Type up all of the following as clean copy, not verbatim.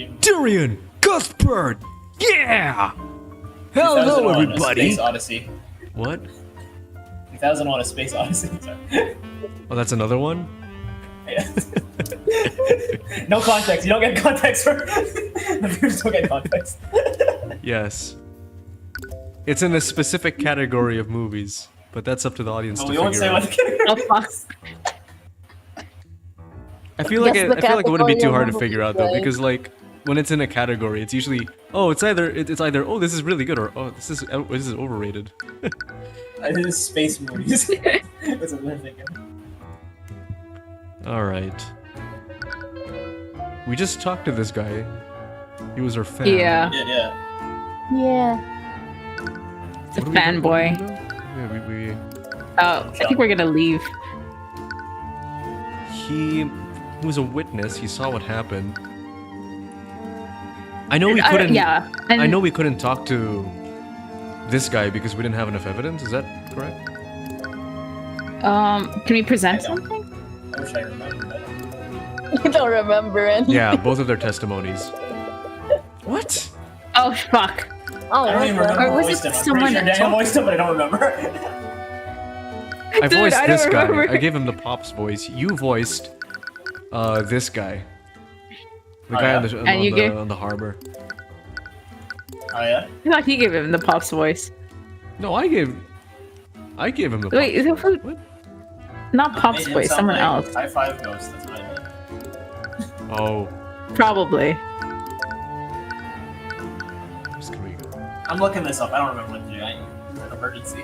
mean, TYRION! CUTHBERT! Yeah! Hello, 2001: A everybody! Space Odyssey. What? 2001: A Space Odyssey. Sorry. Oh, that's another one? Yeah. No context. You don't get context for the viewers don't get context. Yes. It's in a specific category of movies, but that's up to the audience No, to we won't figure say out. what the Oh fuck. I feel like Guess the I feel like it wouldn't be too category hard of to movie, figure out though, right? because like when it's in a category, it's usually it's either oh this is really good or oh this is overrated. This is space movies. That's what they're thinking. All right. We just talked to this guy. He was our fan. Yeah. Yeah. Yeah. It's a What do we do? fanboy. Yeah, we Oh, I think we're gonna leave. he was a witness. He saw what happened. I know we couldn't. Yeah. And I know we couldn't talk to this guy because we didn't have enough evidence. Is that correct? Can we present I don't. something? I wish I remembered that. You don't remember anything. Yeah, both of their testimonies. What? Oh fuck. Oh, I don't even remember Or who was voiced it him. I'm someone pretty sure that Daniel talked- voiced him, but I don't remember. I Dude, voiced I this don't guy. remember. I gave him the Pops voice. You voiced this guy. The Oh, guy yeah? on the And you gave- on the harbor. Oh yeah. I thought he gave him the Pops voice. No, I gave him the Wait, Pops. who? What? Not Made Pops him voice, sound someone like else. High Five Ghost. That's what I mean. Oh. Probably. Just gonna be- I'm looking this up. I don't remember what to do. It's an emergency.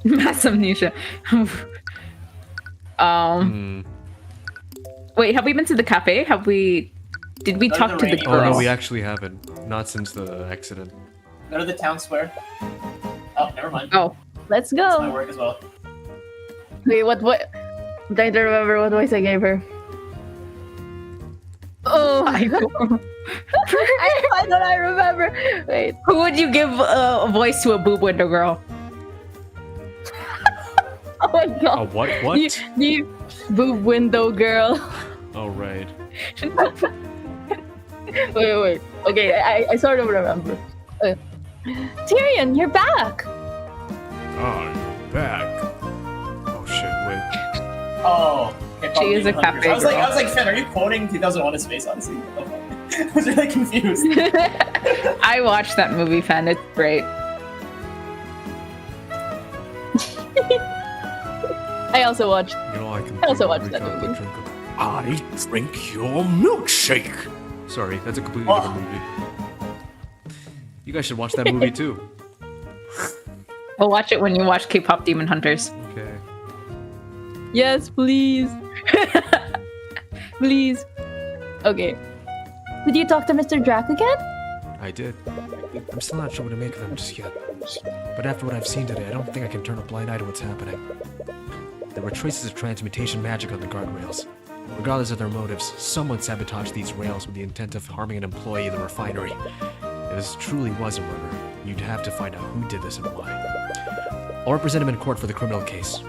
Mass amnesia. Hmm. Wait, have we been to the cafe? Did we Go to talk the to the radio. Oh girl? no, we actually haven't. Not since the accident. Go to the town square. Oh, never mind. Oh, Let's That's my go. work as well. Wait, what? I'm trying to remember what voice I gave her. Oh, I I thought I remember. Wait. who would you give a voice to a boob window girl? Oh my Oh god. what? What? You boob window girl. Oh right. Wait. Okay, I sort of remember. Tyrion, you're back. Oh, back. Oh shit! Wait. Oh. Okay, She is a Hunters. cafe I was girl. like, Finn, are you quoting 2001: A Space Odyssey? I was really confused. I watched that movie, fan. It's great. I also watched. You know I can. I also drink watched that every movie. drink of- I drink your milkshake. Sorry, that's a completely Oh. different movie. You guys should watch that movie too. We'll watch it when you watch K-pop Demon Hunters. Okay. Yes, please. Please. Okay. Did you talk to Mr. Drac again? I did. I'm still not sure what to make of them just yet. But after what I've seen today, I don't think I can turn a blind eye to what's happening. There were traces of transmutation magic on the guardrails. Regardless of their motives, someone sabotaged these rails with the intent of harming an employee of the refinery. If this truly was a murder, you'd have to find out who did this and why. I'll represent him in court for the criminal case.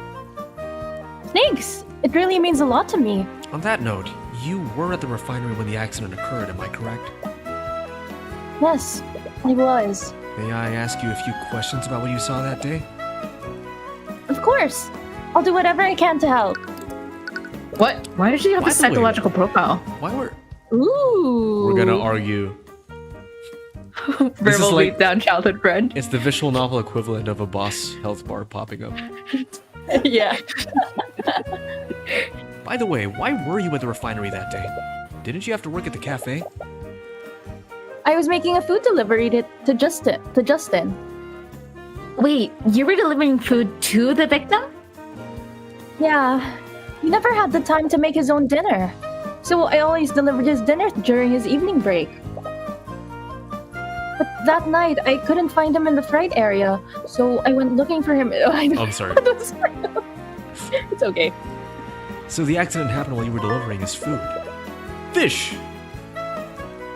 Thanks. It really means a lot to me. On that note, you were at the refinery when the accident occurred, am I correct? Yes, I was. May I ask you a few questions about what you saw that day? Of course. I'll do whatever I can to help. What? Why did she have By a the way- psychological profile? Why were... Ooh. We're gonna argue. Verbal like- beatdown childhood friend. It's the visual novel equivalent of a boss health bar popping up. Yeah. By the way, why were you at the refinery that day? Didn't you have to work at the cafe? I was making a food delivery to Justin. Wait, you were delivering food to the victim? Yeah. He never had the time to make his own dinner. So I always delivered his dinner during his evening break. But that night, I couldn't find him in the freight area, so I went looking for him. I'm sorry. It's okay. So the accident happened while you were delivering his food. Fish!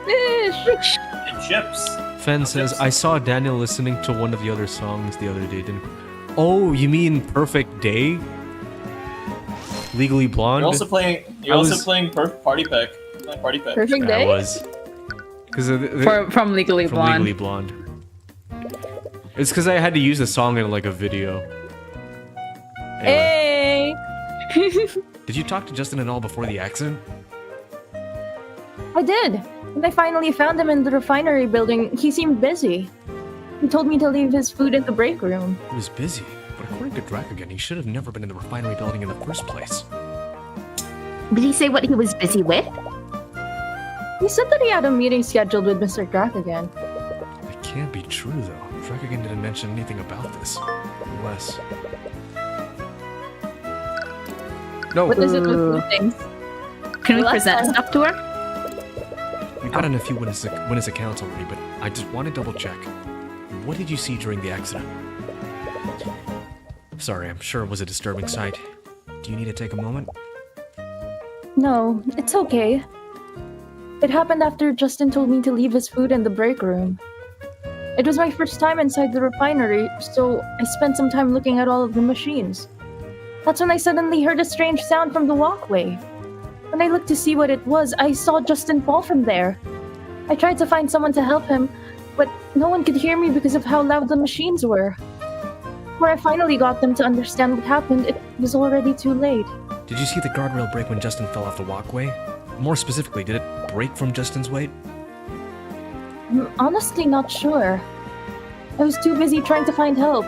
Fish! And chips. Fen says, I saw Daniel listening to one of the other songs the other day, didn't... Oh, you mean Perfect Day? Legally Blonde. You're also playing. You're also playing Party Pack. Playing Party Pack. Perfect I day. was. Because From Legally from Blonde. Legally Blonde. It's because I had to use the song in like a video. Anyway. Hey! Did you talk to Justin at all before the accident? I did. When I finally found him in the refinery building, he seemed busy. He told me to leave his food in the break room. He was busy, but according to Dracogen, he should have never been in the refinery building in the first place. Did he say what he was busy with? He said that he had a meeting scheduled with Mr. Dracogen. It can't be true, though. Dracogen didn't mention anything about this. Unless... No! What is it with you things? Can we Last present time- stuff to her? We've gotten a few witness accounts already, but I just want to double check. What did you see during the accident? Sorry, I'm sure it was a disturbing sight. Do you need to take a moment? No, it's okay. It happened after Justin told me to leave his food in the break room. It was my first time inside the refinery, so I spent some time looking at all of the machines. That's when I suddenly heard a strange sound from the walkway. When I looked to see what it was, I saw Justin fall from there. I tried to find someone to help him, but no one could hear me because of how loud the machines were. When I finally got them to understand what happened, it was already too late. Did you see the guardrail break when Justin fell off the walkway? More specifically, did it break from Justin's weight? I'm honestly not sure. I was too busy trying to find help.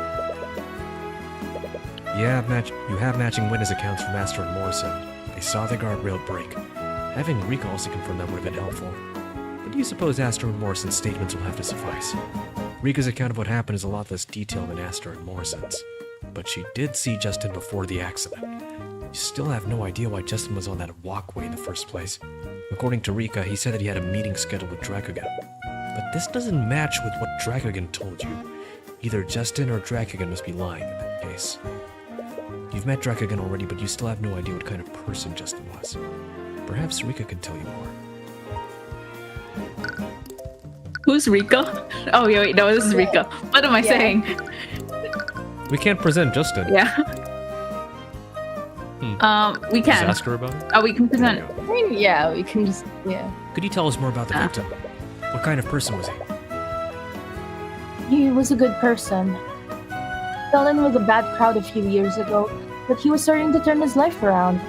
You have matching witness accounts from Astor and Morrison. They saw the guardrail break. Having Rika also confirm that would have been helpful. But do you suppose Astor and Morrison's statements will have to suffice? Rika's account of what happened is a lot less detailed than Astor and Morrison's. But she did see Justin before the accident. You still have no idea why Justin was on that walkway in the first place. According to Rika, he said that he had a meeting scheduled with Dracogen. But this doesn't match with what Dracogen told you. Either Justin or Dracogen must be lying in that case. You've met Dracogen already, but you still have no idea what kind of person Justin was. Perhaps Rika can tell you more. Who's Rika? Oh, yeah, wait, no, this is Rika. What am I saying? We can't present Justin. Yeah. We Just can. ask her about it. Oh, we can present. There you go. I mean, yeah, we can just, yeah. Could you tell us more about the victim? What kind of person was he? He was a good person. Fell in with a bad crowd a few years ago, but he was starting to turn his life around.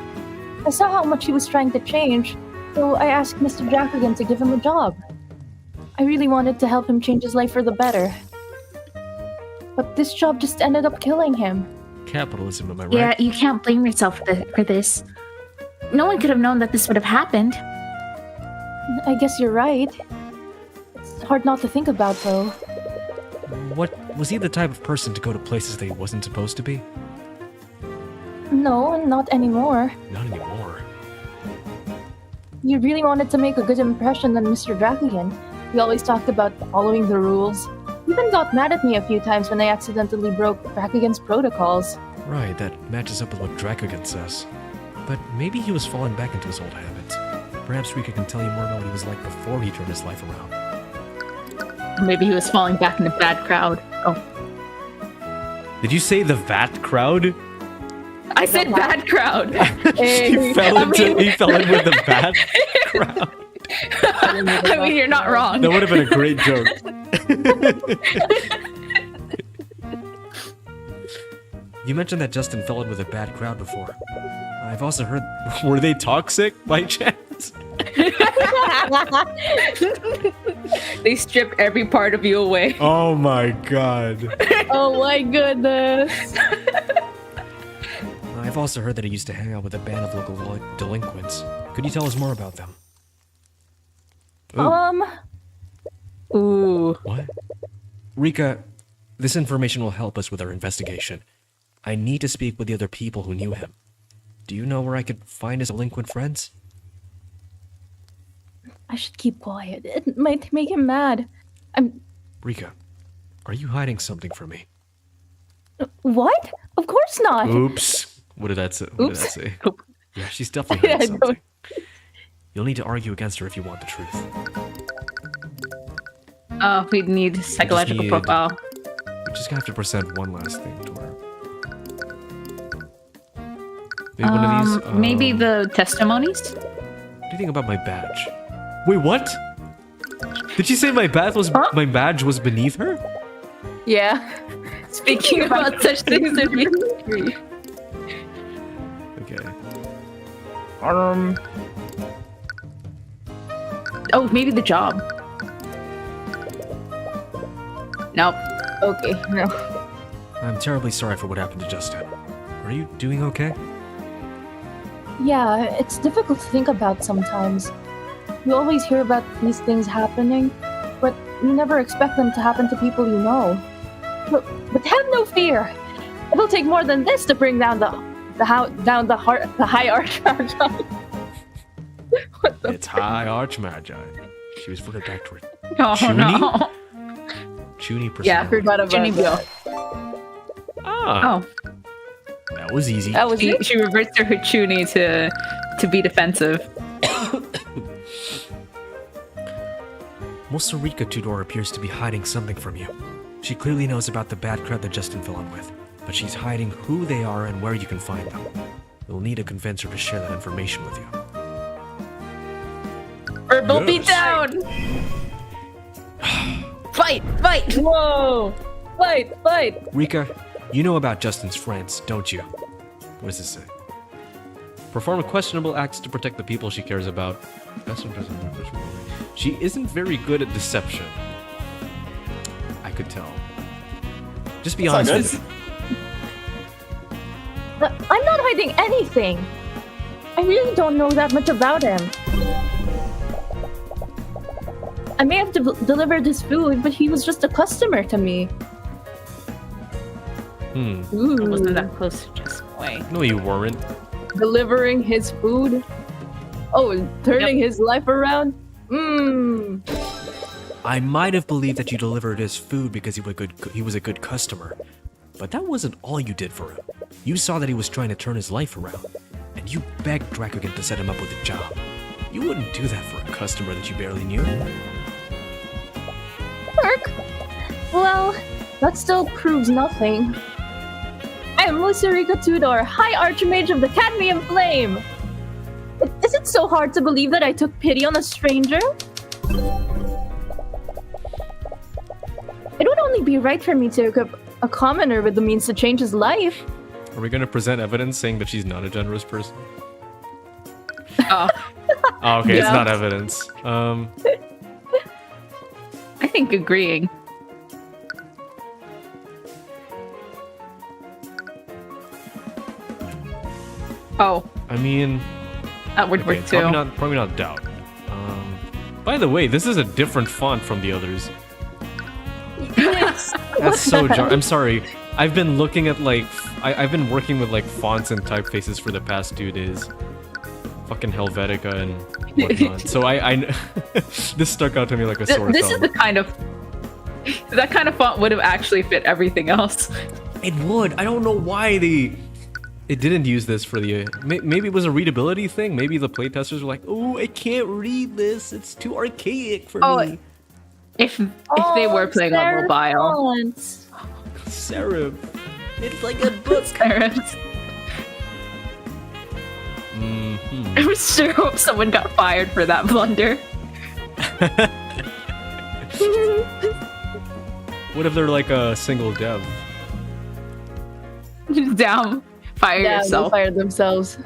I saw how much he was trying to change, so I asked Mr. Dracogen to give him a job. I really wanted to help him change his life for the better. But this job just ended up killing him. Capitalism, am I right? Yeah, you can't blame yourself for this. No one could have known that this would have happened. I guess you're right. It's hard not to think about, though. What was he the type of person to go to places that he wasn't supposed to be? No, not anymore. Not anymore. You really wanted to make a good impression on Mr. Dracogen. He always talked about following the rules. He even got mad at me a few times when I accidentally broke Dracogen's protocols. Right, that matches up with what Dracogen says. But maybe he was falling back into his old habits. Perhaps Rika can tell you more about what he was like before he turned his life around. Maybe he was falling back in a bad crowd. Oh, Did you say the VAT crowd? I said bad crowd. he fell in with the VAT crowd. I mean, you're not wrong. That would have been a great joke. You mentioned that Justin fell in with a bad crowd before. I've also heard... Were they toxic, by chance? They strip every part of you away. Oh my god. Oh my goodness. I've also heard that he used to hang out with a band of local delinquents. Could you tell us more about them? Ooh. Ooh. What? Rika, this information will help us with our investigation. I need to speak with the other people who knew him. Do you know where I could find his delinquent friends? I should keep quiet. It might make him mad. Rika, are you hiding something from me? What? Of course not. Oops. What did that say? Oops. Yeah, she's definitely hiding I something. You'll need to argue against her if you want the truth. Oh, we need psychological profile. We just have to present one last thing to her. Maybe one of these. Maybe the testimonies? What do you think about my badge? Wait, what? Did she say my badge was beneath her? Yeah. Speaking about such things as me. Okay. Oh, maybe the job. Nope. Okay, no. I'm terribly sorry for what happened to Justin. Are you doing okay? Yeah, it's difficult to think about sometimes. You always hear about these things happening, but you never expect them to happen to people you know. But have no fear. It'll take more than this to bring down the high archmagi. It's high archmagi. She was flipped backward. Oh Chuny? no. Chuny personality. Yeah, I forgot about Chuny that. Ah, Oh, that was easy. That was it. she reverts her Chuny to be defensive. Mosarika Tudor appears to be hiding something from you. She clearly knows about the bad crowd that Justin fell in with, but she's hiding who they are and where you can find them. You'll need to convince her to share that information with you. Verbal Yes. beatdown! Fight! Fight! Whoa! Fight! Rika, you know about Justin's friends, don't you? What does this say? Perform questionable acts to protect the people she cares about. She isn't very good at deception. I could tell. Just be That's honest not with good. me. I'm not hiding anything. I really don't know that much about him. I may have delivered his food, but he was just a customer to me. Hmm. Ooh. I wasn't that close to just wait. No, you weren't. Delivering his food? Oh, turning his life around? Mmm. I might have believed that you delivered his food because he was a good customer. But that wasn't all you did for him. You saw that he was trying to turn his life around, and you begged Dracogan to set him up with a job. You wouldn't do that for a customer that you barely knew. Work? Well, that still proves nothing. I am Mosarika Tudor, High Archmage of the Cadmium Flame! Is it so hard to believe that I took pity on a stranger? It would only be right for me to equip a commoner with the means to change his life. Are we going to present evidence saying that she's not a generous person? Oh, Oh, okay, it's Yeah. not evidence. I think agreeing. Oh, I mean, that would okay, work too. probably not doubt. By the way, this is a different font from the others. That's so I'm sorry. I've been looking at I've been working with fonts and typefaces for the past 2 days. Fucking Helvetica and whatnot. So I this stuck out to me like a sore This thumb. is the kind of that kind of font would have actually fit everything else. It would. I don't know why it didn't use this for the. Maybe it was a readability thing. Maybe the playtesters were like, "Oh, I can't read this. It's too archaic for me." If they were playing on mobile, Serif. It's like a book. I was sure hope someone got fired for that blunder. What if they're like a single dev? Down, fire Yeah, they yourself. fired themselves.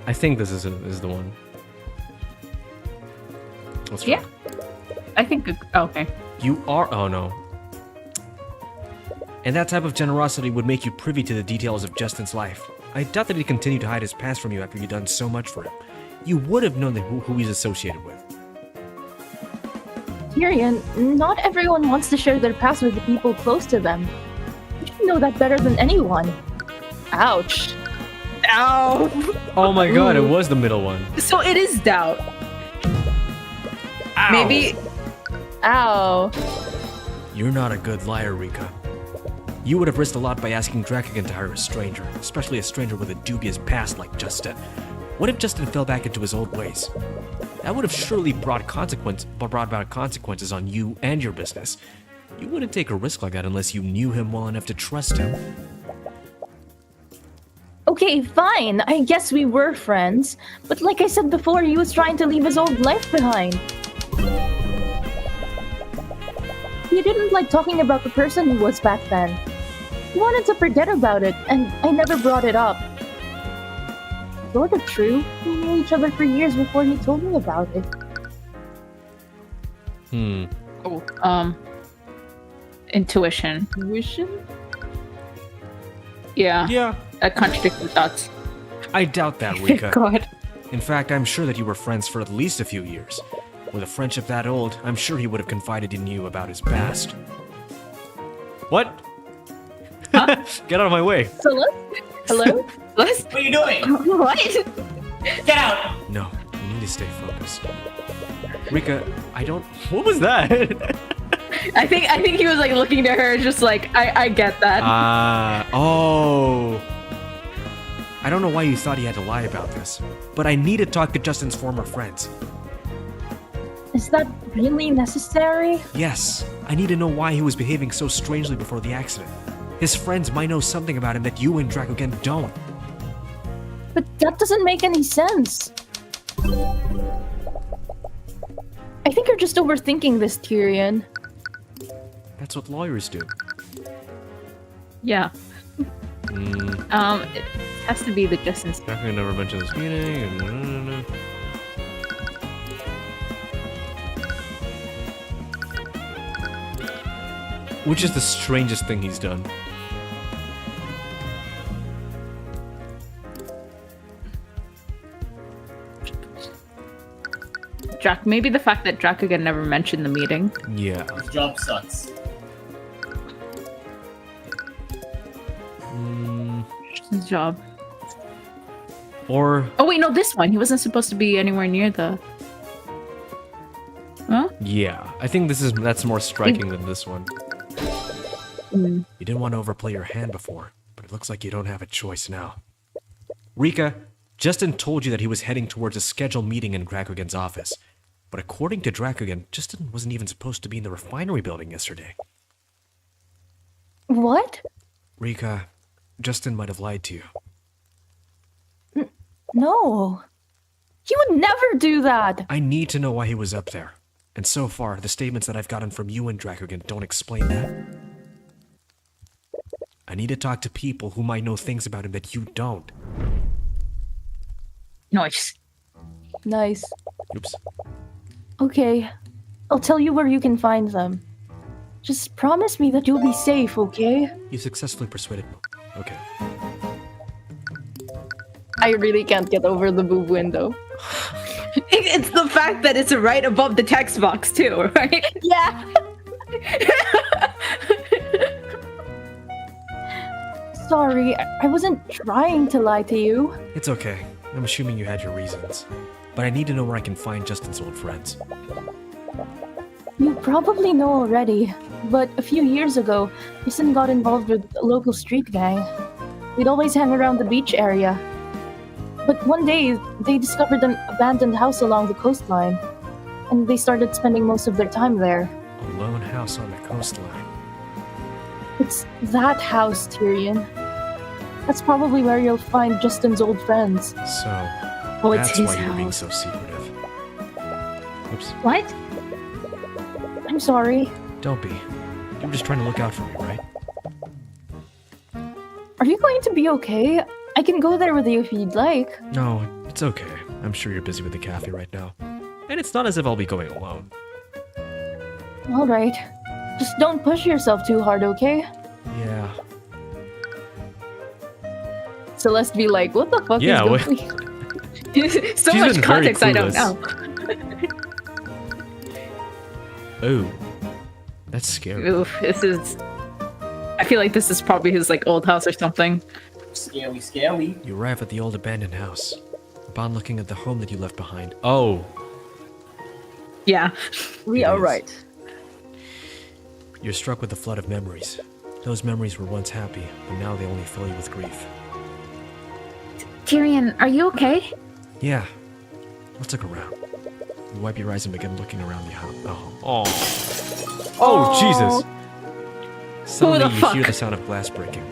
I think this is the one. Let's try. Yeah. I think. Okay. You are. Oh no. And that type of generosity would make you privy to the details of Justin's life. I doubt that he'd continue to hide his past from you after you'd done so much for him. You would have known who he's associated with. Tyrion, not everyone wants to share their past with the people close to them. You should know that better than anyone. Ouch. Ow. Oh my god, it was the middle one. So it is doubt. Ow. Maybe. Ow. You're not a good liar, Rika. You would have risked a lot by asking Dracogan to hire a stranger, especially a stranger with a dubious past like Justin. What if Justin fell back into his old ways? That would have surely brought about consequences on you and your business. You wouldn't take a risk like that unless you knew him well enough to trust him. Okay, fine. I guess we were friends. But like I said before, he was trying to leave his old life behind. He didn't like talking about the person he was back then. He wanted to forget about it, and I never brought it up. Sort of true. We knew each other for years before he told me about it. Oh, intuition. Intuition? Yeah. Yeah. Contradicting thoughts. I doubt that, Rika. God. In fact, I'm sure that you were friends for at least a few years. With a friendship that old, I'm sure he would have confided in you about his past. What? Huh? Get out of my way. Celeste? Hello? What? What are you doing? What? Get out! No, you need to stay focused. Rika, I don't... What was that? I think he was like looking to her, just like I get that. Oh. I don't know why you thought he had to lie about this, but I need to talk to Justin's former friends. Is that really necessary? Yes, I need to know why he was behaving so strangely before the accident. His friends might know something about him that you and Dracogen don't. But that doesn't make any sense. I think you're just overthinking this, Tyrion. That's what lawyers do. Yeah. It has to be the Justin's. Dracogen never mentioned this meeting. And... Which is the strangest thing he's done? Maybe the fact that Dracogen never mentioned the meeting. Yeah. His job sucks. His job. Or... Oh wait, no, this one. He wasn't supposed to be anywhere near the... Huh? Yeah, I think that's more striking than this one. You didn't want to overplay your hand before, but it looks like you don't have a choice now. Rika, Justin told you that he was heading towards a scheduled meeting in Dracogen's office. But according to Dracogen, Justin wasn't even supposed to be in the refinery building yesterday. What? Rika, Justin might have lied to you. No. He would never do that. I need to know why he was up there. And so far, the statements that I've gotten from you and Dracogen don't explain that. I need to talk to people who might know things about him that you don't. Nice. Nice. Oops. Okay. I'll tell you where you can find them. Just promise me that you'll be safe, okay? You successfully persuaded me. Okay. I really can't get over the boob window. It's the fact that it's right above the text box too, right? Yeah. Sorry, I wasn't trying to lie to you. It's okay. I'm assuming you had your reasons. But I need to know where I can find Justin's old friends. You probably know already, but a few years ago, Justin got involved with a local street gang. We'd always hang around the beach area. But one day, they discovered an abandoned house along the coastline, and they started spending most of their time there. A lone house on the coastline. It's that house, Tyrion. That's probably where you'll find Justin's old friends. So, Oh, it's that's his why you're being house. so secretive. Oops. What? I'm sorry. Don't be. You were just trying to look out for me, right? Are you going to be okay? I can go there with you if you'd like. No, it's okay. I'm sure you're busy with the cafe right now. And it's not as if I'll be going alone. Alright. Just don't push yourself too hard, okay? Yeah. Celeste be like, what the fuck Yeah, is going So She's much been very context I don't clueless. know. Oh. That's scary. Oof, this is... I feel like this is probably his like old house or something. Scary, scary. You arrive at the old abandoned house. Upon looking at the home that you left behind. Oh. Yeah. We It are is. right. You're struck with a flood of memories. Those memories were once happy, but now they only fill you with grief. Tyrion, are you okay? Yeah. Let's look around. You wipe your eyes and begin looking around the house. Oh. Oh, Jesus! Suddenly the you fuck? hear the sound of glass breaking.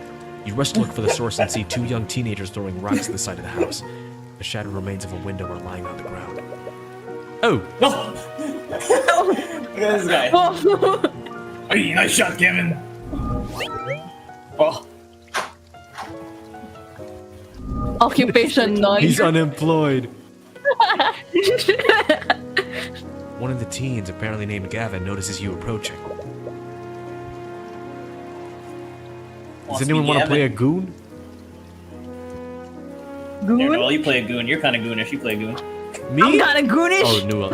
You rush to look for the source and see two young teenagers throwing rocks at the side of the house. The shattered remains of a window are lying on the ground. Oh! No! Look at this guy. Hey, nice shot, Kevin. Oh. Occupation 9. He's unemployed. One of the teens, apparently named Gavin, notices you approaching. Does anyone want to play a goon? Goon? Yeah, Noelle, you play a goon. You're kind of goonish. You play a goon. Me? I'm kind of goonish. Oh, Noelle.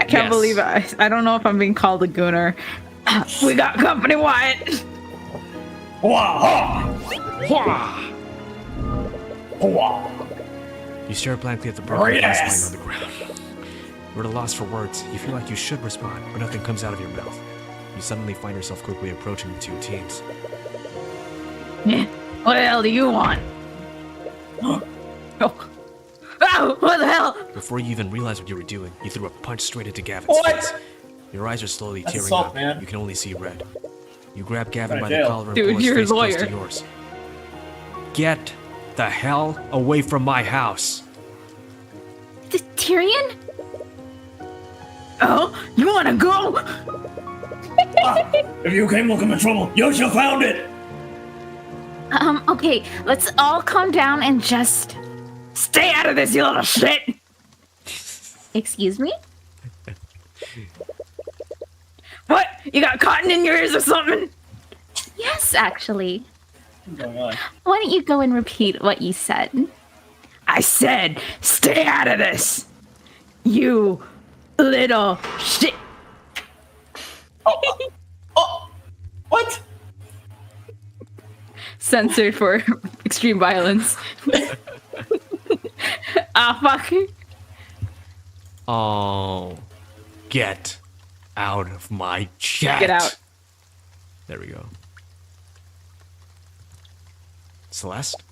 I can't believe it. I don't know if I'm being called a gooner. We got company, Wyatt. Wah! You stare blankly at the broken glass lying on the ground. You're at a loss for words. You feel like you should respond, but nothing comes out of your mouth. You suddenly find yourself quickly approaching the two teens. What the hell do you want? Oh, what the hell? Before you even realize what you were doing, you threw a punch straight into Gavin's face. Your eyes are slowly tearing up. Man. You can only see red. You grab Gavin by the collar and pull his face close to yours. Get the hell away from my house! Tyrion? Oh, you wanna go? If you came looking for trouble, you shall found it! Okay, let's all calm down and just... Stay out of this, you little shit! Excuse me? What? You got cotton in your ears or something? Yes, actually. What's going on? Why don't you go and repeat what you said? I said, stay out of this! You little shit! Oh! What? Censored for extreme violence. Fuck. Oh. Get out of my chat. Get out. There we go. Celeste?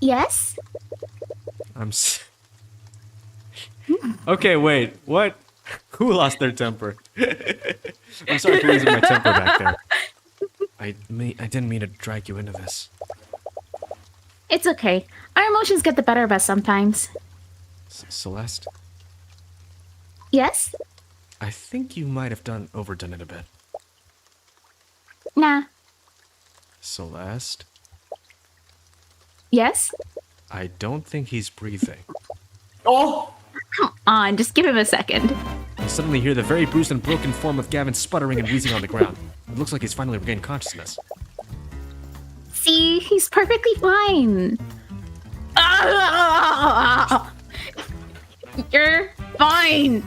Yes? Okay, wait. What? Who lost their temper? I'm sorry for losing my temper back there. I didn't mean to drag you into this. It's okay. Our emotions get the better of us sometimes. Celeste? Yes? I think you might have overdone it a bit. Nah. Celeste? Yes? I don't think he's breathing. Oh! Come on, just give him a second. You suddenly hear the very bruised and broken form of Gavin sputtering and wheezing on the ground. It looks like he's finally regained consciousness. See, he's perfectly fine. You're fine.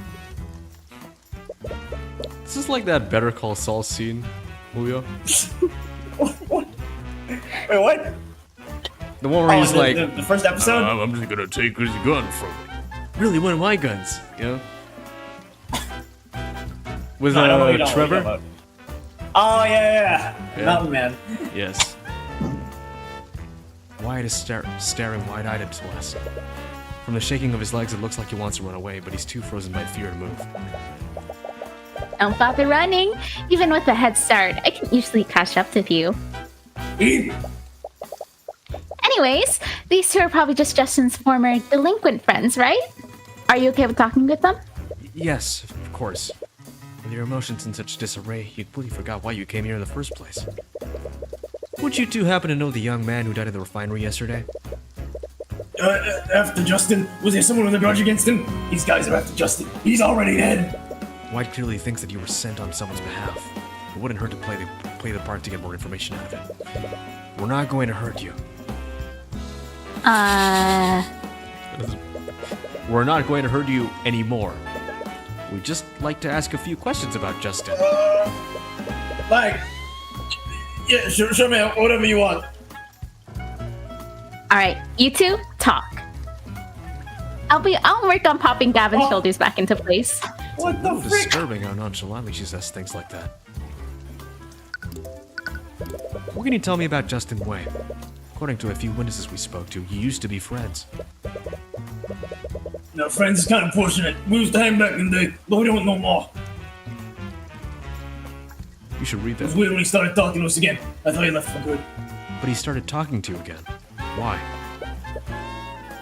This is like that Better Call Saul scene, Julio. What? Wait, what? The one where he's like, the first episode? I'm just gonna take his gun from him. Really, one of my guns, you know? With Trevor? Oh, yeah. Mountain Man. Yes. Wyatt is staring wide-eyed at Celeste. From the shaking of his legs, it looks like he wants to run away, but he's too frozen by fear to move. Don't bother running. Even with a head start, I can usually catch up with you. Anyways, these two are probably just Justin's former delinquent friends, right? Are you okay with talking with them? Yes, of course. With your emotions in such disarray, you completely forgot why you came here in the first place. Would you two happen to know the young man who died at the refinery yesterday? After Justin? Was there someone with a grudge against him? These guys are after Justin. He's already dead. White clearly thinks that you were sent on someone's behalf. It wouldn't hurt to play the part to get more information out of it. We're not going to hurt you. We're not going to hurt you anymore. We'd just like to ask a few questions about Justin. Yeah, sure, man. Whatever you want. Alright, you two, talk. I'll work on popping Gavin's shoulders back into place. What the frick? Disturbing how nonchalantly she says things like that. What can you tell me about Justin Way? According to a few witnesses we spoke to, you used to be friends. No, friends is kind of pushing it. We used to hang back in the day, but we don't know more. You should read It was that. weird when he started talking to us again. I thought he left for good. But he started talking to you again. Why?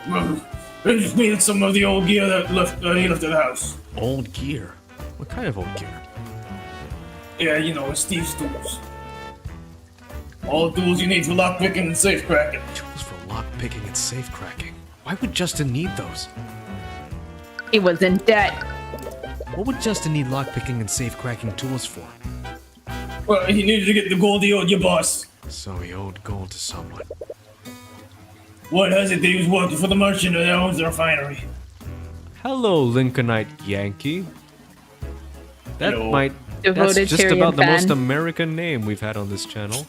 Well, I just needed some of the old gear that he left at the house. Old gear? What kind of old gear? Yeah, you know, Steve's tools. All the tools you need for lockpicking and safe cracking. Tools for lockpicking and safe cracking. Why would Justin need those? He was in debt. What would Justin need lockpicking and safe cracking tools for? Well, he needed to get the gold he owed your boss. So he owed gold to someone. What has it that he was working for the merchant that owns the refinery? Hello, Lincolnite Yankee. That Hello. that's Devoted just Tyrion about the most fan. American name we've had on this channel.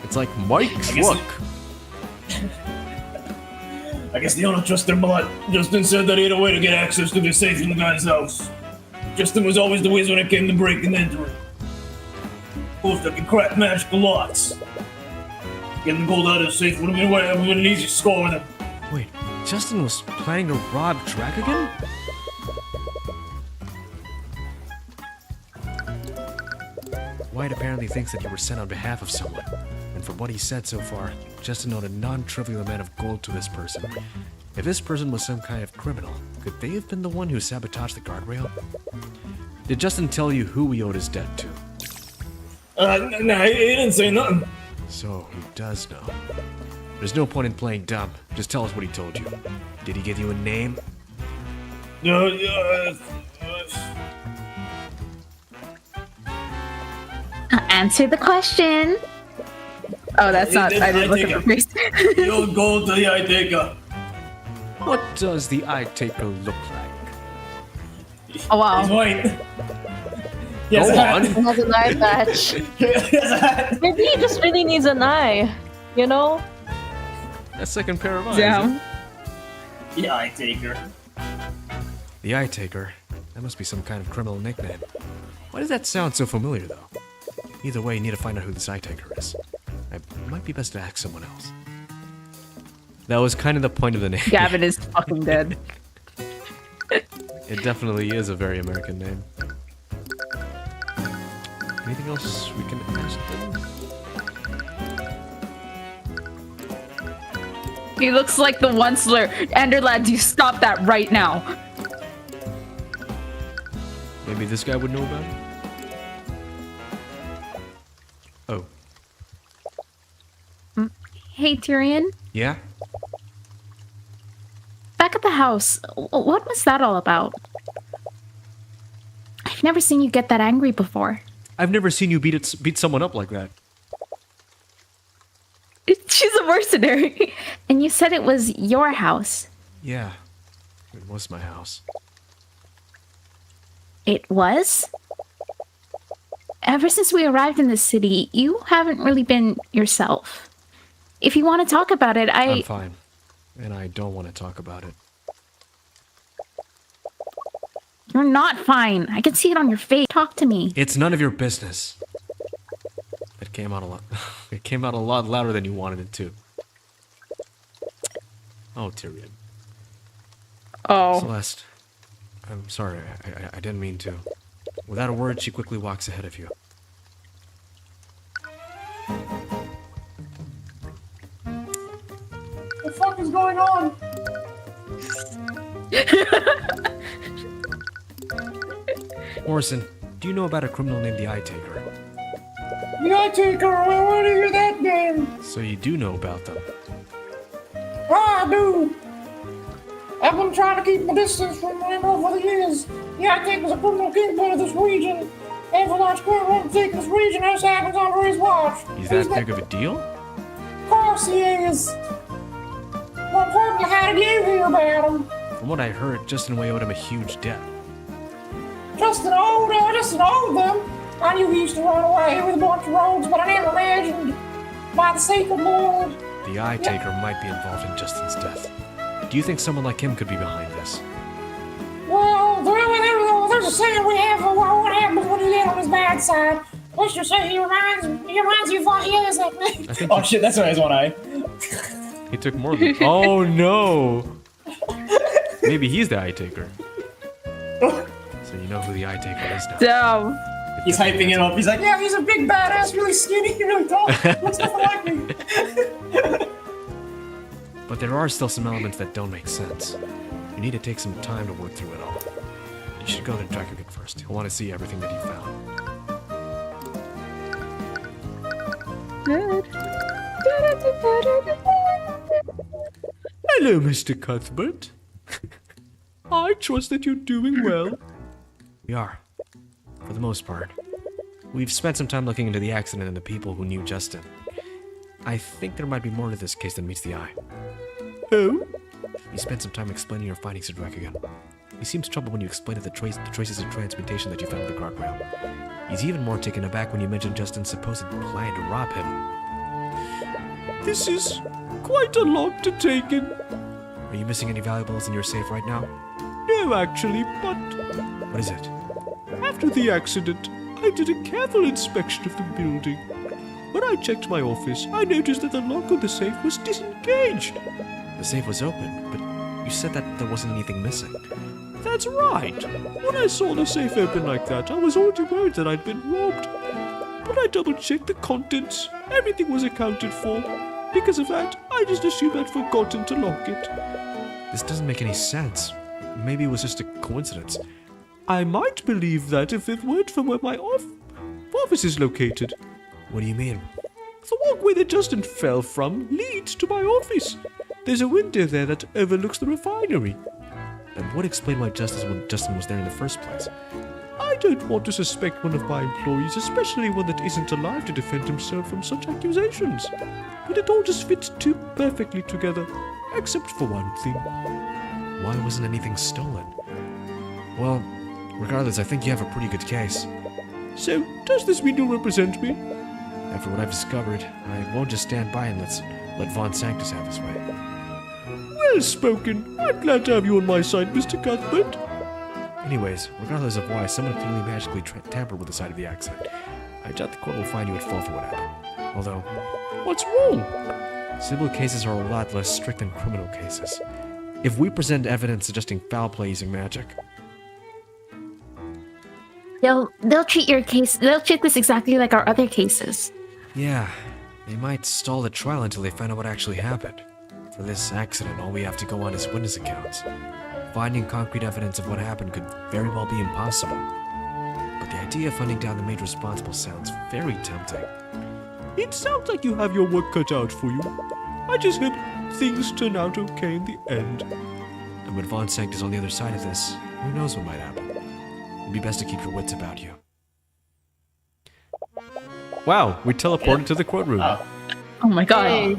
It's like Mike Truck. I guess they don't trust their blood. Justin said that he had a way to get access to the safe in the guy's house. Justin was always the whiz when it came to breaking and entering. Proof that could crack magical locks. Getting gold out of the safe would have been an easy score with him. Wait, Justin was planning to rob Drac again? White apparently thinks that you were sent on behalf of someone. And from what he said so far, Justin owed a non-trivial amount of gold to this person. If this person was some kind of criminal, could they have been the one who sabotaged the guardrail? Did Justin tell you who he owed his debt to? Nah, he didn't say nothing. So, he does know. There's no point in playing dumb. Just tell us what he told you. Did he give you a name? Answer the question. Oh, that's not. I didn't look at the face. The old gold to the eye taker. What does the eye taker look like? Oh wow. He's white. He has Go a hat. on. He has an eye patch. He has a hat. Maybe he just really needs an eye. You know? A second pair of eyes. Yeah. The eye taker. The eye taker? That must be some kind of criminal nickname. Why does that sound so familiar, though? Either way, you need to find out who this eye taker is. It might be best to ask someone else. That was kind of the point of the name. Gavin is fucking dead. It definitely is a very American name. Anything else we can ask them? He looks like the one slur. Enderlads, you stop that right now. Maybe this guy would know about it? Oh. Hey, Tyrion. Yeah? Back at the house, what was that all about? I've never seen you get that angry before. I've never seen you beat someone up like that. She's a mercenary. And you said it was your house. Yeah. It was my house. It was? Ever since we arrived in this city, you haven't really been yourself. If you want to talk about it, I'm fine. And I don't want to talk about it. You're not fine. I can see it on your face. Talk to me. It's none of your business. It came out a lot. It came out a lot louder than you wanted it to. Oh, Tyrion. Oh. Celeste. I'm sorry. I didn't mean to. Without a word, she quickly walks ahead of you. What the fuck is going on? Orson, do you know about a criminal named the Eye Taker? The eye taker, where do you hear that name? So you do know about them. I do. I've been trying to keep my distance from him over the years. The eye taker's a criminal kingpin of this region. Every large criminal take this region has happens under his watch. He's that big of a deal? Of course he is. More importantly, how did you hear about him? From what I heard, Justin Way owed him a huge debt. Justin owed them. I knew he used to run away with a bunch of rogues, but I never imagined by the sacred Lord. The Eye Taker might be involved in Justin's death. Do you think someone like him could be behind this? Well, there's a saying we have for what happens when you get on his bad side. Let's just say he reminds you of what he is, that thing. I think Oh shit, that's why he has one eye. he took more than... Oh no! Maybe he's the Eye Taker. So you know who the eye taker is now. Damn. He's hyping it up. He's like, yeah, he's a big badass, really skinny, really tall. Looks nothing like me. But there are still some elements that don't make sense. You need to take some time to work through it all. You should go to Drakugan first. He'll want to see everything that you found. Hello, Mr. Cuthbert. I trust that you're doing well. We are, for the most part. We've spent some time looking into the accident and the people who knew Justin. I think there might be more to this case than meets the eye. Oh? You spent some time explaining your findings to Drakugan. He seems troubled when you explained the traces of transmutation that you found with the guardrail. He's even more taken aback when you mentioned Justin's supposed plan to rob him. This is quite a lot to take in. Are you missing any valuables in your safe right now? No, actually, but... What is it? After the accident, I did a careful inspection of the building. When I checked my office, I noticed that the lock on the safe was disengaged. The safe was open, but you said that there wasn't anything missing. That's right. When I saw the safe open like that, I was already worried that I'd been robbed. But I double-checked the contents. Everything was accounted for. Because of that, I just assumed I'd forgotten to lock it. This doesn't make any sense. Maybe it was just a coincidence. I might believe that if it weren't for where my office is located. What do you mean? The walkway that Justin fell from leads to my office. There's a window there that overlooks the refinery. And what explained why Justin was there in the first place? I don't want to suspect one of my employees, especially one that isn't alive to defend himself from such accusations. But it all just fits too perfectly together, except for one thing. Why wasn't anything stolen? Well, regardless, I think you have a pretty good case. So, does this mean you'll represent me? After what I've discovered, I won't just stand by and let Von Sanctus have his way. Well spoken. I'm glad to have you on my side, Mr. Cuthbert. Anyways, regardless of why, someone clearly magically tampered with the site of the accident. I doubt the court will find you at fault for what happened. Although, what's wrong? Civil cases are a lot less strict than criminal cases. If we present evidence suggesting foul play using magic, They'll treat your case. They'll treat this exactly like our other cases. yeah, they might stall the trial until they find out what actually happened. For this accident, all we have to go on is witness accounts. Finding concrete evidence of what happened could very well be impossible. But the idea of hunting down the maid responsible sounds very tempting. It sounds like you have your work cut out for you. I just hope things turn out okay in the end. And when Von Sankt is on the other side of this, who knows what might happen. It'd be best to keep your wits about you. Wow, we teleported to the courtroom. Oh, Oh my god. Hey.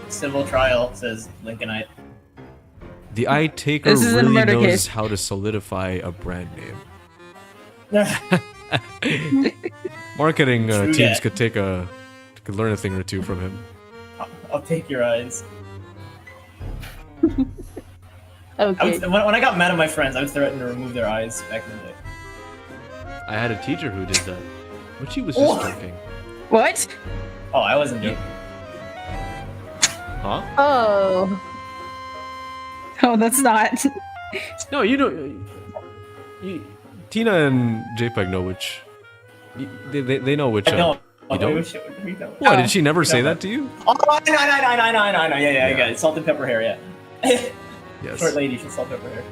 civil trial, says Lincolnite. The eye taker This is a really murder knows case. how to solidify a brand name. Marketing True teams that. could learn a thing or two from him. I'll take your eyes. Okay. When I got mad at my friends, I would threaten to remove their eyes back in the day. I had a teacher who did that, but she was just What? joking. What? Oh, I wasn't Yep. joking. Huh? Oh. Oh, that's not. No, you know, Tina and JPEG know which. They know which. I know. You don't? What? What? Did she never say No. that to you? Oh, no. Yeah, I got it. Salt and pepper hair, yeah. Yes. Short lady, she's salt and pepper hair.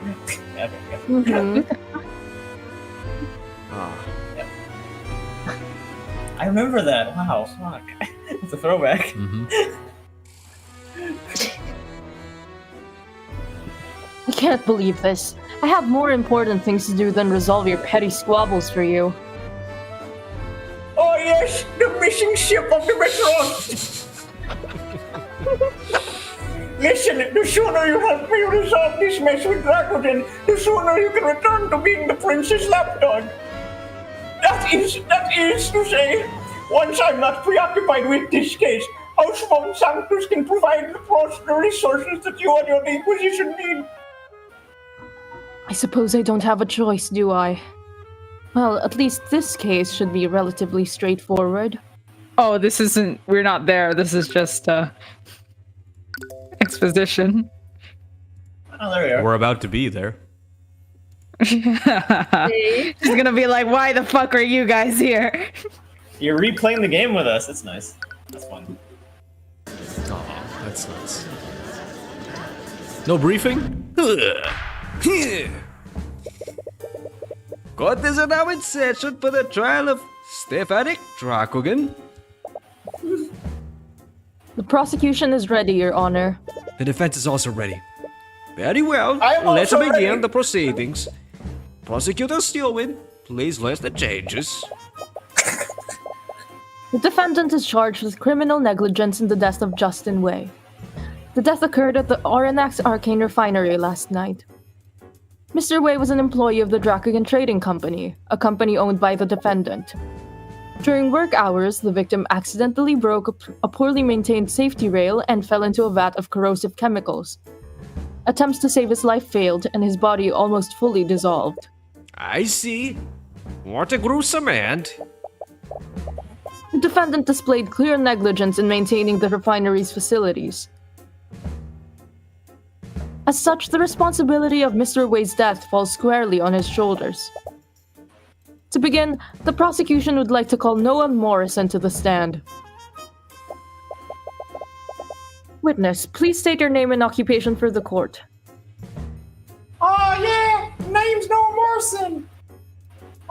Yeah, okay, yeah. Mhm. Ah. I remember that. Wow, fuck. It's a throwback. Mm-hmm. I can't believe this. I have more important things to do than resolve your petty squabbles for you. Oh yes, the missing ship of the Metron! Listen, the sooner you help me resolve this mess with Rakuten, the sooner you can return to being the prince's lapdog. That is to say, once I'm not preoccupied with this case, House von Sanctus can provide the resources that you and your Inquisition need. I suppose I don't have a choice, do I? Well, at least this case should be relatively straightforward. Oh, this isn't. We're not there. This is just exposition. Oh, there we are. We're about to be there. She's gonna be like, why the fuck are you guys here? You're replaying the game with us. That's nice. That's fun. Aw, that's nice. No briefing? Court is now in session for the trial of Stefanik Drakogan. The prosecution is ready, Your Honor. The defense is also ready. Very well, I'm let's also begin ready. the proceedings. Prosecutor Stillman, please list the charges. The defendant is charged with criminal negligence in the death of Justin Wei. The death occurred at the Arenax Arcane refinery last night. Mr. Wei was an employee of the Drakogan Trading Company, a company owned by the defendant. During work hours, the victim accidentally broke a poorly maintained safety rail and fell into a vat of corrosive chemicals. Attempts to save his life failed, and his body almost fully dissolved. I see. What a gruesome end. The defendant displayed clear negligence in maintaining the refinery's facilities. As such, the responsibility of Mr. Wei's death falls squarely on his shoulders. To begin, the prosecution would like to call Noelle Morrison to the stand. Witness, please state your name and occupation for the court. Yeah, name's Noah Morrison.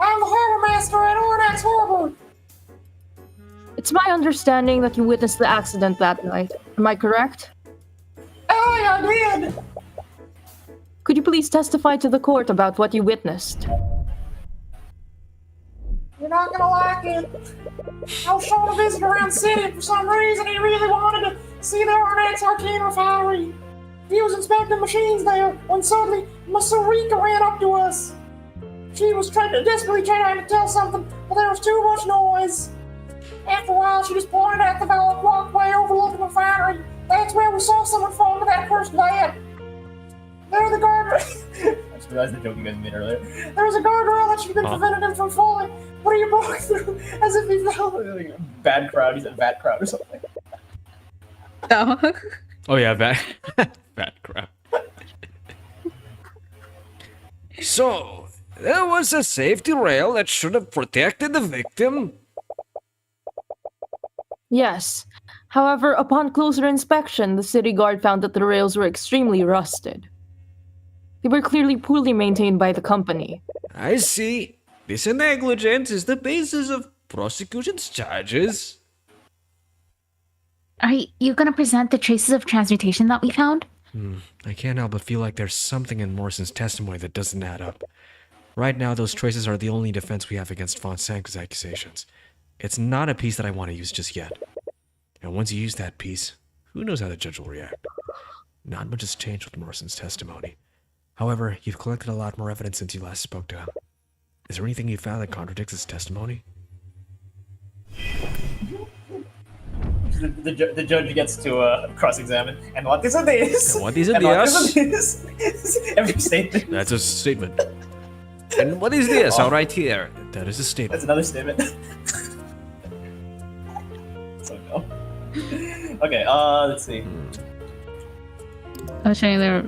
I'm the harbor master at Ornax Harbor. It's my understanding that you witnessed the accident that night. Am I correct? Oh, yeah, I did. Could you please testify to the court about what you witnessed? You're not gonna like it. I was showing a visit around the city, and for some reason he really wanted to see the Ornax Arcane refinery. He was inspecting machines there when suddenly Miss Eureka ran up to us. She was desperately trying to tell something, but there was too much noise. After a while, she just pointed at the walkway overlooking the refinery. That's where we saw someone fall into that first bed. There, the guardrail. I just realized the joke you guys made earlier. There was a guardrail that should have been prevented him from falling, but he broke through as if he fell. Bad crowd. He said bad crowd or something. No. Oh yeah, bad, bad crap. So, there was a safety rail that should have protected the victim. Yes. However, upon closer inspection, the city guard found that the rails were extremely rusted. They were clearly poorly maintained by the company. I see. This negligence is the basis of prosecution's charges. Are you gonna present the traces of transmutation that we found? I can't help but feel like there's something in Morrison's testimony that doesn't add up. Right now, those traces are the only defense we have against Fonseca's accusations. It's not a piece that I want to use just yet. And once you use that piece, who knows how the judge will react. Not much has changed with Morrison's testimony. However, you've collected a lot more evidence since you last spoke to him. Is there anything you found that contradicts his testimony? The judge gets to cross-examine. And what is this? And what is And this? Every statement. That's a statement. And what is this? All right here. That is a statement. That's another statement. So no. Okay, let's see. I was saying there.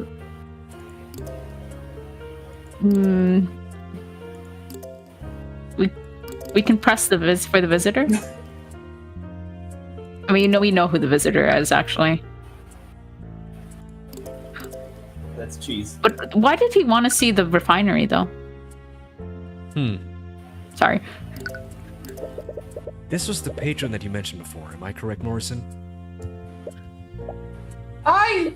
We can press the for the visitor. I mean, we know who the visitor is, actually. That's cheese. But why did he want to see the refinery, though? Sorry. This was the patron that you mentioned before. Am I correct, Morrison? Aster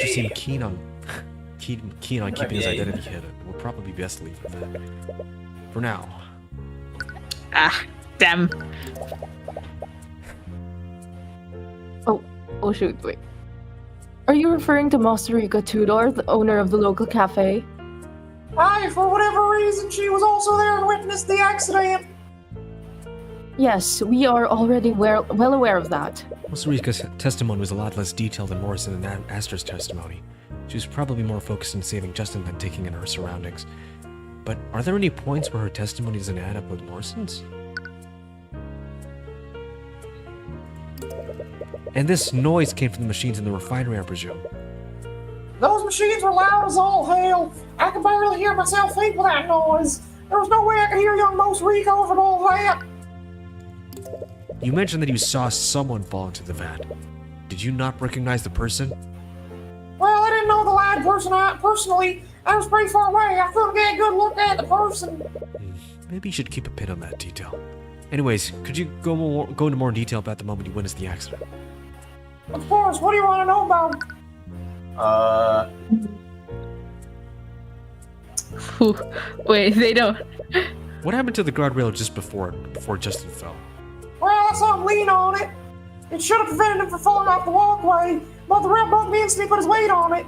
seemed keen on keeping his identity hidden. We'll probably best leave it at that. For now. Ah, damn. Oh shoot, wait. Are you referring to Masarika Tudor, the owner of the local cafe? For whatever reason, she was also there and witnessed the accident. Yes, we are already well aware of that. Masarika's testimony was a lot less detailed than Morrison and Aster's testimony. She was probably more focused on saving Justin than taking in her surroundings. But are there any points where her testimony doesn't add up with Morrison's? And this noise came from the machines in the refinery, I presume. Those machines were loud as all hell. hell. I could barely hear myself think with that noise. There was no way I could hear young Most Rico over all that. You mentioned that you saw someone fall into the vat. Did you not recognize the person? Well, I didn't know the lad personally. I was pretty far away. I couldn't get a good look at the person. Maybe you should keep a pin on that detail. Anyways, could you go into more detail about the moment you witnessed the accident? Of course. What do you want to know about? Wait, they don't. What happened to the guardrail just before Justin fell? Well, I saw him lean on it. It should have prevented him from falling off the walkway, but the rail bumped me instantly put his weight on it.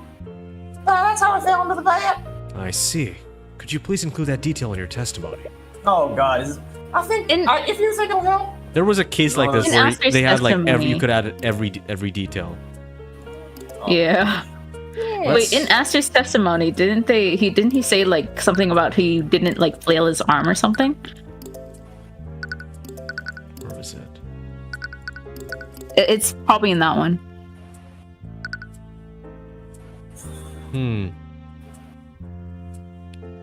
That's how I fell into the vat. I see. Could you please include that detail in your testimony? Oh God. I think if you think it'll help. There was a case like this In where Astor's they had like testimony. you could add every detail. Yeah. Wait, in Astor's testimony, didn't he say like something about he didn't like flail his arm or something? Where was it? It's probably in that one.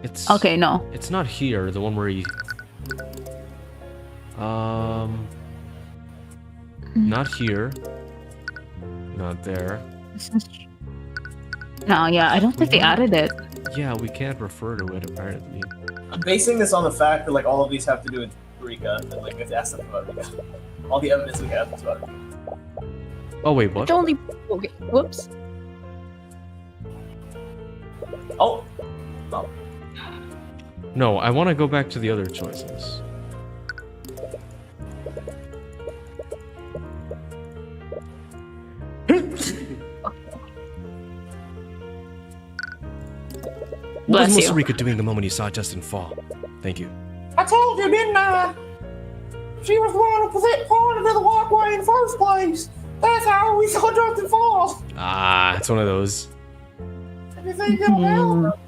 It's Okay, no. It's not here. The one where he. Not here. Not there. No, yeah, I don't think they added it. Yeah, we can't refer to it apparently. I'm basing this on the fact that like all of these have to do with Rika, and like we have to ask them about Rika. All the evidence we have is about Rika. Oh wait, what? It's only. Okay. Whoops. Oh. No, I want to go back to the other choices. What was Bless you. Rika doing the moment you saw Justin fall? Thank you. I told you, didn't I? She was the one who pointed to the walkway in the first place. That's how we saw Justin fall. Ah, it's one of those. If you think it'll help.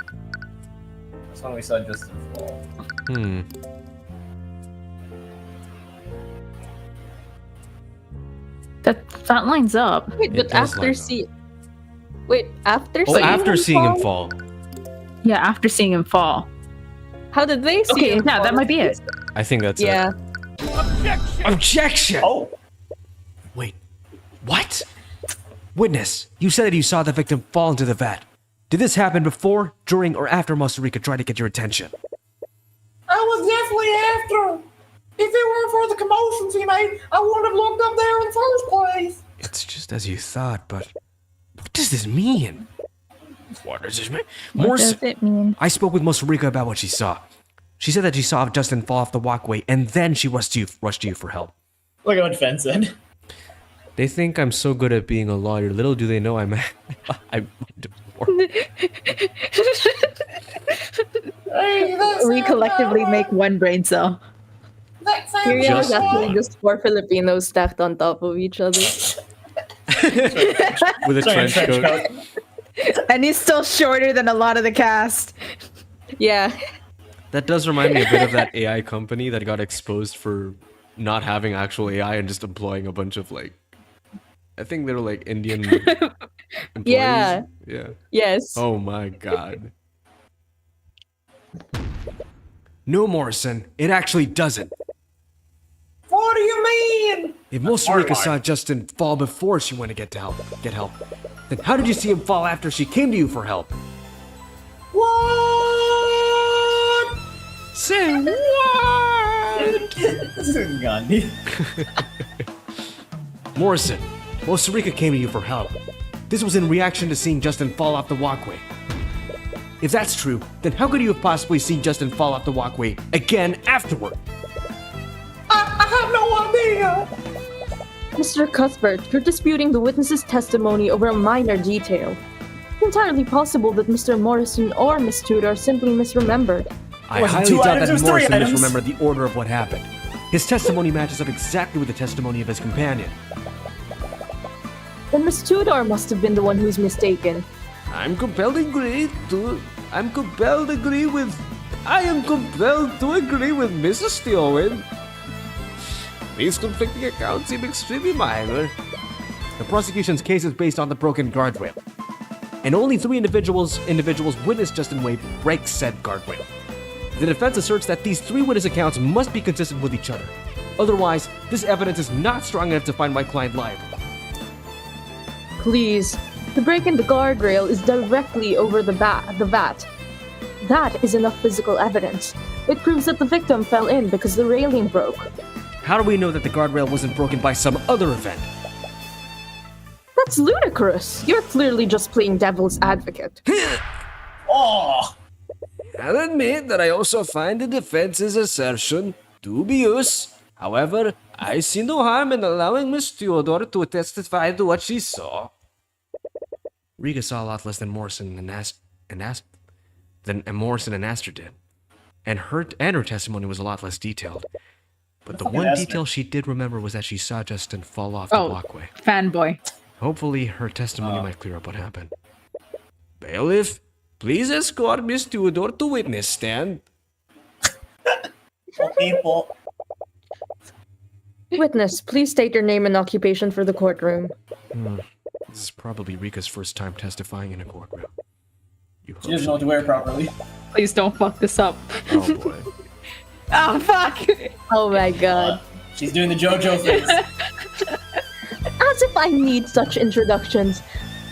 That's when we saw Justin fall. That lines up. Wait, It but does after line up. see. Wait, after Oh, seeing after him seeing him fall? fall. Yeah, after seeing him fall. How did they see Okay, him yeah, fall? that might be it. I think that's Yeah. it. Objection! Oh. Wait, what? Witness, you said that you saw the victim fall into the vat. Did this happen before, during, or after Master Rika tried to get your attention? I was definitely after. If it weren't for the commotions he made, I wouldn't have looked up there in the first place. It's just as you thought, but what does this mean? What does this mean? What does it mean? I spoke with Master Rika about what she saw. She said that she saw Justin fall off the walkway, and then she rushed to you for help. Look at what Fen said. They think I'm so good at being a lawyer. Little do they know I'm Hey, that's We collectively make one brain cell. that sounds Tyrion Just is actually one. just 4 Filipinos stacked on top of each other. with a Sorry, trench coat. And he's still shorter than a lot of the cast. Yeah. That does remind me a bit of that AI company that got exposed for not having actual AI and just employing a bunch of like, I think they were like Indian employees. Yeah. Yeah. Yes. Oh my god. No, Morrison, it actually doesn't. What do you mean? If Master Rika saw Justin fall before she went to get help, then how did you see him fall after she came to you for help? What? Say what? This is Gandhi. Morrison, Master Rika came to you for help. This was in reaction to seeing Justin fall off the walkway. If that's true, then how could you have possibly seen Justin fall off the walkway again afterward? I have no idea. Mr. Cuthbert, you're disputing the witness's testimony over a minor detail. It's entirely possible that Mr. Morrison or Miss Tudor simply misremembered. I Was it highly 2 doubt items? It that was 3 Morrison items. misremembered the order of what happened. His testimony matches up exactly with the testimony of his companion. Then Miss Tudor must have been the one who's mistaken. I am compelled to agree with Mrs. Steelwind. These conflicting accounts seem extremely minor. The prosecution's case is based on the broken guardrail. and only 3 individuals witnessed Justin Wade break said guardrail. The defense asserts that these 3 witness accounts must be consistent with each other. Otherwise, this evidence is not strong enough to find my client liable. Please. The break in the guardrail is directly over the vat. That is enough physical evidence. It proves that the victim fell in because the railing broke. How do we know that the guardrail wasn't broken by some other event? That's ludicrous. You're clearly just playing devil's advocate. Oh! I'll admit that I also find the defense's assertion dubious. However, I see no harm in allowing Miss Theodore to testify to what she saw. Rika saw a lot less than Morrison and Aster did, and her testimony was a lot less detailed. But the one detail she did remember was that she saw Justin fall off the walkway. Fanboy. Hopefully, her testimony might clear up what happened. Bailiff, please escort Miss Theodore to witness stand. People. Witness, please state your name and occupation for the courtroom. This is probably Rika's first time testifying in a courtroom. She doesn't know what to wear properly. Please don't fuck this up. Oh boy. Oh, fuck! Oh my god. She's doing the JoJo face. As if I need such introductions.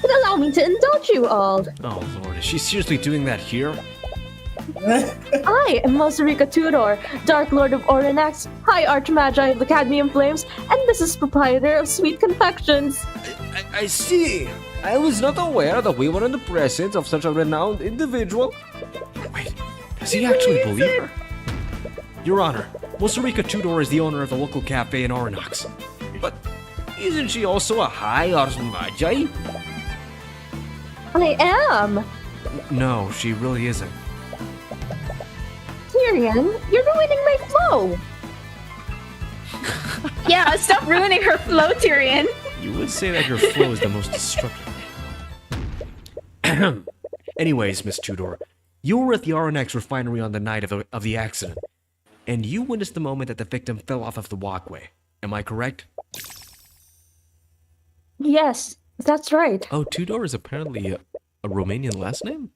But allow me to indulge you all. Oh lord, is she seriously doing that here? I am Mosarika Tudor, Dark Lord of Oranax, High Archmagi of the Cadmium Flames, and Mrs. Proprietor of Sweet Confections. I see. I was not aware that we were in the presence of such a renowned individual. Wait, does he actually believe her? Your Honor, Mosarika Tudor is the owner of the local cafe in Oranax. But isn't she also a High Archmagi? I am! No, she really isn't. Tyrion, you're ruining my flow! Yeah, stop ruining her flow, Tyrion. You would say that your flow is the most destructive. Anyways, Miss Tudor, you were at the RNX refinery on the night of the accident, and you witnessed the moment that the victim fell off of the walkway. Am I correct? Yes, that's right. Oh, Tudor is apparently a Romanian last name?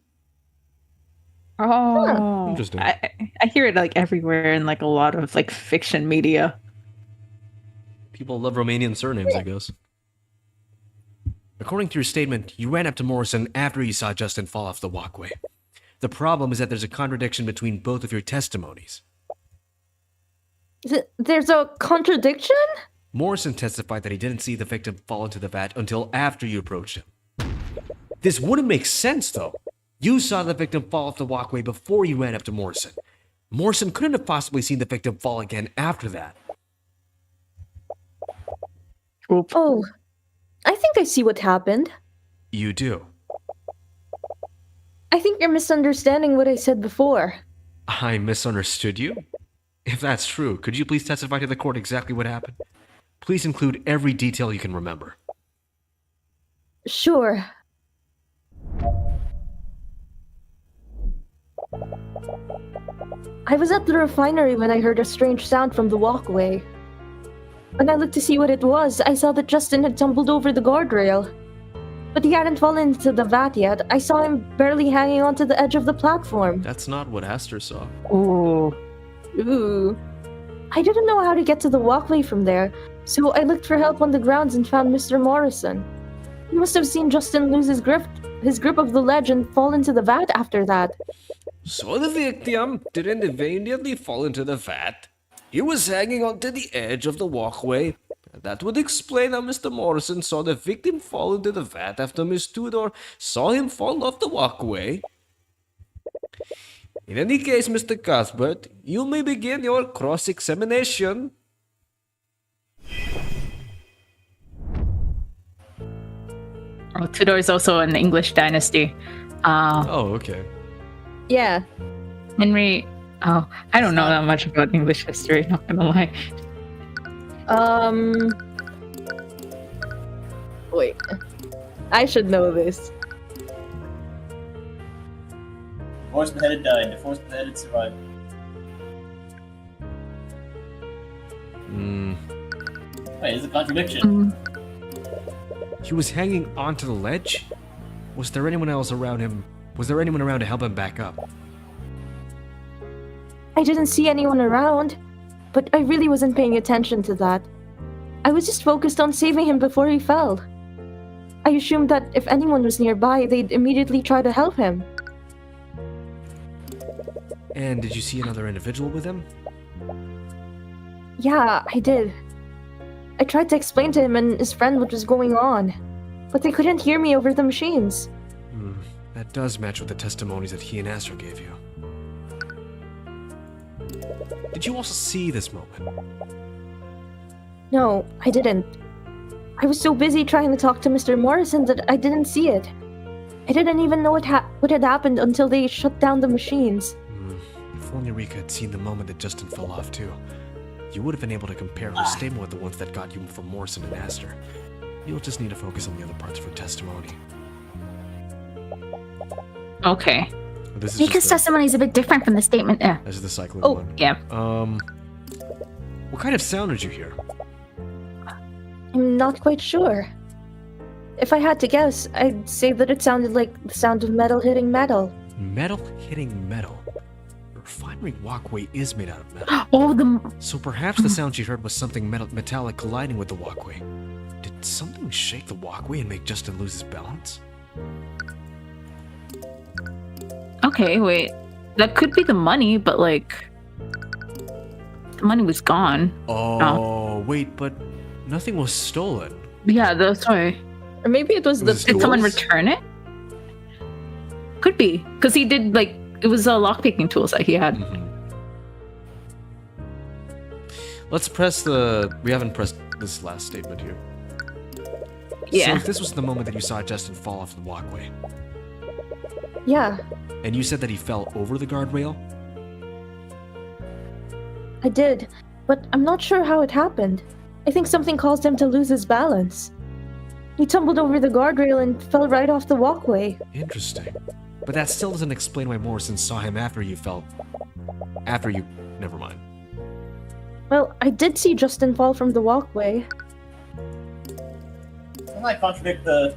Oh, interesting. I hear it like everywhere in like a lot of like fiction media. People love Romanian surnames, I guess. According to your statement, you ran up to Morrison after you saw Justin fall off the walkway. The problem is that there's a contradiction between both of your testimonies. There's a contradiction? Morrison testified that he didn't see the victim fall into the vat until after you approached him. This wouldn't make sense, though. You saw the victim fall off the walkway before you ran up to Morrison. Morrison couldn't have possibly seen the victim fall again after that. Oop. Oh, I think I see what happened. You do. I think you're misunderstanding what I said before. I misunderstood you? If that's true, could you please testify to the court exactly what happened? Please include every detail you can remember. Sure. I was at the refinery when I heard a strange sound from the walkway. When I looked to see what it was, I saw that Justin had tumbled over the guardrail. But he hadn't fallen into the vat yet. I saw him barely hanging onto the edge of the platform. That's not what Aster saw. Ooh. Ooh. I didn't know how to get to the walkway from there, so I looked for help on the grounds and found Mr. Morrison. He must have seen Justin lose his grip of the ledge and fall into the vat after that. So the victim didn't immediately fall into the vat. He was hanging onto the edge of the walkway. That would explain how Mr. Morrison saw the victim fall into the vat after Miss Tudor saw him fall off the walkway. In any case, Mr. Cuthbert, you may begin your cross-examination. Oh, Tudor is also an English dynasty. Oh, okay. Yeah. Henry. Oh, I don't know that much about English history, not gonna lie. Wait. I should know this. The force beheaded died. The force beheaded survived. Wait, there's a contradiction. He was hanging onto the ledge? Was there anyone else around him? Was there anyone around to help him back up? I didn't see anyone around, but I really wasn't paying attention to that. I was just focused on saving him before he fell. I assumed that if anyone was nearby, they'd immediately try to help him. And did you see another individual with him? Yeah, I did. I tried to explain to him and his friend what was going on, but they couldn't hear me over the machines. That does match with the testimonies that he and Astro gave you. Did you also see this moment? No, I didn't. I was so busy trying to talk to Mr. Morrison that I didn't see it. I didn't even know what had happened until they shut down the machines. If only Rika had seen the moment that Justin fell off too. You would have been able to compare her statement with the ones that got you from Morrison and Aster. You'll just need to focus on the other parts of her testimony. Okay. This is Rika's testimony is a bit different from the statement. Yeah. This is the cycling Oh, one. yeah. What kind of sound did you hear? I'm not quite sure. If I had to guess, I'd say that it sounded like the sound of metal hitting metal. Metal hitting metal. The refinery walkway is made out of metal. Oh, So perhaps the sound she heard was something metallic colliding with the walkway. Did something shake the walkway and make Justin lose his balance? Okay, wait. That could be the money, but like... The money was gone. Oh, wait, but nothing was stolen. Yeah, that's why. Or maybe it was Was the... Did someone Yours? return it? Could be. Because he did, like... It was lockpicking tools that he had. Let's press the... We haven't pressed this last statement here. Yeah. So if this was the moment that you saw Justin fall off the walkway, Yeah, and you said that he fell over the guardrail, I did. But I'm not sure how it happened. I think something caused him to lose his balance. He tumbled over the guardrail and fell right off the walkway. interesting. But that still doesn't explain why Morrison saw him after you fell... Never mind. Well, I did see Justin fall from the walkway. Doesn't that contradict the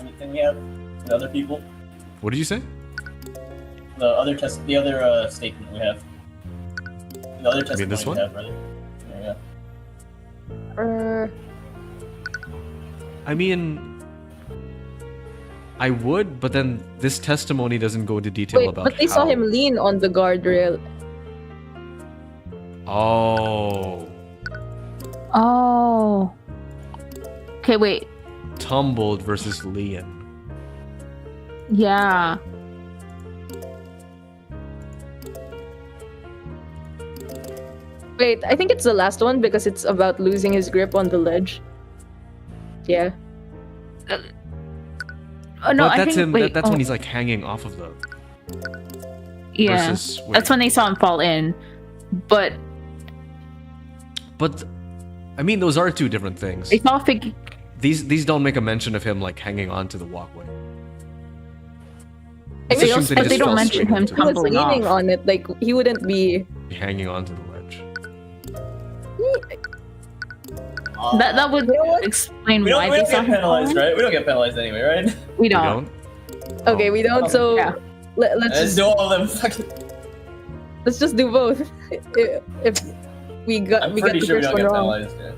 anything we have with other people? What did you say? The other statement we have. The other testimony this we one? have, brother. Yeah. I mean... I would, but then this testimony doesn't go into detail Wait, about but they saw how- him lean on the guardrail. Oh. Oh. Okay, wait. Tumbled versus Leon. Yeah. Wait, I think it's the last one because it's about losing his grip on the ledge. Yeah. Oh, no, but I that's think... him. Wait, That's when he's like hanging off of the... Yeah. Versus... wait. That's when they saw him fall in. But But, I mean, those are two different things. they saw Fig... These don't make a mention of him like hanging onto the walkway. I It mean, assumes that he but just they don't fell mention straight him into it. He was tumbling leaning off. on it, like, he wouldn't be... Hanging onto the ledge. That would You know what? explain We why don't they get saw him penalized, fall in. right? We don't get penalized anyway, right? We You don't. don't? Okay, we don't, so... Yeah. Let's Let's just do all of them. Fucking... let's just do both. If we I'm get pretty the sure we first don't one get wrong. penalized. Yeah.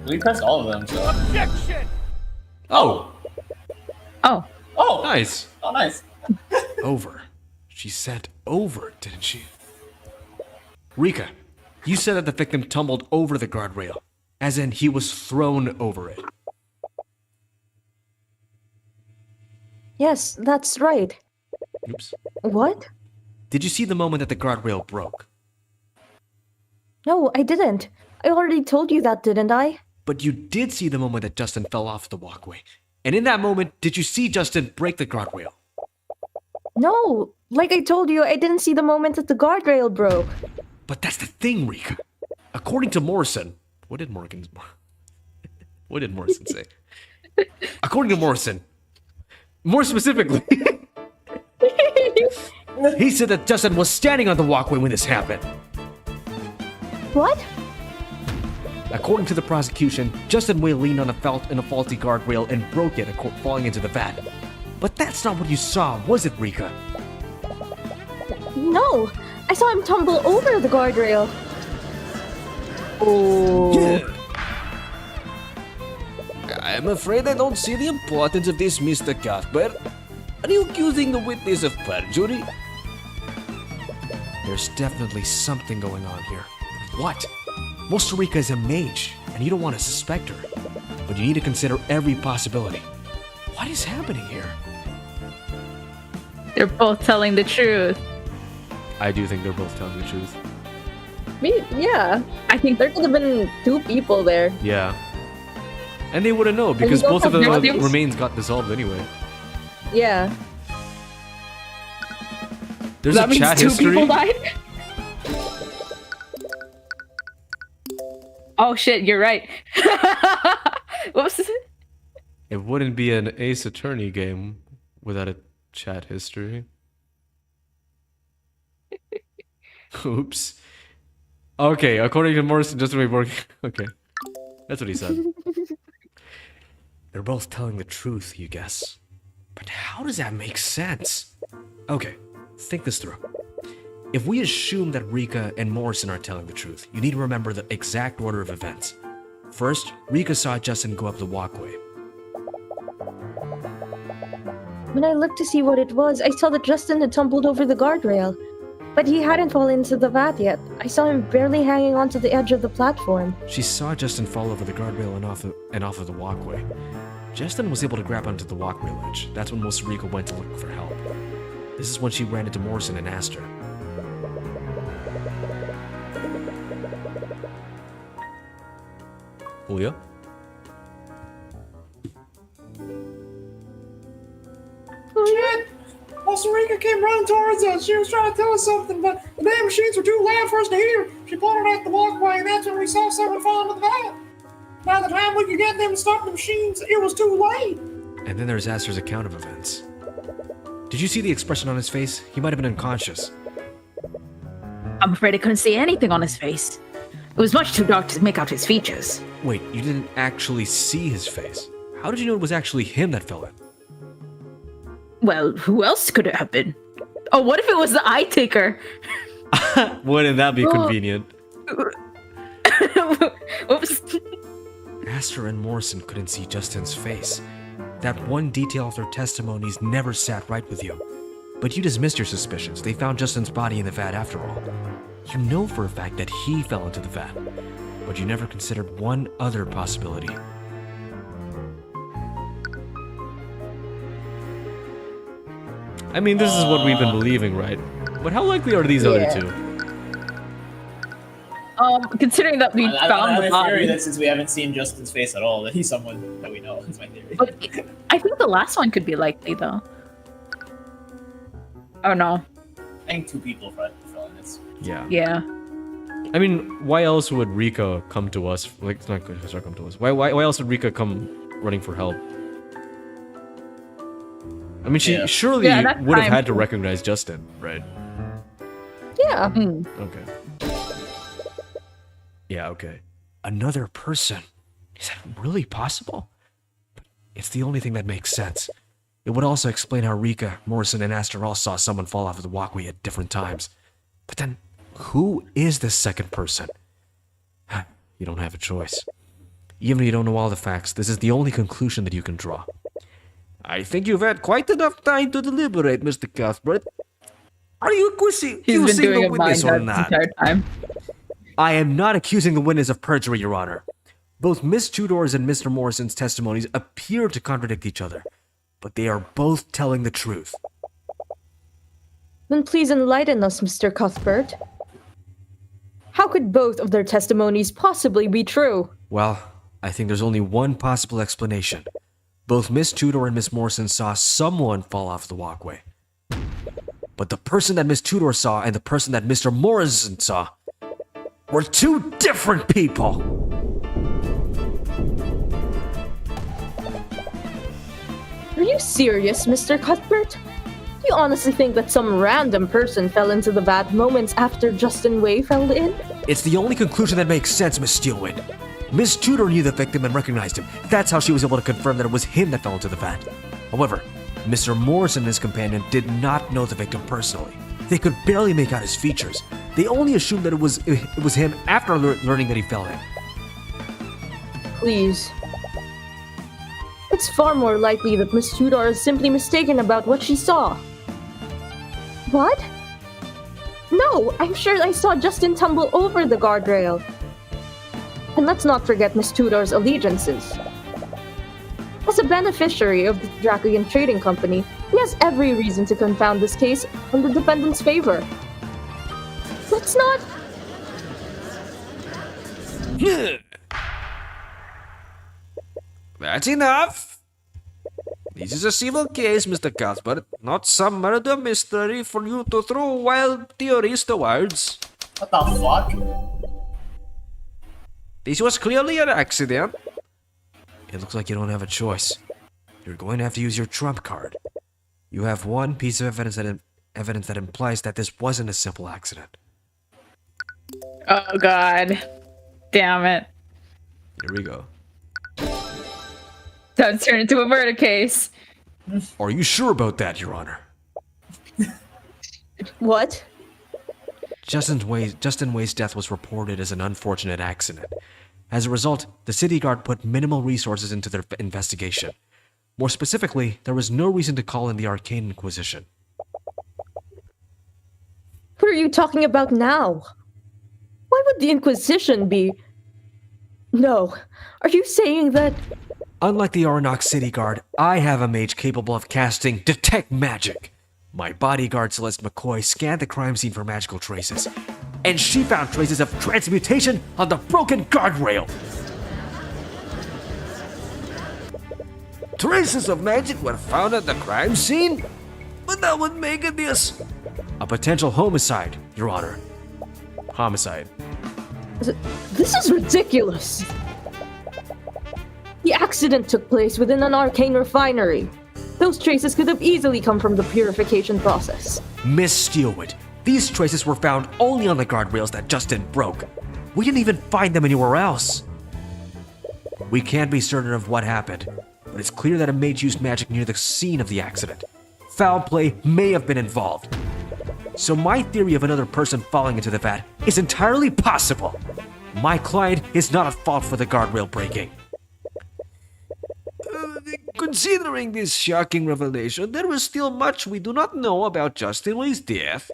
We pressed all of them, so. Oh! Oh. Oh! Nice! Oh, nice. Over. She said over, didn't she? Rika, you said that the victim tumbled over the guardrail. As in, he was thrown over it. Yes, that's right. Oops. What? Did you see the moment that the guardrail broke? No, I didn't. I already told you that, didn't I? But you did see the moment that Justin fell off the walkway. And in that moment, did you see Justin break the guardrail? No, like I told you, I didn't see the moment that the guardrail broke. But that's the thing, Rika. According to Morrison... What did Morrison say? According to Morrison... More specifically... he said that Justin was standing on the walkway when this happened. What? According to the prosecution, Justin Wei leaned on a faulty guardrail and broke it, falling into the vat. But that's not what you saw, was it, Rika? No, I saw him tumble over the guardrail. Oh. Yeah. I'm afraid I don't see the importance of this, Mr. Cuthbert. Are you accusing the witness of perjury? There's definitely something going on here. What? Most Rika is a mage, and you don't want to suspect her. But you need to consider every possibility. What is happening here? They're both telling the truth. I do think they're both telling the truth. Yeah. I think there could have been 2 people there. Yeah. And they wouldn't know because both of the remains got dissolved anyway. Yeah. There's a chat history. People died? Oh shit, you're right. Whoops. It wouldn't be an Ace Attorney game without a chat history. Oops. Okay, according to Morrison, just way working. Okay, that's what he said. They're both telling the truth, you guess. But how does that make sense? Okay, think this through. If we assume that Rika and Morrison are telling the truth, you need to remember the exact order of events. First, Rika saw Justin go up the walkway. When I looked to see what it was, I saw that Justin had tumbled over the guardrail. But he hadn't fallen into the vat yet. I saw him barely hanging onto the edge of the platform. She saw Justin fall over the guardrail and off of the walkway. Justin was able to grab onto the walkway ledge. That's when most Rika went to look for help. This is when she ran into Morrison and asked her. Julia? Shit! Well, Rika came running towards us. She was trying to tell us something, but the damn machines were too loud for us to hear. She pointed at the walkway, and that's when we saw someone fall into the vat. By the time we could get them to stop the machines, it was too late. And then there's Aster's account of events. Did you see the expression on his face? He might have been unconscious. I'm afraid I couldn't see anything on his face. It was much too dark to make out his features. Wait, you didn't actually see his face? How did you know it was actually him that fell in? Well, who else could it have been? Oh, what if it was the eye taker? Wouldn't that be convenient? Oops. Aster and Morrison couldn't see Justin's face. That one detail of their testimonies never sat right with you. But you dismissed your suspicions. They found Justin's body in the vat after all. You know for a fact that he fell into the vat, but you never considered one other possibility. I mean, this is what we've been believing, right? But how likely are these other two? Considering that we found the body. Theory that since we haven't seen Justin's face at all, that he's someone that we know. That's my theory. But I think the last one could be likely, though. Oh no. I think 2 people fell in this. Yeah. Yeah. I mean, why else would Rika come to us? Like, it's not come to us. Why else would Rika come running for help? I mean, she surely would have had to recognize Justin, right? Yeah. Okay. Yeah, okay. Another person. Is that really possible? But it's the only thing that makes sense. It would also explain how Rika, Morrison, and Aster all saw someone fall off of the walkway at different times. But then, who is this second person? You don't have a choice. Even if you don't know all the facts, this is the only conclusion that you can draw. I think you've had quite enough time to deliberate, Mr. Cuthbert. Are you accusing the witness or not? I am not accusing the witness of perjury, Your Honor. Both Miss Tudor's and Mr. Morrison's testimonies appear to contradict each other, but they are both telling the truth. Then please enlighten us, Mr. Cuthbert. How could both of their testimonies possibly be true? Well, I think there's only one possible explanation. Both Miss Tudor and Miss Morrison saw someone fall off the walkway. But the person that Miss Tudor saw and the person that Mr. Morrison saw were 2 different people! Are you serious, Mr. Cuthbert? Do you honestly think that some random person fell into the vat moments after Justin Wei fell in? It's the only conclusion that makes sense, Miss Steelwind. Miss Tudor knew the victim and recognized him. That's how she was able to confirm that it was him that fell into the vat. However, Mr. Morrison and his companion did not know the victim personally. They could barely make out his features. They only assumed that it was him after learning that he fell in. Please. It's far more likely that Miss Tudor is simply mistaken about what she saw. What? No, I'm sure I saw Justin tumble over the guardrail. And let's not forget Miss Tudor's allegiances. As a beneficiary of the Dracoian Trading Company, he has every reason to confound this case in the defendant's favor. Let's not... That's enough! This is a civil case, Mr. Cuthbert, not some murder mystery for you to throw wild theories towards. What the fuck? This was clearly an accident. It looks like you don't have a choice. You're going to have to use your trump card. You have one piece of evidence that implies that this wasn't a simple accident. Oh god. Damn it. Here we go. Don't turn into a murder case. Are you sure about that, Your Honor? What? Justin Way's death was reported as an unfortunate accident. As a result, the city guard put minimal resources into their investigation. More specifically, there was no reason to call in the Arcane Inquisition. What are you talking about now? Why would the Inquisition be... No. Are you saying that... Unlike the Arnok City Guard, I have a mage capable of casting Detect Magic. My bodyguard Celeste McCoy scanned the crime scene for magical traces, and she found traces of transmutation on the broken guardrail. Traces of magic were found at the crime scene? But that would make it this... A potential homicide, Your Honor. Homicide. This is ridiculous! The accident took place within an arcane refinery. Those traces could have easily come from the purification process. Miss Steelwood, these traces were found only on the guardrails that Justin broke. We didn't even find them anywhere else. We can't be certain of what happened, but it's clear that a mage used magic near the scene of the accident. Foul play may have been involved. So my theory of another person falling into the vat is entirely possible. My client is not at fault for the guardrail breaking. Considering this shocking revelation, there is still much we do not know about Justin Way's death.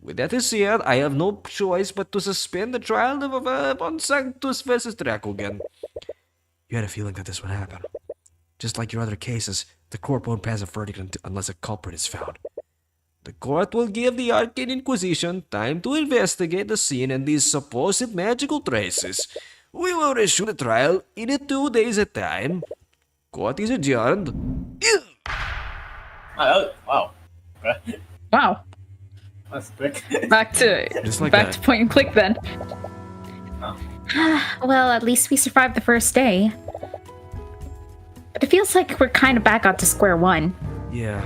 With that said, I have no choice but to suspend the trial of Sanctus versus Dracogen. You had a feeling that this would happen. Just like your other cases, the court won't pass a verdict unless a culprit is found. The court will give the Arcane Inquisition time to investigate the scene and these supposed magical traces. We will resume the trial in 2 days at time. Court is adjourned. Wow. Okay. Wow. That's quick. Back to point and click then. Well, at least we survived the first day. But it feels like we're kind of back out to square one. Yeah.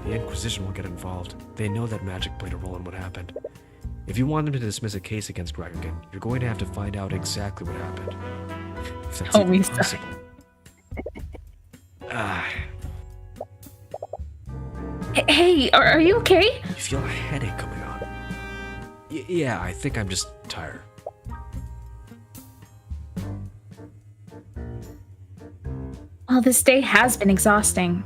The Inquisition will get involved. They know that magic played a role in what happened. If you want them to dismiss a case against Dracogen, you're going to have to find out exactly what happened. If that's even possible. Hey, are you okay? You feel a headache coming on. Yeah, I think I'm just tired. Well, this day has been exhausting.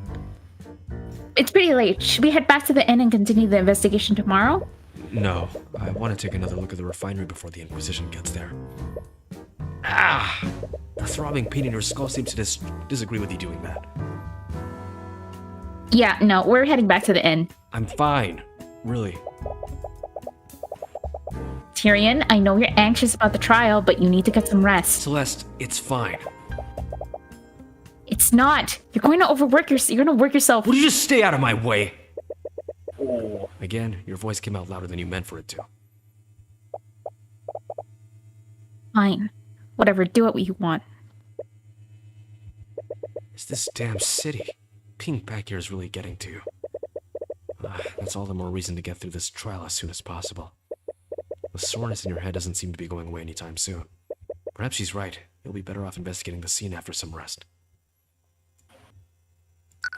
It's pretty late. Should we head back to the inn and continue the investigation tomorrow? No, I want to take another look at the refinery before the Inquisition gets there. The throbbing pain in your skull seems to disagree with you doing that. Yeah, no, we're heading back to the inn. I'm fine. Really. Tyrion, I know you're anxious about the trial, but you need to get some rest. Celeste, it's fine. It's not. You're going to overwork yourself. You're going to work yourself. Would you just stay out of my way? Again, your voice came out louder than you meant for it to. Fine. Whatever, do what you want. It's this damn city. Being back here is really getting to you. That's all the more reason to get through this trial as soon as possible. The soreness in your head doesn't seem to be going away anytime soon. Perhaps she's right. You'll be better off investigating the scene after some rest.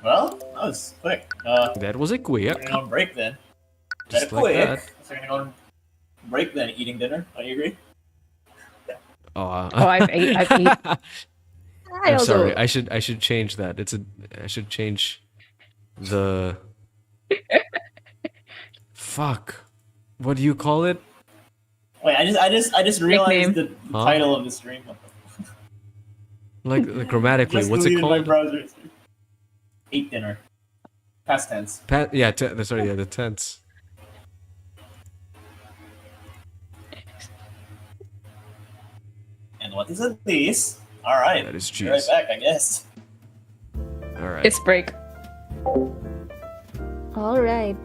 Well, that was quick. That was a quick. We're gonna go on break then. Just That like quick. that. So we're gonna go on break then, eating dinner. Don't you agree? Oh, I've ate. I'm sorry. I should change that. I should change the. Fuck. What do you call it? Wait, I just realized the Huh? title of the stream. Like grammatically, Just what's it deleted my called? browser. Ate dinner. Past tense. Yeah, sorry, yeah, the tense. And what is it? This? All right. That is Be right cheese. back, I guess. All right. It's break. All right.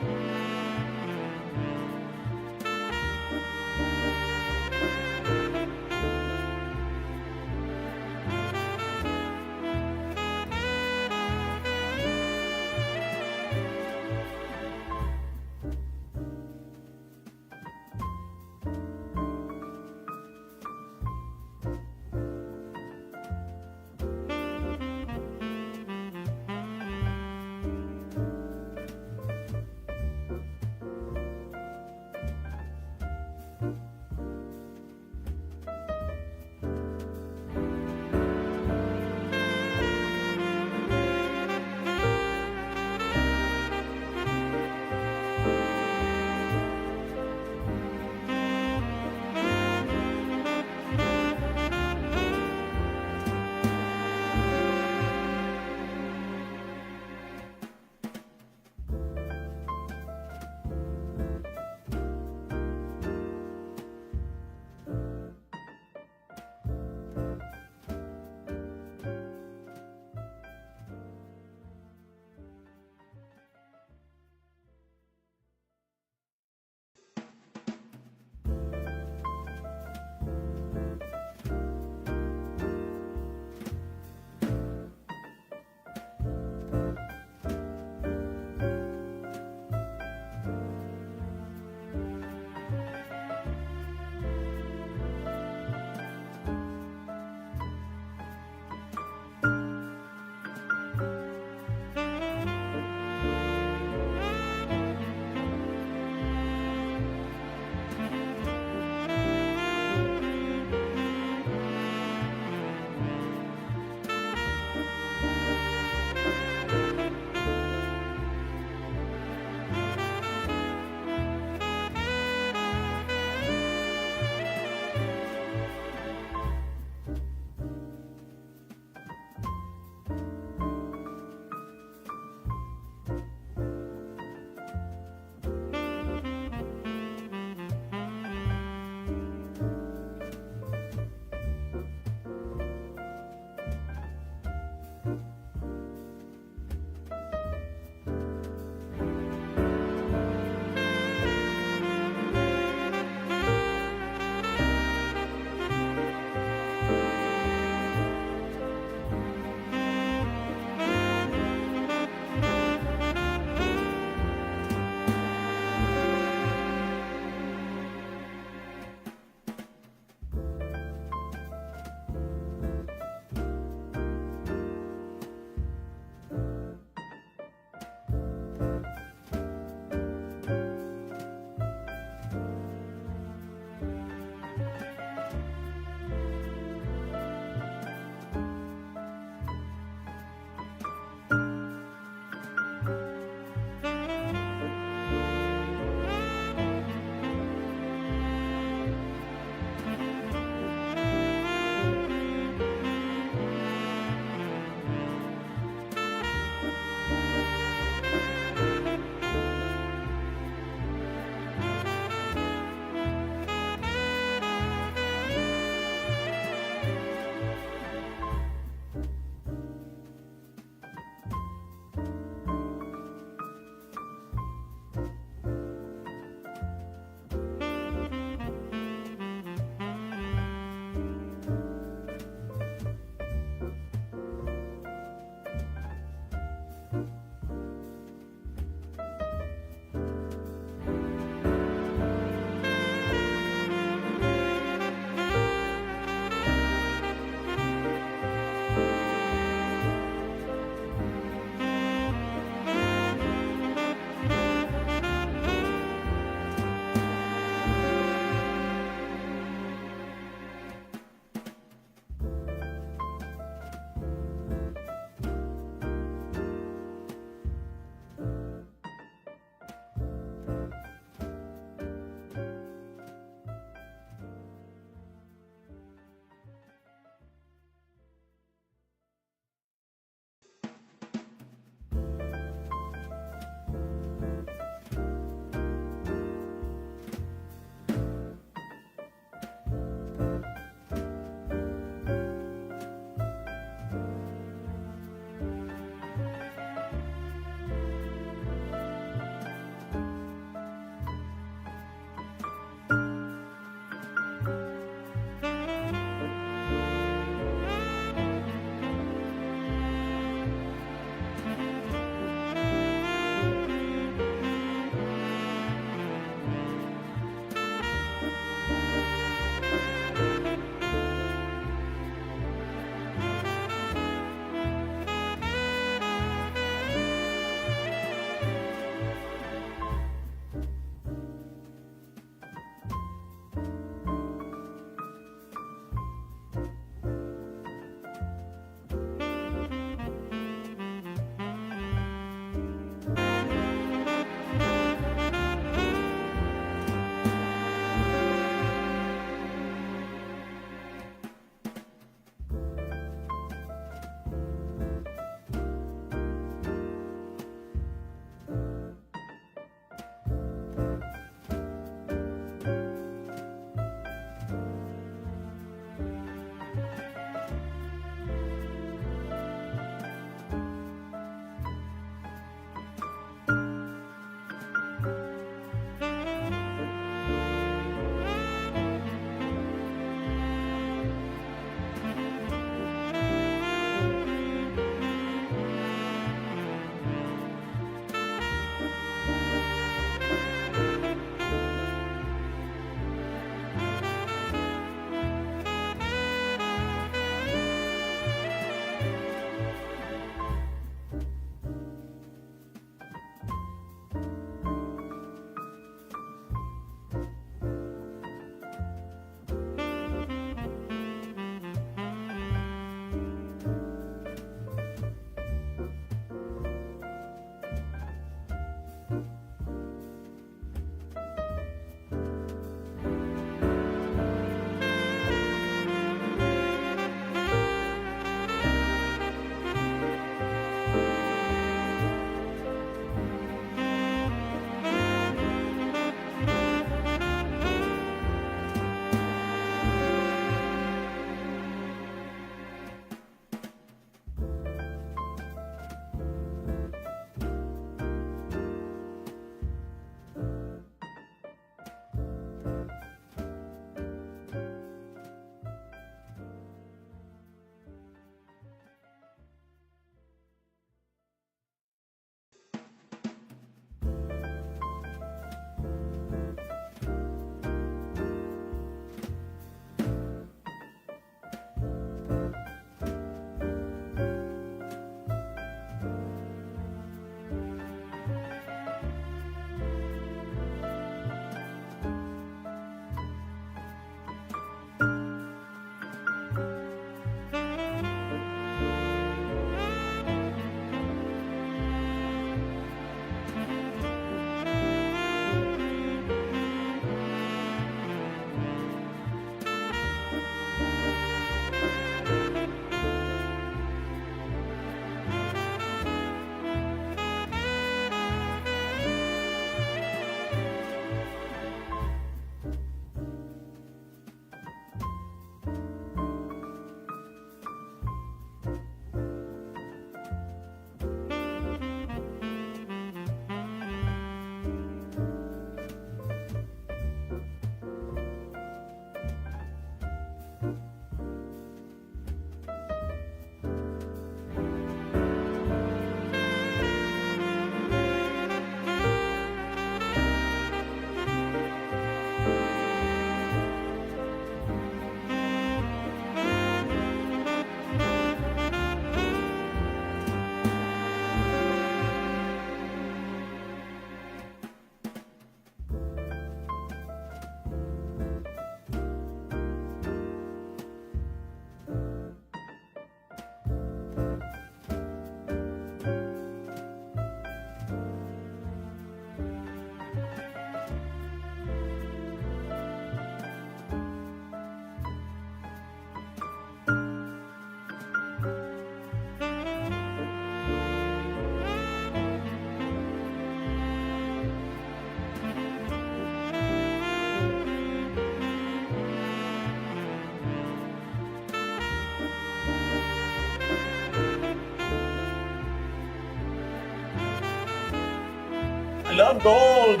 love gold.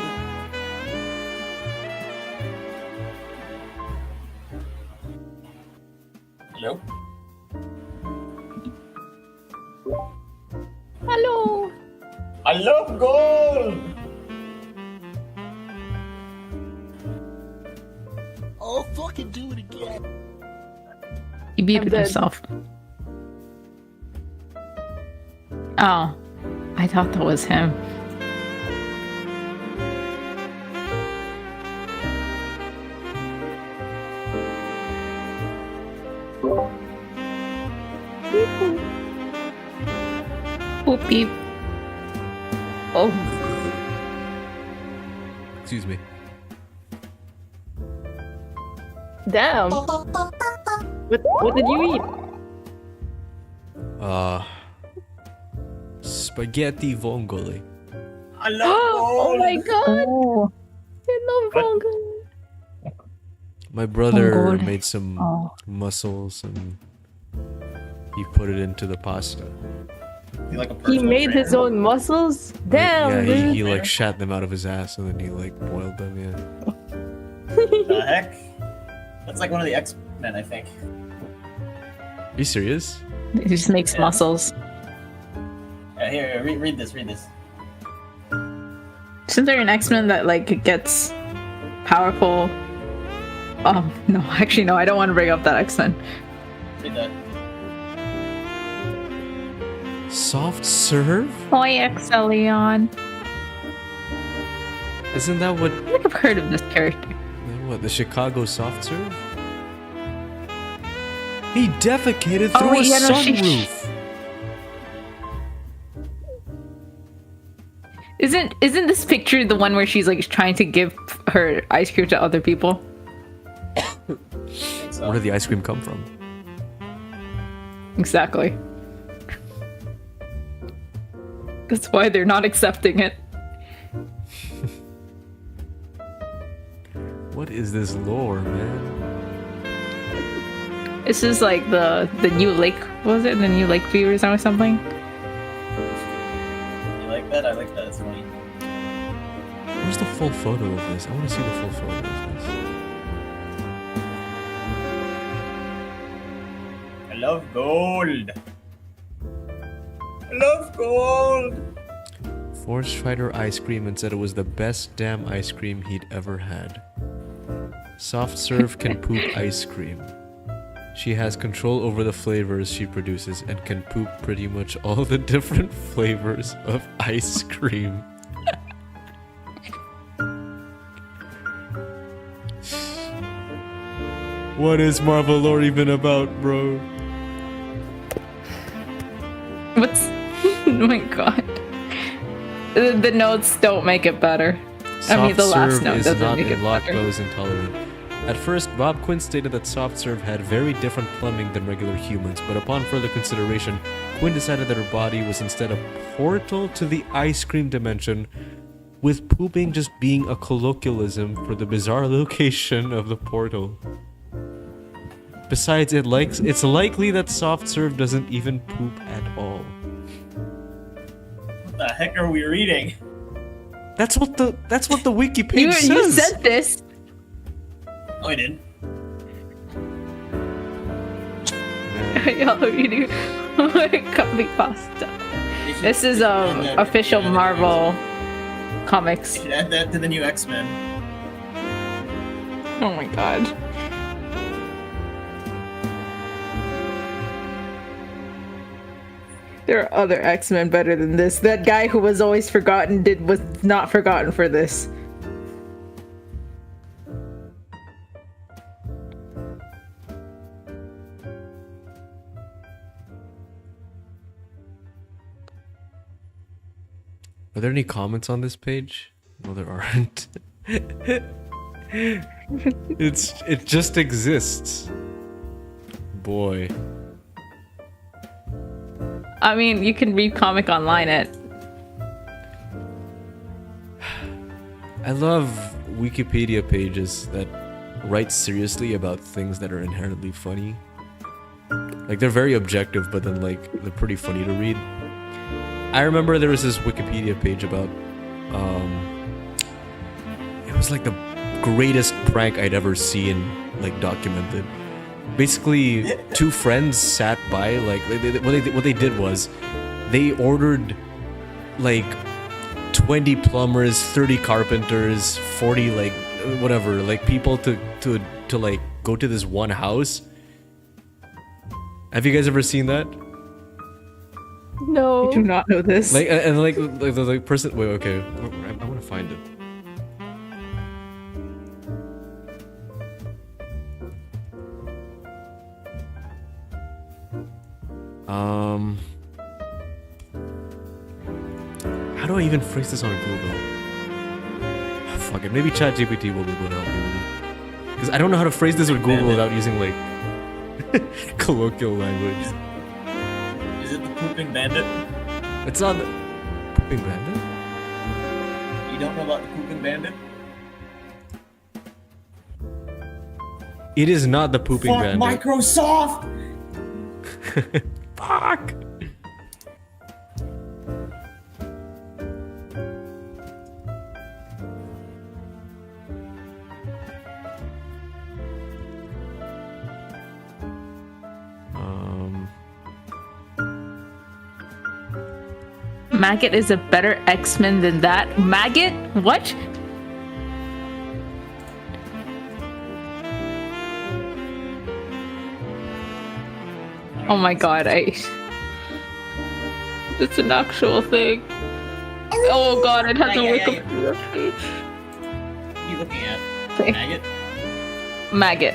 Hello? Hello. I love gold. I'll fucking do it again. He muted dead. himself. Oh, I thought that was him. Boop beep. Oh, Excuse me. Damn. What did you eat? Spaghetti vongole. I love Oh gold. my god. oh, I love Bongo. My brother Vongole. made some Oh. mussels and he put it into the pasta. You're like a He personal made his trainer. own muscles? Damn, Yeah, dude. he like shat them out of his ass and then he like boiled them, yeah. The heck? That's like one of the X-Men, I think. Are you serious? he just makes Yeah. muscles. Yeah, here, read this. Isn't there an X-Men that like gets powerful? Oh no, actually no, I don't want to bring up that X-Men. Read that. Soft serve? Boy, Acxeleon. Isn't that what I think I've heard of this character. the Chicago soft serve? He defecated Oh, through a yeah, no, she- sunroof. Isn't this picture the one where she's like trying to give her ice cream to other people? I think so. Where did the ice cream come from? Exactly. That's why they're not accepting it. What is this lore, man? This is like the new lake. What was it the new lake viewers or something? You like that? I like that. It's funny. Where's the full photo of this? I want to see the full photo of this. I love gold. I love gold. Force Fighter ice cream and said it was the best damn ice cream he'd ever had. Soft serve can poop ice cream. She has control over the flavors she produces and can poop pretty much all the different flavors of ice cream. What is Marvel lore even about, bro? What's? Oh my god. The notes don't make it better. I mean, the Soft last serve note is doesn't not make it a lot better. goes intolerant. At first, Bob Quinn stated that soft serve had very different plumbing than regular humans, but upon further consideration, Quinn decided that her body was instead a portal to the ice cream dimension, with pooping just being a colloquialism for the bizarre location of the portal. Besides, it's likely that soft serve doesn't even poop at all. What the heck are we reading? That's what the wiki page says. You said this. Oh, I did. Yo, you do. Copy pasta. This is official Marvel comics. You should add that to the new X-Men. Oh my god. There are other X-Men better than this. That guy who was always forgotten was not forgotten for this. Are there any comments on this page? No, there aren't. It just exists. Boy. I mean, you can read comic online at. I love Wikipedia pages that write seriously about things that are inherently funny. Like, they're very objective, but then, like, they're pretty funny to read. I remember there was this Wikipedia page about It was like the greatest prank I'd ever seen, like, documented. Basically, two friends sat by, like, what they did was, they ordered, like, 20 plumbers, 30 carpenters, 40, like, whatever, like, people to like, go to this one house. Have you guys ever seen that? No. I do not know this. Like, and like the person. Wait, okay. I want to find it. How do I even phrase this on Google? Fuck it. Maybe ChatGPT will be able to help me with it. Because I don't know how to phrase this with Google without using like colloquial language. Is it the pooping bandit? It's not the pooping bandit. You don't know about the pooping bandit? It is not the pooping Fuck bandit. Microsoft! Fuck. Maggot is a better X-Men than that. Maggot? What? Oh my god, it's an actual thing. Oh god, it has a Wikipedia page. What are you looking at? Okay. Maggot? Maggot.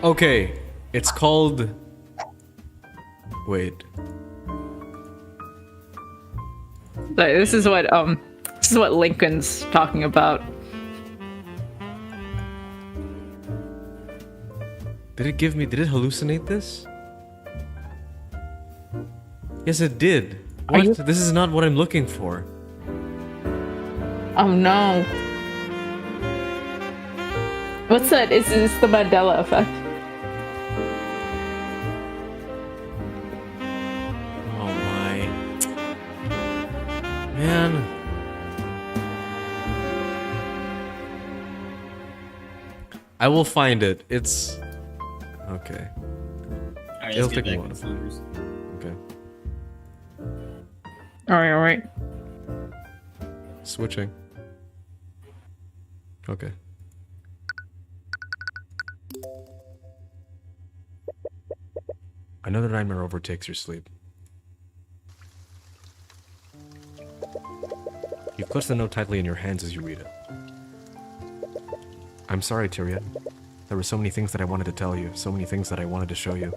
Okay, it's called. Wait. Sorry, this is what Lincoln's talking about. Did it hallucinate this? Yes, it did. What? This is not what I'm looking for. Oh no. What's that? Is this the Mandela effect? Oh my. Man. I will find it. It's... Okay. Alright, It'll let's get take a back while. to the numbers. Okay. Alright. Switching. Okay. Another nightmare overtakes your sleep. You clutch the note tightly in your hands as you read it. I'm sorry, TYRION. There were so many things that I wanted to tell you, so many things that I wanted to show you,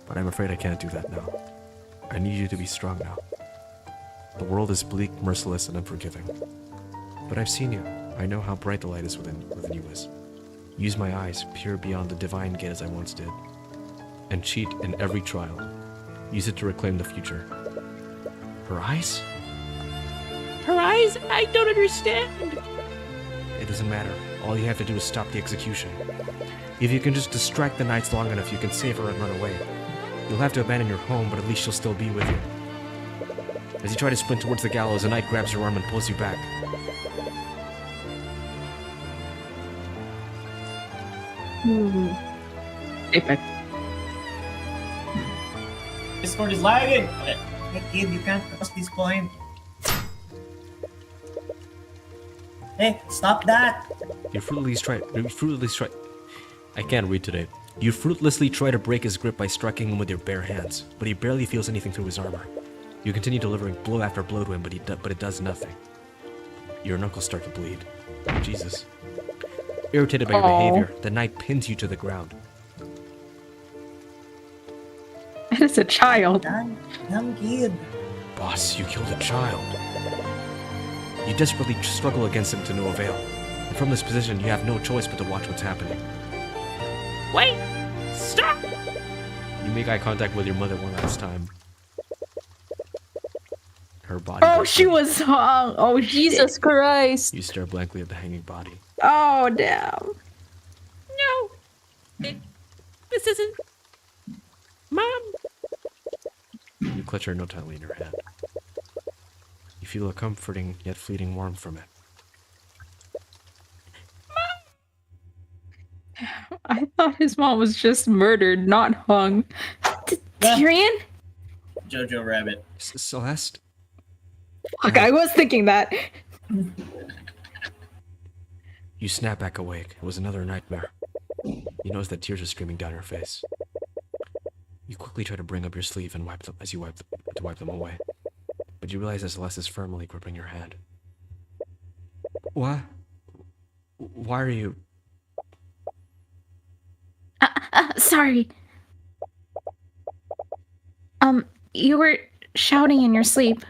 but I'm afraid I can't do that now. I need you to be strong now. The world is bleak, merciless, and unforgiving. But I've seen you. I know how bright the light is within you is. Use my eyes, peer beyond the divine gate as I once did. And cheat in every trial. Use it to reclaim the future. Her eyes? Her eyes? I don't understand. It doesn't matter. All you have to do is stop the execution. If you can just distract the knights long enough, you can save her and run away. You'll have to abandon your home, but at least she'll still be with you. As you try to sprint towards the gallows, a knight grabs your arm and pulls you back. Epic. Discord is lagging! Okay. Hey kid, you can't cross this point. Hey, stop that! You fruitlessly try. I can't read today. You fruitlessly try to break his grip by striking him with your bare hands, but he barely feels anything through his armor. You continue delivering blow after blow to him, but it does nothing. Your knuckles start to bleed. Jesus. Irritated by your behavior, the knight pins you to the ground. It is a child. Young kid. Boss, you killed a child. You desperately struggle against him to no avail. And from this position, you have no choice but to watch what's happening. Wait! Stop! You make eye contact with your mother one last time. Her body. Oh, she was hung. Oh, Jesus Christ. You stare blankly at the hanging body. Oh, damn. No. This isn't... Mom. You clutch her note tightly in your hand. You feel a comforting yet fleeting warmth from it. I thought his mom was just murdered, not hung. Tyrion? Jojo Rabbit. Celeste? Fuck, I was thinking that. You snap back awake. It was another nightmare. You notice that tears are streaming down your face. You quickly try to bring up your sleeve and wipe them as you wipe them away. But you realize that Celeste is firmly gripping your hand. What? Why are you... Sorry. You were shouting in your sleep.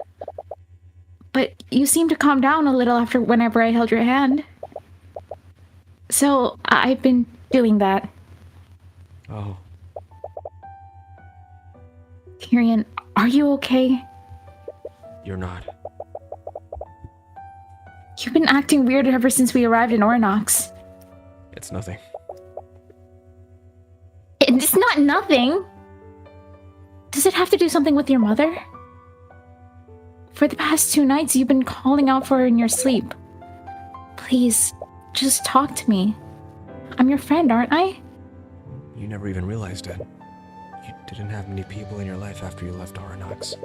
But you seemed to calm down a little after whenever I held your hand. So, I've been doing that. Oh. Tyrion, are you okay? You're not. You've been acting weird ever since we arrived in Ornox. It's nothing. It's not nothing. Does it have to do something with your mother? For the past 2 nights, you've been calling out for her in your sleep. Please, just talk to me. I'm your friend, aren't I? You never even realized it. You didn't have many people in your life after you left Ornox.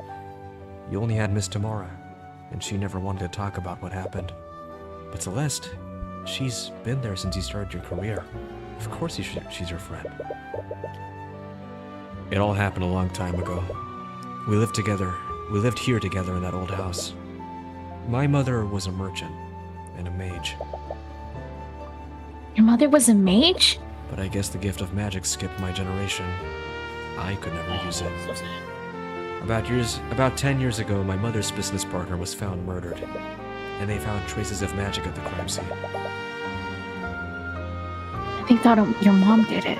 You only had Miss Tamara, and she never wanted to talk about what happened. But Celeste, she's been there since you started your career. Of course she's your friend. It all happened a long time ago. We lived together. We lived here together in that old house. My mother was a merchant and a mage. Your mother was a mage? But I guess the gift of magic skipped my generation. I could never use it. So sad. About 10 years ago, my mother's business partner was found murdered, and they found traces of magic at the crime scene. They thought your mom did it.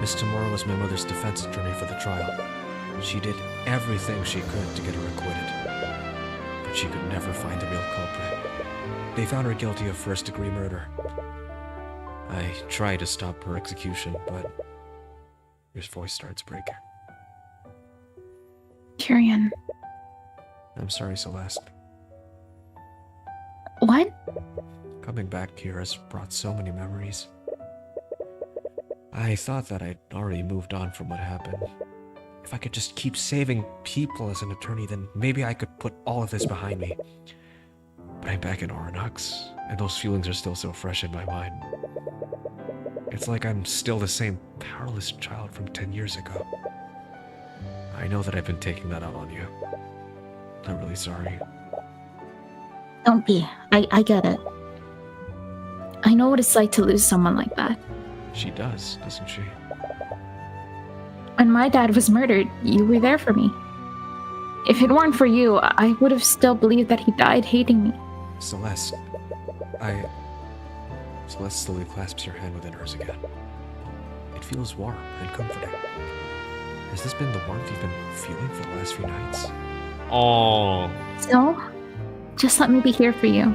Miss Tamara was my mother's defense attorney for the trial. She did everything she could to get her acquitted, but she could never find the real culprit. They found her guilty of first-degree murder. I tried to stop her execution, but his voice starts breaking. Tyrion. I'm sorry, Celeste. What? Coming back here has brought so many memories. I thought that I'd already moved on from what happened. If I could just keep saving people as an attorney, then maybe I could put all of this behind me. But I'm back in Ornox, and those feelings are still so fresh in my mind. It's like I'm still the same powerless child from 10 years ago. I know that I've been taking that out on you. I'm really sorry. Don't be. I get it. I know what it's like to lose someone like that. She does, doesn't she? When my dad was murdered, you were there for me. If it weren't for you, I would have still believed that he died hating me. Celeste, Celeste slowly clasps your hand within hers again. It feels warm and comforting. Has this been the warmth you've been feeling for the last few nights? Oh. So, just let me be here for you.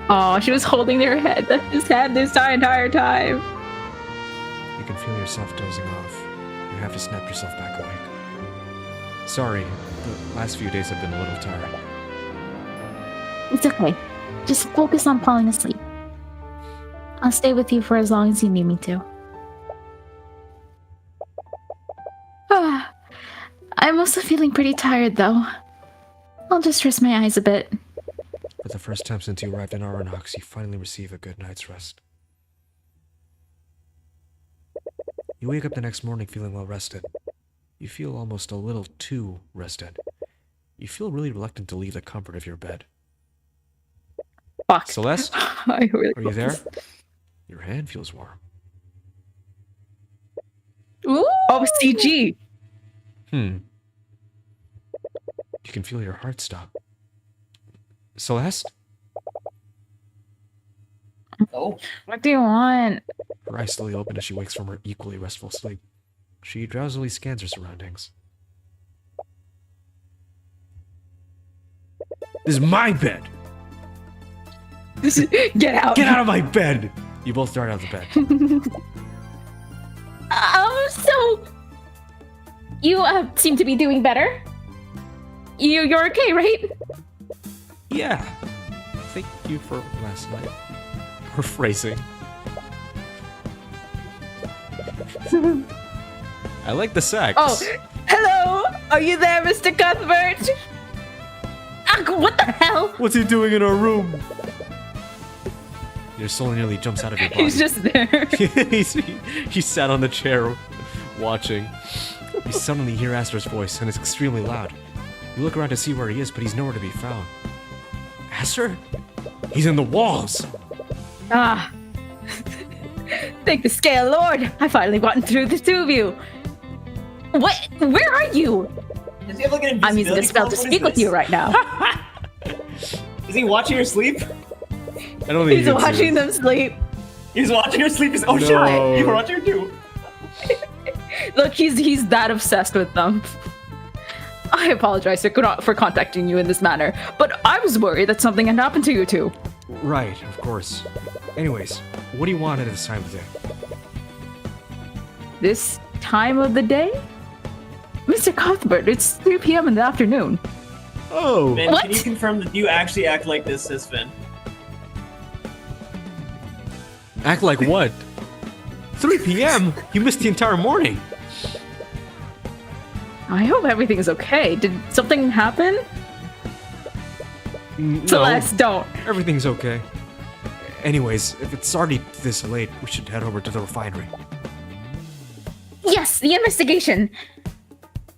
Oh, she was holding their head. His hand this entire time. You can feel yourself dozing off. You have to snap yourself back awake. Sorry, the last few days have been a little tiring. It's okay. Just focus on falling asleep. I'll stay with you for as long as you need me to. I'm also feeling pretty tired, though. I'll just rest my eyes a bit. For the first time since you arrived in Ornox, you finally receive a good night's rest. You wake up the next morning feeling well rested. You feel almost a little too rested. You feel really reluctant to leave the comfort of your bed. Fuck. Celeste? I really Are you there? Your hand feels warm. Ooh. Oh, CG. You can feel your heart stop. Celeste? Oh. What do you want? Her eyes slowly open as she wakes from her equally restful sleep. She drowsily scans her surroundings. This is my bed! Get out. Get out of my bed! You both dart out of the bed. So... You, seem to be doing better? You're okay, right? Yeah. Thank you for last night. Or phrasing. I like the sex. Oh, hello! Are you there, Mr. Cuthbert? What the hell? What's he doing in our room? Your soul nearly jumps out of your body. He's just there. he sat on the chair, watching. You suddenly hear Aster's voice, and it's extremely loud. You look around to see where he is, but he's nowhere to be found. Aster? He's in the walls! Ah. Thank the scale lord! I finally gotten through the two of you! What? Where are you? Does he have like an I'm using a invisibility spell cloak? to What is speak with this? you right now. Is he watching her sleep? I don't think He's watching them sleep. He's watching her sleep. Oh No. shit! You were watching her too. Look, he's that obsessed with them. I apologize for contacting you in this manner, but I was worried that something had happened to you two. Right, of course. Anyways, what do you want at this time of day? This time of the day? Mr. Cuthbert, it's 3 p.m. in the afternoon. Oh! Man, What? can you confirm that you actually act like this, Sisfin? Act like what? 3 p.m.? You missed the entire morning! I hope everything is okay. Did something happen? No, Celeste, don't. everything's okay. Anyways, if it's already this late, we should head over to the refinery. Yes, the investigation.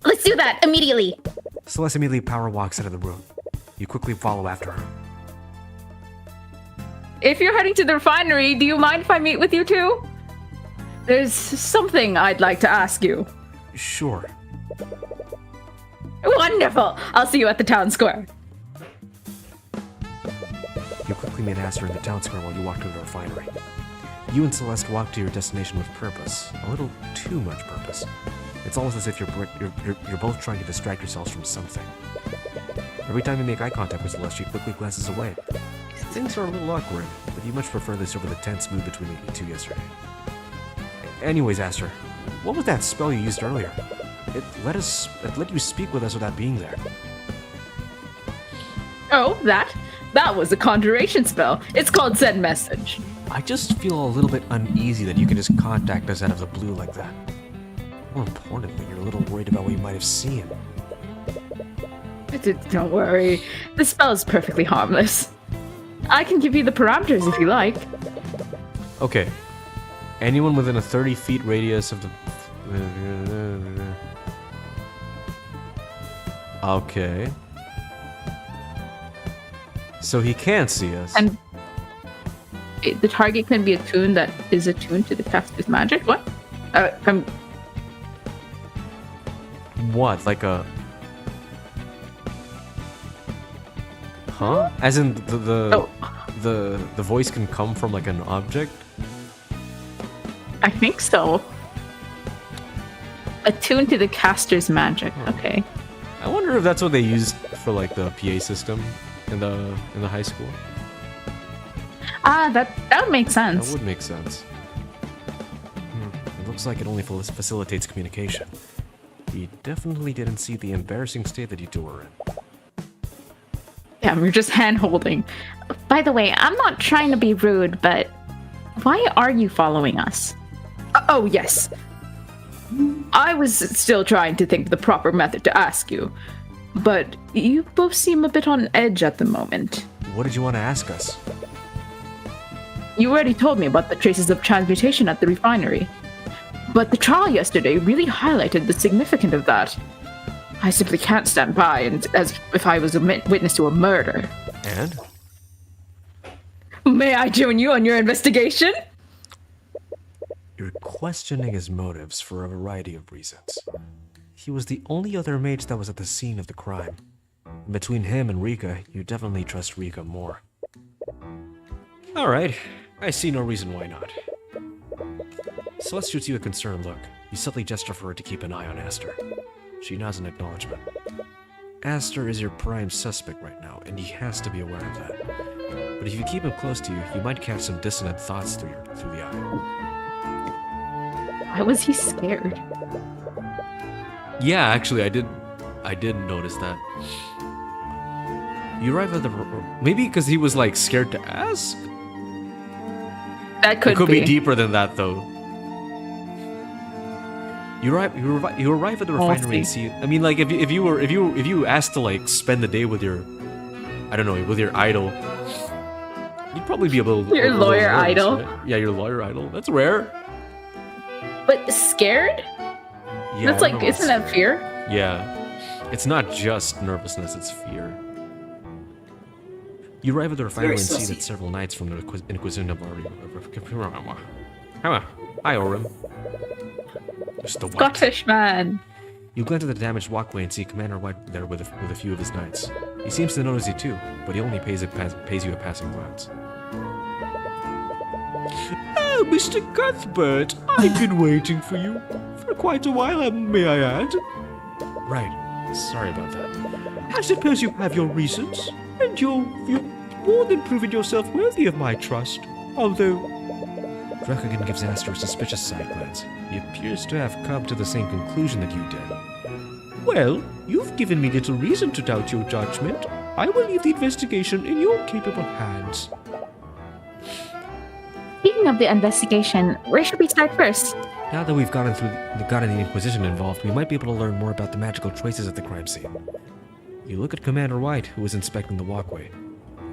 Let's do that immediately. Celeste immediately power walks out of the room. You quickly follow after her. If you're heading to the refinery, do you mind if I meet with you two? There's something I'd like to ask you. Sure. Wonderful! I'll see you at the town square. You quickly meet Aster in the town square while you walk to the refinery. You and Celeste walk to your destination with purpose. A little too much purpose. It's almost as if you're both trying to distract yourselves from something. Every time you make eye contact with Celeste, she quickly glances away. Things are a little awkward, but you much prefer this over the tense mood between you two yesterday. Anyways, Aster, what was that spell you used earlier? It let you speak with us without being there. Oh, that was a conjuration spell. It's called Send Message. I just feel a little bit uneasy that you can just contact us out of the blue like that. More importantly, you're a little worried about what you might have seen. Don't worry. The spell is perfectly harmless. I can give you the parameters if you like. Okay. Anyone within a 30 feet radius of the... Okay. So he can't see us. And the target can be attuned that is attuned to the caster's magic? What? What? Like a... Huh? As in the voice can come from like an object? I think so. Attuned to the caster's magic. Okay. I wonder if that's what they used for like the PA system in the high school. Ah, that would make sense. That would make sense. It looks like it only facilitates communication. He definitely didn't see the embarrassing state that you two were in. Yeah, we're just hand-holding. By the way, I'm not trying to be rude, but why are you following us? Oh, yes. I was still trying to think of the proper method to ask you, but you both seem a bit on edge at the moment. What did you want to ask us? You already told me about the traces of transmutation at the refinery, but the trial yesterday really highlighted the significance of that. I simply can't stand by and as if I was a witness to a murder. And? May I join you on your investigation? You're questioning his motives for a variety of reasons. He was the only other mage that was at the scene of the crime. Between him and Rika, you definitely trust Rika more. Alright, I see no reason why not. Celeste shoots you a concerned look. You subtly gesture for her to keep an eye on Aster. She nods in acknowledgement. Aster is your prime suspect right now, and he has to be aware of that. But if you keep him close to you, you might catch some dissonant thoughts through the eye. Why was he scared? Yeah, actually, I did notice that. You arrive at the... Maybe because he was, like, scared to ask? That could It could be. be deeper than that, though. You arrive at the refinery and see... I mean, like, if you asked to, like, spend the day with your... I don't know, with your idol... You'd probably be able to... Your lawyer idol. Right? Yeah, your lawyer idol. That's rare. But scared? Yeah, That's I like, don't know. isn't that fear? Yeah. It's not just nervousness, it's fear. You arrive at the refinery and see that several knights from the Inquisition of Aubrey. Hi, Oren. Just the white. Scottish man. You glance at the damaged walkway and see Commander White there with a few of his knights. He seems to notice you too, but he only pays you a passing glance. Oh, Mr. Cuthbert, I've been waiting for you for quite a while, may I add. Right, sorry about that. I suppose you have your reasons, and you're more than proven yourself worthy of my trust. Although... Dracogen gives Aster a suspicious side glance. He appears to have come to the same conclusion that you did. Well, you've given me little reason to doubt your judgment. I will leave the investigation in your capable hands. Speaking of the investigation, where should we start first? Now that we've gotten the Inquisition involved, we might be able to learn more about the magical traces at the crime scene. You look at Commander White, who was inspecting the walkway.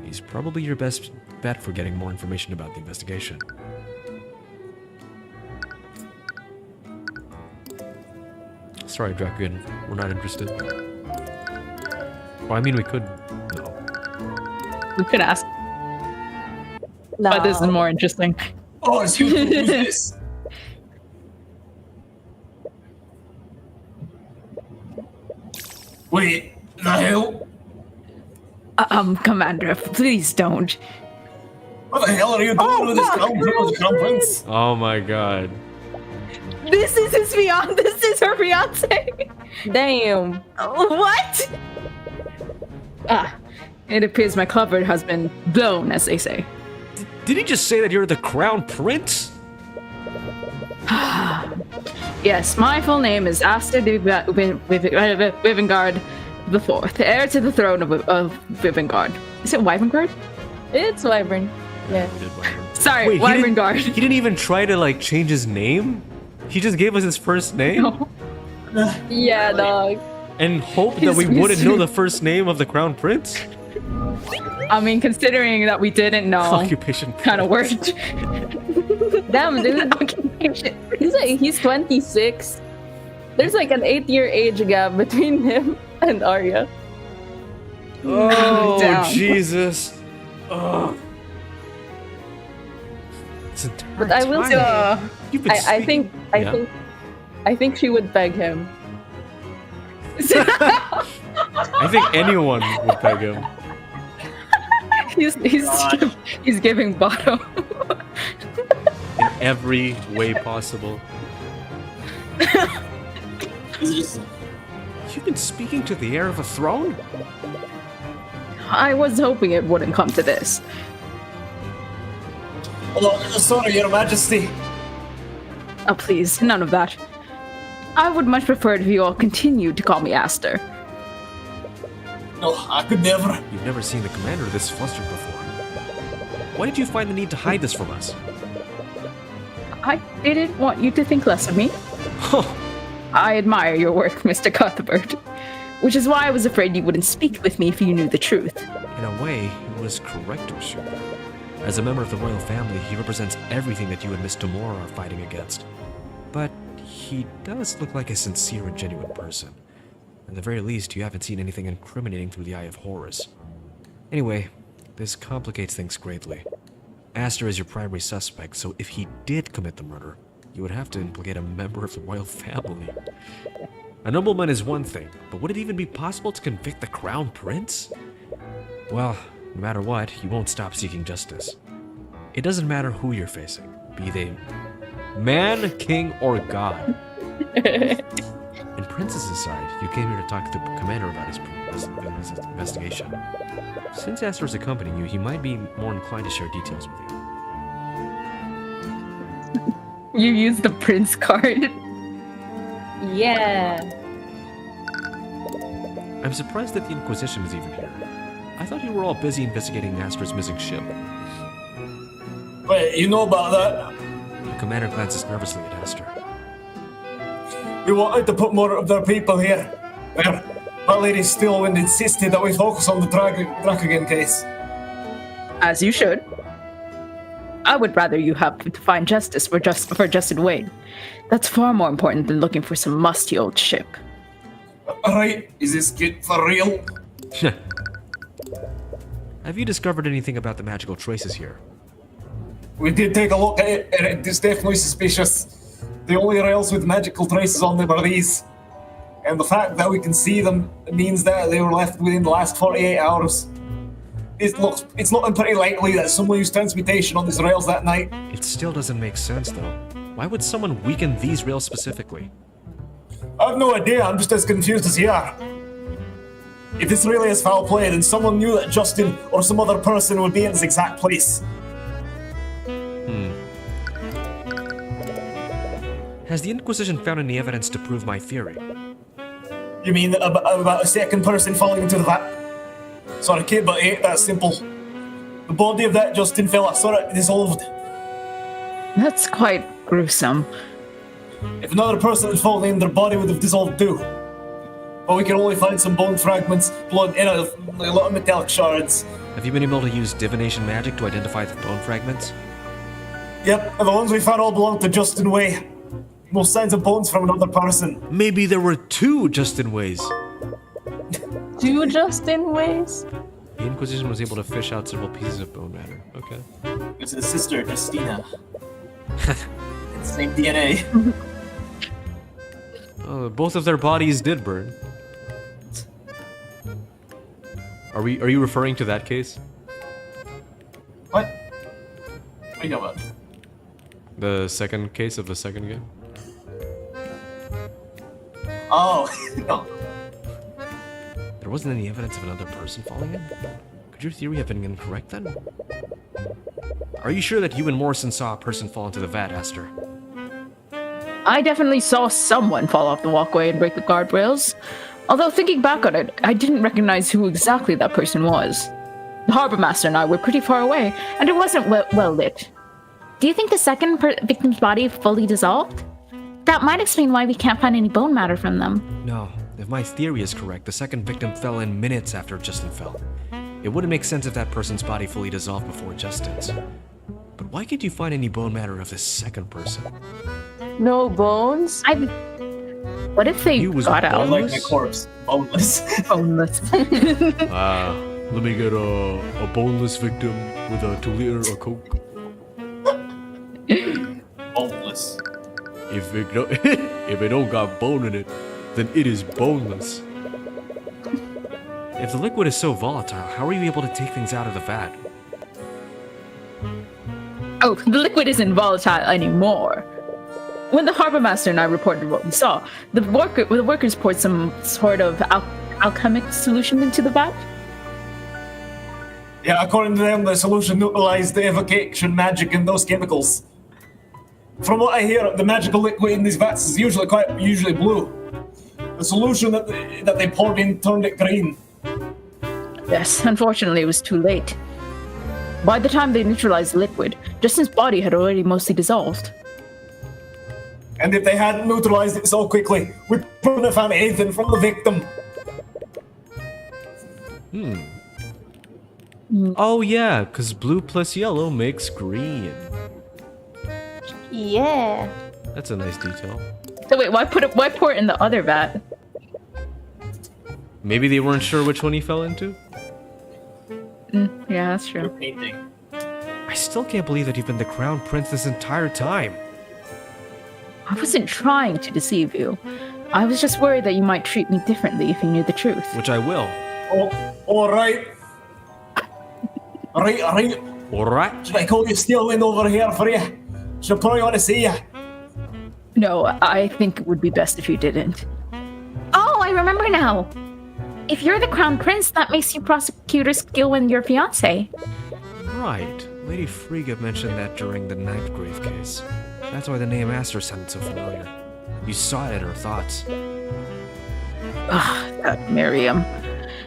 He's probably your best bet for getting more information about the investigation. Sorry, Dracogen, we're not interested. Well, I mean, we could... No. We could ask. No. But this is more interesting. Oh, it's you. Who's this? Wait, Noelle? Commander, please don't. What the hell are you doing with this conference? Oh my god. This is his fiance. This is her fiance. Damn. What? It appears my cupboard has been blown, as they say. Did he just say that you're the Crown Prince? Yes, my full name is Aster de Vivengard IV, heir to the throne of Vivengard. Is it Wyvengard? It's Wyvern. Yeah. Sorry, Wait, Wyvengard. He didn't even try to, like, change his name? He just gave us his first name? No. Yeah, dog. And hoped that we wouldn't know the first name of the Crown Prince? I mean, considering that we didn't know, Occupation. kind of worked. Damn, dude. Occupation. He's 26. There's like an 8-year age gap between him and Arya. Oh, Down. Jesus. Oh. It's entire But I will time. say, You've been speaking- Yeah. I think she would peg him. I think anyone would peg him. He's giving bottom. In every way possible. You've been speaking to the heir of a throne? I was hoping it wouldn't come to this. Oh, sorry, Your Majesty. Oh, please, none of that. I would much prefer if you all continued to call me Aster. No, I could never. You've never seen the commander this flustered before. Why did you find the need to hide this from us? I didn't want you to think less of me. I admire your work, Mr. Cuthbert, which is why I was afraid you wouldn't speak with me if you knew the truth. In a way, he was correct, Brosuke. As a member of the royal family, he represents everything that you and Miss Tamora are fighting against. But he does look like a sincere and genuine person. At the very least, you haven't seen anything incriminating through the eye of Horus. Anyway, this complicates things greatly. Aster is your primary suspect, so if he did commit the murder, you would have to implicate a member of the royal family. A nobleman is one thing, but would it even be possible to convict the Crown Prince? Well, no matter what, you won't stop seeking justice. It doesn't matter who you're facing, be they man, king, or god. In Princess's side, you came here to talk to the commander about his investigation. Since Aster is accompanying you, he might be more inclined to share details with you. You used the prince card. Yeah. I'm surprised that the Inquisition is even here. I thought you were all busy investigating Astra's missing ship. Wait, you know about that? The commander glances nervously at Astra. We wanted to put more of their people here. Well, that lady still insisted that we focus on the Dracogen case. As you should. I would rather you have to find justice for Justin Wade. That's far more important than looking for some musty old ship. Alright, is this kid for real? Have you discovered anything about the magical traces here? We did take a look at it, and it is definitely suspicious. The only rails with magical traces on them are these. And the fact that we can see them means that they were left within the last 48 hours. It's looking pretty likely that someone used transmutation on these rails that night. It still doesn't make sense, though. Why would someone weaken these rails specifically? I've no idea, I'm just as confused as you are. If this really is foul play, then someone knew that Justin or some other person would be in this exact place. Has the Inquisition found any evidence to prove my theory? You mean about a second person falling into the vat? Sorry, kid, but it ain't that simple. The body of that Justin fella saw it dissolved. That's quite gruesome. If another person had fallen in, their body would have dissolved too. But we can only find some bone fragments, blood, and a lot of metallic shards. Have you been able to use divination magic to identify the bone fragments? Yep, and the ones we found all belong to Justin Way. No signs of bones from another person. Maybe there were two Justin Ways. 2 Justin Ways? The Inquisition was able to fish out several pieces of bone matter. Okay. It's his sister, Justina. Same DNA. Both of their bodies did burn. Are you referring to that case? What? What are you talking about? The second case of the second game? Oh, no. There wasn't any evidence of another person falling in? Could your theory have been incorrect then? Are you sure that you and Morrison saw a person fall into the vat, Aster? I definitely saw someone fall off the walkway and break the guardrails. Although thinking back on it, I didn't recognize who exactly that person was. The harbor master and I were pretty far away, and it wasn't well lit. Do you think the second victim's body fully dissolved? That might explain why we can't find any bone matter from them. No. If my theory is correct, the second victim fell in minutes after Justin fell. It wouldn't make sense if that person's body fully dissolved before Justin's. But why can't you find any bone matter of this second person? No bones? What if they got out? Like my corpse. Boneless. Boneless. Let me get a boneless victim with a 2-liter of Coke. Boneless. If it don't got bone in it, then it is boneless. If the liquid is so volatile, how are you able to take things out of the vat? Oh, the liquid isn't volatile anymore. When the harbor master and I reported what we saw, the workers poured some sort of alchemic solution into the vat. Yeah, according to them, the solution neutralized the evocation magic and those chemicals. From what I hear, the magical liquid in these vats is usually blue. The solution that they poured in turned it green. Yes, unfortunately it was too late. By the time they neutralized the liquid, Justin's body had already mostly dissolved. And if they hadn't neutralized it so quickly, we wouldn't have found anything from the victim. Oh yeah, because blue plus yellow makes green. Yeah. That's a nice detail. So wait, why pour it in the other vat? Maybe they weren't sure which one he fell into? Yeah, that's true. Painting. I still can't believe that you've been the crown prince this entire time. I wasn't trying to deceive you. I was just worried that you might treat me differently if you knew the truth. Which I will. Oh, alright. Alright. Alright. Should I call you Steelwind over here for you? Should I probably want to see you? No, I think it would be best if you didn't. Oh, I remember now. If you're the crown prince, that makes you prosecutor Skillwind your fiance. Right. Lady Frigga mentioned that during the Ninth Grave case. That's why the name Aster sounded so familiar. You saw it in her thoughts. That Miriam.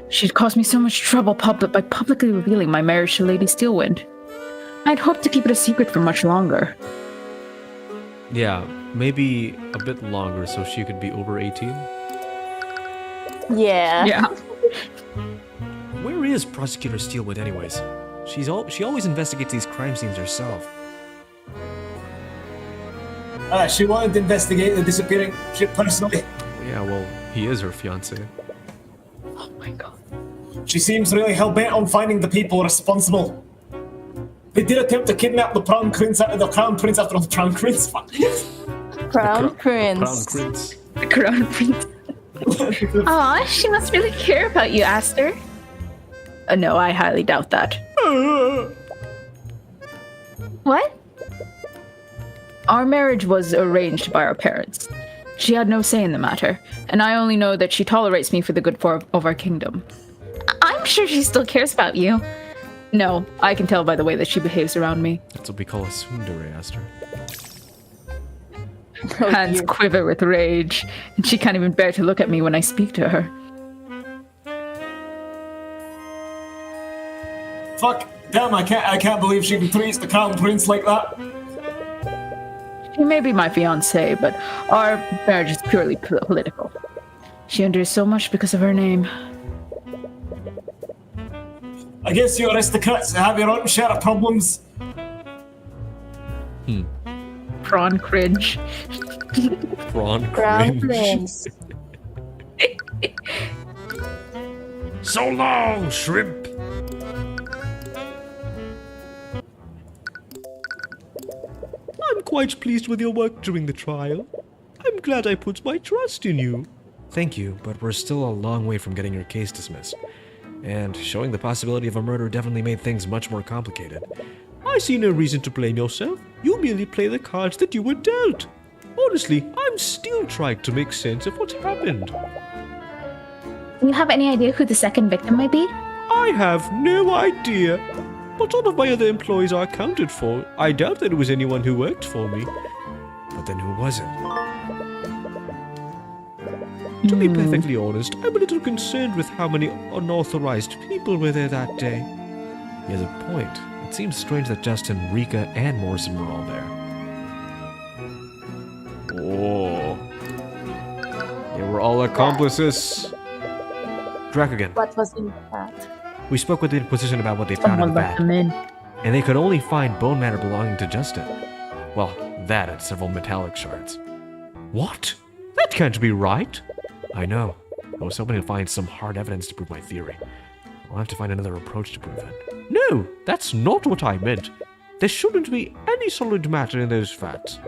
She'd caused me so much trouble by publicly revealing my marriage to Lady Steelwind. I'd hoped to keep it a secret for much longer. Yeah, maybe a bit longer so she could be over 18. Yeah. Yeah. Where is Prosecutor Steelwood anyways? She always investigates these crime scenes herself. She wanted to investigate the disappearing ship personally. Yeah, well, he is her fiancé. Oh my god. She seems really hell-bent on finding the people responsible. They did attempt to kidnap the Crown Prince after the Crown Prince. Fuck. Crown Prince. Crown Prince. The Crown Prince. Aw, she must really care about you, Aster. No, I highly doubt that. What? Our marriage was arranged by our parents. She had no say in the matter, and I only know that she tolerates me for the good of our kingdom. I'm sure she still cares about you. No, I can tell by the way that she behaves around me. That's what we call a tsundere, Aster. Hands quiver with rage, and she can't even bear to look at me when I speak to her. Fuck. Damn, I can't believe she treats the Crown Prince like that. She may be my fiancé, but our marriage is purely political. She endures so much because of her name. I guess you aristocrats have your own share of problems. Prawn cringe. Prawn Crown cringe. Prince. So long, shrimp! I'm quite pleased with your work during the trial. I'm glad I put my trust in you. Thank you, but we're still a long way from getting your case dismissed. And showing the possibility of a murder definitely made things much more complicated. I see no reason to blame yourself. You merely play the cards that you were dealt. Honestly, I'm still trying to make sense of what happened. Do you have any idea who the second victim might be? I have no idea. But all of my other employees are accounted for. I doubt that it was anyone who worked for me. But then who was it? To be perfectly honest, I'm a little concerned with how many unauthorized people were there that day. He has a point. It seems strange that Justin, Rika, and Morrison were all there. Oh. They were all accomplices. Dracogen. What was in that? We spoke with the Inquisition about what they found in Someone the let vat, them in. and they could only find bone matter belonging to Justin. Well, that and several metallic shards. What? That can't be right. I know. I was hoping to find some hard evidence to prove my theory. I'll have to find another approach to prove it. No, that's not what I meant. There shouldn't be any solid matter in those vats.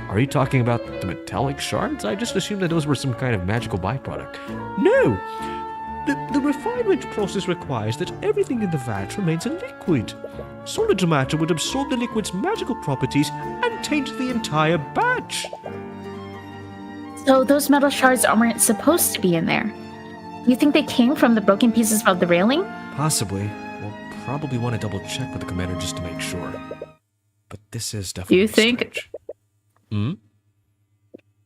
Are you talking about the metallic shards? I just assumed that those were some kind of magical byproduct. No! The refinement process requires that everything in the vat remains a liquid. Solid matter would absorb the liquid's magical properties and taint the entire batch. So those metal shards aren't supposed to be in there. You think they came from the broken pieces of the railing? Possibly. We'll probably want to double check with the commander just to make sure. But this is definitely Do you think- strange. Hmm?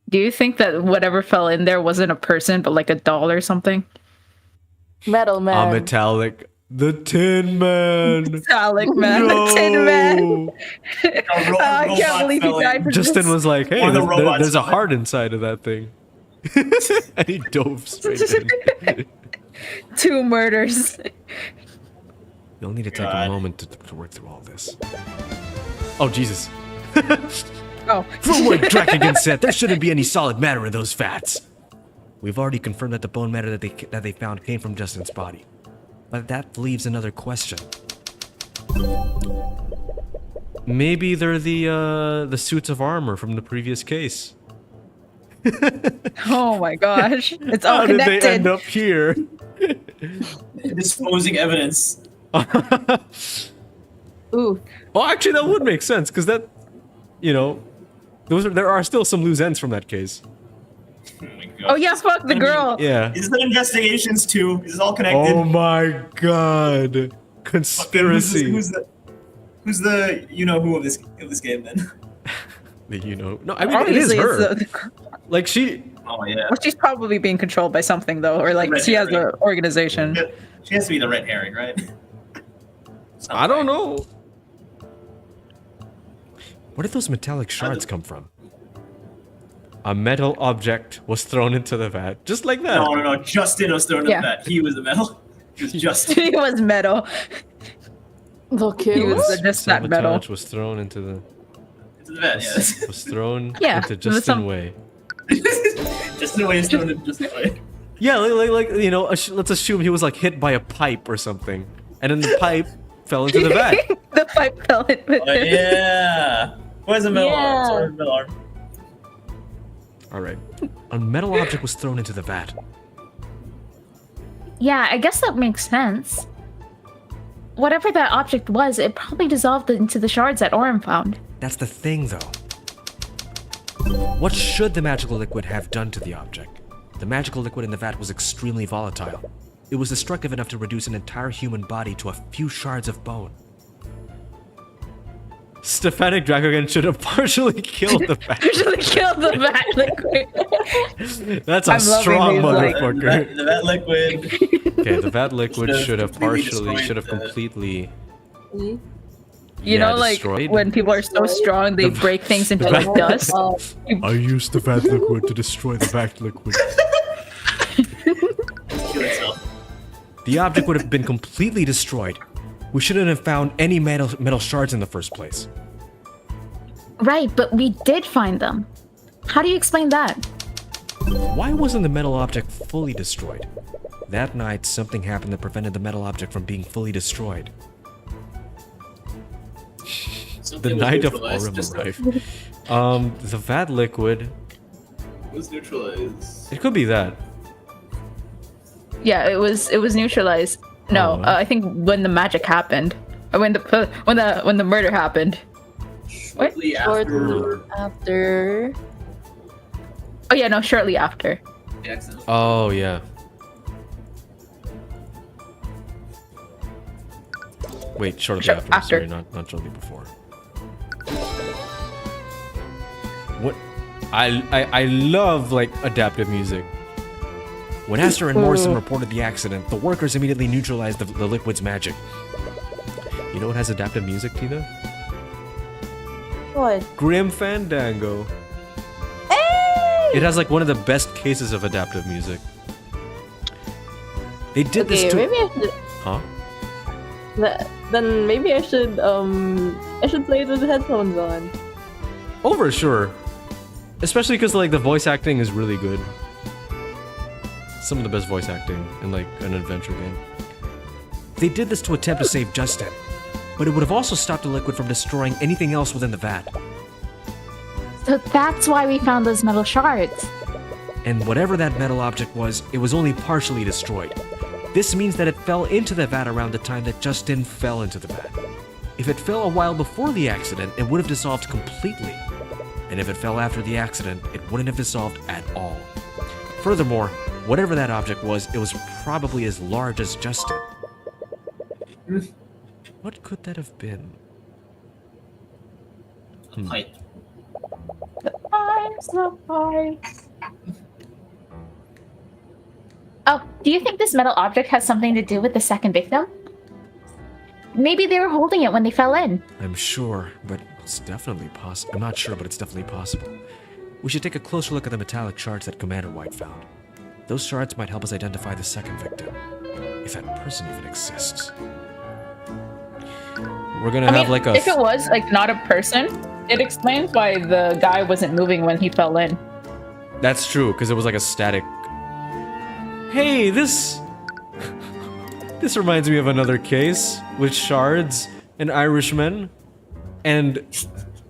Do you think that whatever fell in there wasn't a person, but like a doll or something? Metal Man. A metallic. The Tin Man. Metallic man, No. the Tin Man. I can't believe he died for Justin this. was like, hey, Or the there's robots. a heart inside of that thing. And he dove straight in. 2 murders. You'll need to take God. a moment to work through all this. Oh, Jesus. Oh. From what Dracogen said, there shouldn't be any solid matter in those vats. We've already confirmed that the bone matter that they found came from Justin's body. But that leaves another question. Maybe they're the suits of armor from the previous case. Oh my gosh. It's all How did connected. they end up here? Disposing evidence. Ooh. Well, actually, that would make sense, because that, you know, there are still some loose ends from that case. Oh yeah, fuck the girl. Yeah. Is the investigations too? Is it all connected? Oh my god. Conspiracy. Who's the you know who of this game then? You know. No, I mean, it is Obviously, her. it's Like, she, Oh yeah. Well, she's probably being controlled by something though, or like Red she has herring. an organization. She has to be the red herring, right? I don't know. Where did those metallic shards come from? A metal object was thrown into the vat, just like that. No. Justin was thrown in that. He was the metal. He was Justin. He was metal. The kid He was just that metal. Sabotage was thrown into the. Into the vat, yes. Was thrown Yeah, into it was Justin some- Way. Justin Way is thrown in Justin Way. Yeah, like you know, let's assume he was like hit by a pipe or something, and then the pipe fell into the vat. The pipe fell in with Oh it. yeah. Where's the metal arm? Sorry, metal arm. All right, a metal object was thrown into the vat. Yeah, I guess that makes sense. Whatever that object was, it probably dissolved into the shards that Orem found. That's the thing, though. What should the magical liquid have done to the object? The magical liquid in the vat was extremely volatile. It was destructive enough to reduce an entire human body to a few shards of bone. Stephanic Dragogan should have partially killed the vat. Partially killed the vat liquid. That's a I'm loving strong these, like- motherfucker. The vat liquid. Okay, the vat liquid should have completely should have destroyed completely. You know, like destroyed. when people are so strong, they break things into like dust. I used the vat liquid to destroy the vat liquid. Kill itself. The object would have been completely destroyed. We shouldn't have found any metal shards in the first place. Right, but we did find them. How do you explain that? Why wasn't the metal object fully destroyed? That night, something happened that prevented the metal object from being fully destroyed. The Something was night of neutralized, Orem just arrived. The vat liquid. was neutralized. It could be that. Yeah, it was neutralized. No, Oh. I think when the magic happened, or when the murder happened. Shortly after After. Oh yeah, no, shortly after. the accident. Oh yeah. Wait, shortly Sure, after. after. Sorry, not shortly before. What? I love like adaptive music. When Aster and Morrison reported the accident, the workers immediately neutralized the liquid's magic. You know what has adaptive music, Tina? What? Grim Fandango. Hey! It has like one of the best cases of adaptive music. They did this Okay, to. maybe I should. Huh? Then maybe I should play it with the headphones on. Oh, for sure. Especially because like the voice acting is really good. Some of the best voice acting in like an adventure game. They did this to attempt to save Justin, but it would have also stopped the liquid from destroying anything else within the vat. So that's why we found those metal shards. And whatever that metal object was, it was only partially destroyed. This means that it fell into the vat around the time that Justin fell into the vat. If it fell a while before the accident, it would have dissolved completely. And if it fell after the accident, it wouldn't have dissolved at all. Furthermore, whatever that object was, it was probably as large as Justin. What could that have been? Pipe. Oh, do you think this metal object has something to do with the second victim? Maybe they were holding it when they fell in. I'm sure, but it's definitely possible. I'm not sure, but it's definitely possible. We should take a closer look at the metallic shards that Commander White found. Those shards might help us identify the second victim, if that person even exists. We're gonna have like a. If it was like not a person, it explains why the guy wasn't moving when he fell in. That's true, because it was like a static. Hey, this reminds me of another case with shards and Irishmen and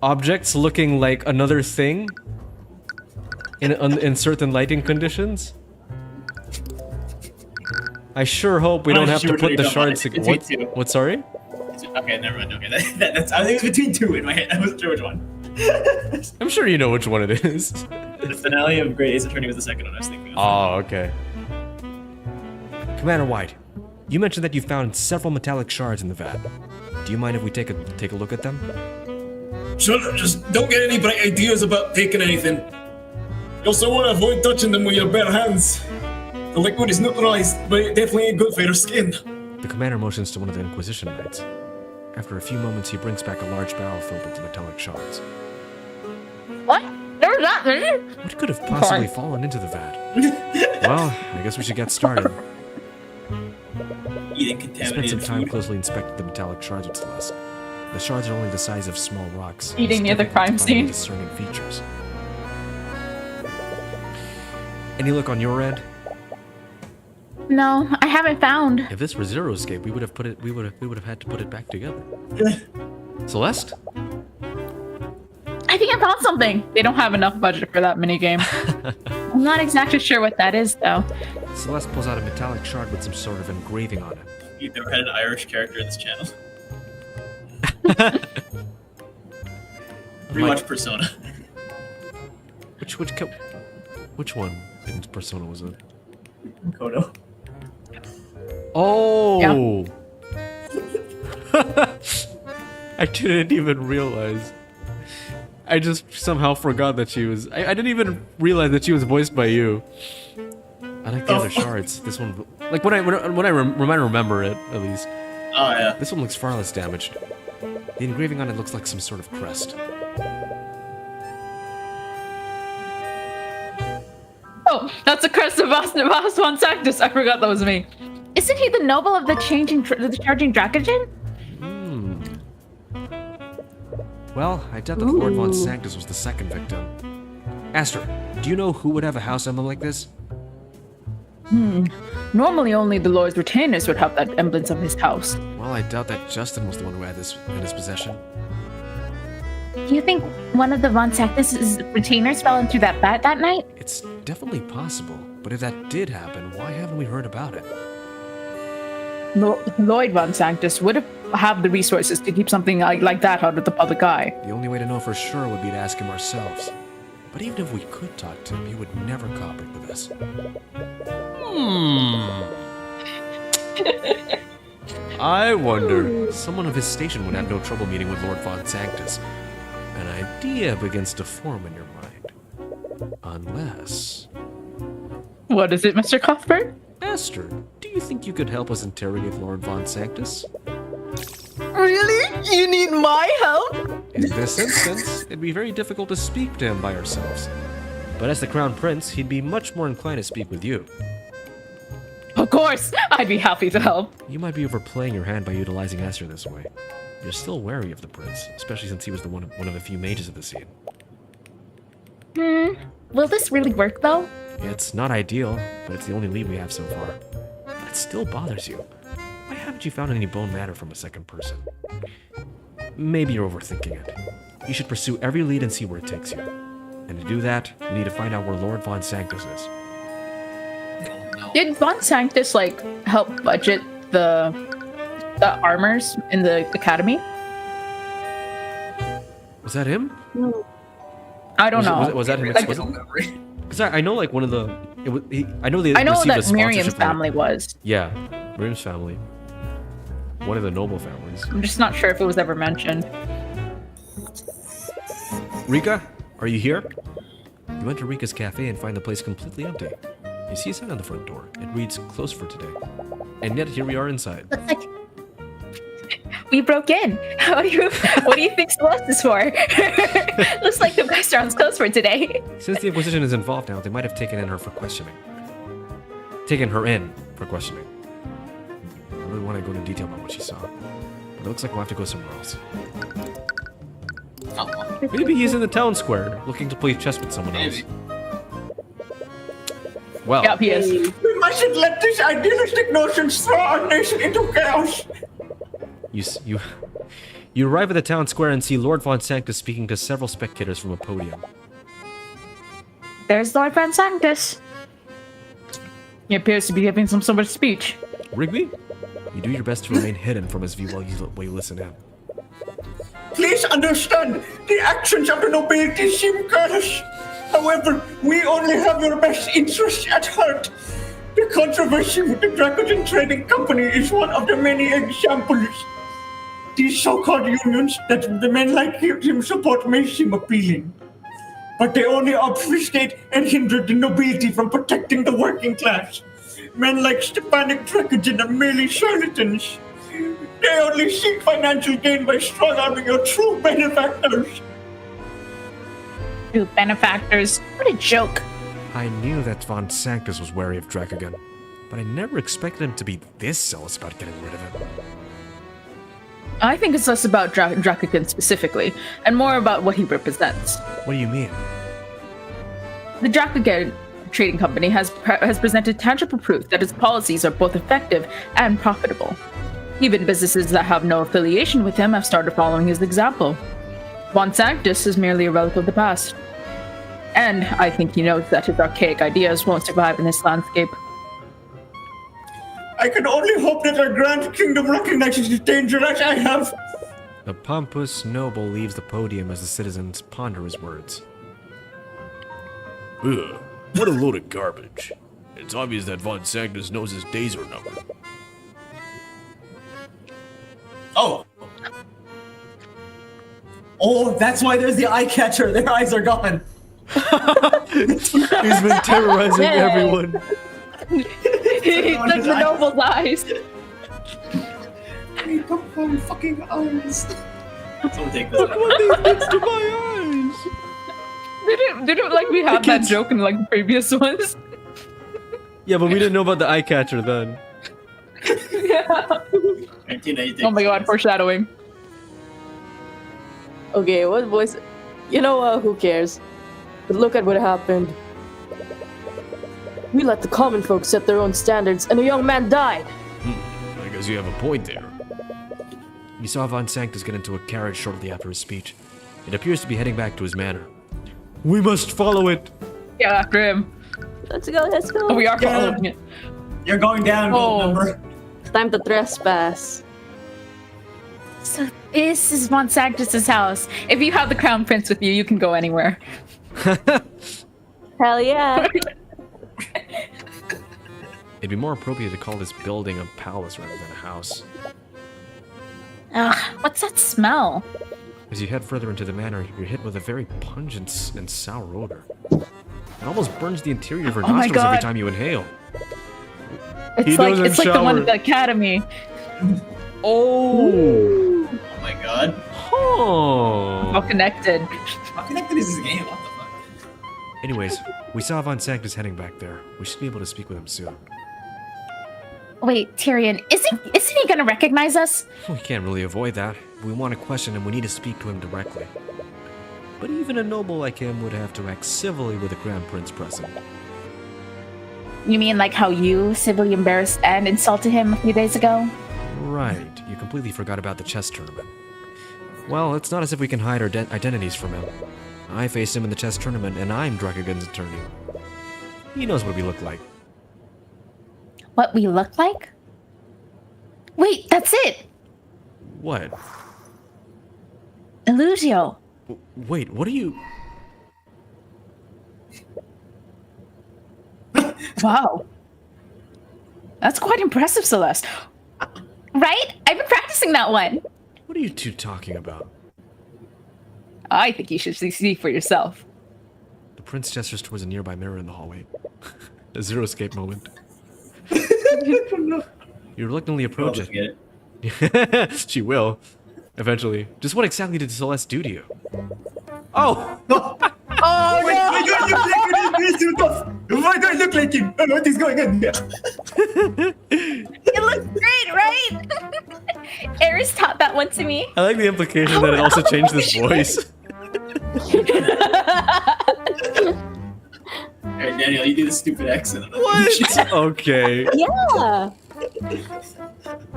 objects looking like another thing in certain lighting conditions. I sure hope we don't have to put the shards. What? Sorry? Okay, never mind. Okay, that's. I think it was between two in my head. I wasn't sure which one. I'm sure you know which one it is. The finale of Great Ace Attorney was the second one I was thinking of. Oh, okay. Commander White, you mentioned that you found several metallic shards in the vat. Do you mind if we take a look at them? Sure, just don't get any bright ideas about taking anything. You also want to avoid touching them with your bare hands. The liquid is neutralized, but it definitely ain't good for your skin. The commander motions to one of the Inquisition Knights. After a few moments, he brings back a large barrel filled with metallic shards. What? There was that there? What could have possibly fallen into the vat? Well, I guess we should get started. Eating He spent contaminated some time food. closely inspecting the metallic shards with Celeste. The shards are only the size of small rocks. Eating near the crime scene. Discerning features. Any look on your end? No, I haven't found. If this were Zero Escape, we would have had to put it back together. Celeste? I think I found something. They don't have enough budget for that minigame. I'm not exactly sure what that is, though. Celeste pulls out a metallic shard with some sort of engraving on it. You've never had an Irish character in this channel. Rewatch Persona. Which one in Persona was it? Kodo. Oh! I didn't even realize. I just somehow forgot that she was. I didn't even realize that she was voiced by you. I like the other shards. This one, like when I remember it at least. Oh yeah. This one looks far less damaged. The engraving on it looks like some sort of crest. Oh, that's a crest of Vas von Sanctus. I forgot that was me. Isn't he the noble of the charging Dracogen? Well, I doubt that Lord von Sanctus was the second victim. Aster, do you know who would have a house emblem like this? Normally only the Lord's retainers would have that emblem of his house. Well, I doubt that Justin was the one who had this in his possession. Do you think one of the Von Sanctus' retainers fell into that vat that night? It's definitely possible, but if that did happen, why haven't we heard about it? Lloyd von Sanctus would have the resources to keep something like that out of the public eye. The only way to know for sure would be to ask him ourselves. But even if we could talk to him, he would never cooperate with us. I wonder. Someone of his station would have no trouble meeting with Lord von Sanctus. An idea begins to form in your mind. Unless... What is it, Mr. Cuthbert? Aster, do you think you could help us interrogate Lord von Sanctus? Really? You need my help? In this instance, it'd be very difficult to speak to him by ourselves. But as the Crown Prince, he'd be much more inclined to speak with you. Of course, I'd be happy to help. You might be overplaying your hand by utilizing Aster this way. You're still wary of the prince, especially since he was one of the few mages of the scene. Will this really work, though? It's not ideal, but it's the only lead we have so far. But it still bothers you. Why haven't you found any bone matter from a second person? Maybe you're overthinking it. You should pursue every lead and see where it takes you. And to do that, you need to find out where Lord von Sanctus is. Did von Sanctus, help budget the armors in the academy? Was that him? I don't know. Was that him? Because I know, one of the... I know that Miriam's family was. Yeah, Miriam's family. One of the noble families. I'm just not sure if it was ever mentioned. Rika, are you here? You enter Rika's cafe and find the place completely empty. You see a sign on the front door. It reads, "Closed for today." And yet, here we are inside. Looks like we broke in. What do you think Celeste is for? Looks like the restaurant's closed for today. Since the Inquisition is involved now, they might have taken her in for questioning. I don't really want to go into detail about what she saw. But it looks like we'll have to go somewhere else. Maybe he's in the town square, looking to play chess with someone else. Well, Yep, he is. We mustn't let these idealistic notions throw our nation into chaos. You arrive at the town square and see Lord von Sanctus speaking to several spectators from a podium. There's Lord Von Sanctus. He appears to be giving some sort of speech. Rigby, you do your best to remain hidden from his view while you listen in. Please understand, the actions of the nobility seem callous. However, we only have your best interests at heart. The controversy with the Dracogen Trading Company is one of the many examples. These so-called unions that the men like him support may seem appealing. but they only obfuscate and hinder the nobility from protecting the working class. Men like Stepanik Dracogen are merely charlatans. They only seek financial gain by strong-arming your true benefactors. True benefactors. What a joke. I knew that Von Sanctus was wary of Dracogen, but I never expected him to be this zealous about getting rid of him. I think it's less about Dracogen specifically, and more about what he represents. What do you mean? The Dracogen Trading Company has presented tangible proof that its policies are both effective and profitable. Even businesses that have no affiliation with him have started following his example. Von Sanctus is merely a relic of the past. And I think he knows that his archaic ideas won't survive in this landscape. I can only hope that our Grand Kingdom recognizes the danger as I have. The pompous noble leaves the podium as the citizens ponder his words. Ugh, what a load of garbage. It's obvious that Von Sanctus knows his days are numbered. Oh, that's why there's the eye catcher. Their eyes are gone. He's been terrorizing everyone. He's like the noble's eyes. Hey, come on, fucking eyes. Someone take this. Look what they did to my eyes. Didn't like we had that joke in like the previous ones. Yeah, but we didn't know about the eye catcher then. Yeah. Oh my god, foreshadowing. Okay, what voice? You know what? Who cares? But look at what happened. We let the common folk set their own standards, and a young man died. I guess you have a point there. We saw Von Sanctus get into a carriage shortly after his speech. It appears to be heading back to his manor. We must follow it. Yeah, after him. Let's go, let's go. Oh, we are following it. You're going down, gold number. It's time to trespass. So this is Von Sanctus's house. If you have the crown prince with you, you can go anywhere. Hell yeah. It'd be more appropriate to call this building a palace rather than a house. Ugh, what's that smell? As you head further into the manor, you're hit with a very pungent and sour odor. It almost burns the interior of your nostrils every time you inhale. It's like the one at the academy. Oh! Oh my god. Oh! All connected. How connected is this game? What the fuck? Anyways, we saw Von Sanctus heading back there. We should be able to speak with him soon. Wait, Tyrion, isn't he gonna recognize us? We can't really avoid that. If we want to question him, we need to speak to him directly. But even a noble like him would have to act civilly with the Crown Prince present. You mean like how you civilly embarrassed and insulted him a few days ago? Right, you completely forgot about the chess tournament. Well, it's not as if we can hide our identities from him. I faced him in the chess tournament, and I'm Dracogen's attorney. He knows what we look like. What we look like? Wait, that's it! What? Illusio. Wait, what are you... Wow. That's quite impressive, Celeste. Right? I've been practicing that one. What are you two talking about? I think you should see for yourself. The prince gestures towards a nearby mirror in the hallway. A zero escape moment. You reluctantly approach it. She will. Eventually. Just what exactly did Celeste do to you? Oh! Oh, why do I look like him? What is going on here? It looks great, right? Eris taught that one to me. I like the implication that it also changed his voice. Alright, Daniel, you do the stupid accent. What? Okay. Yeah.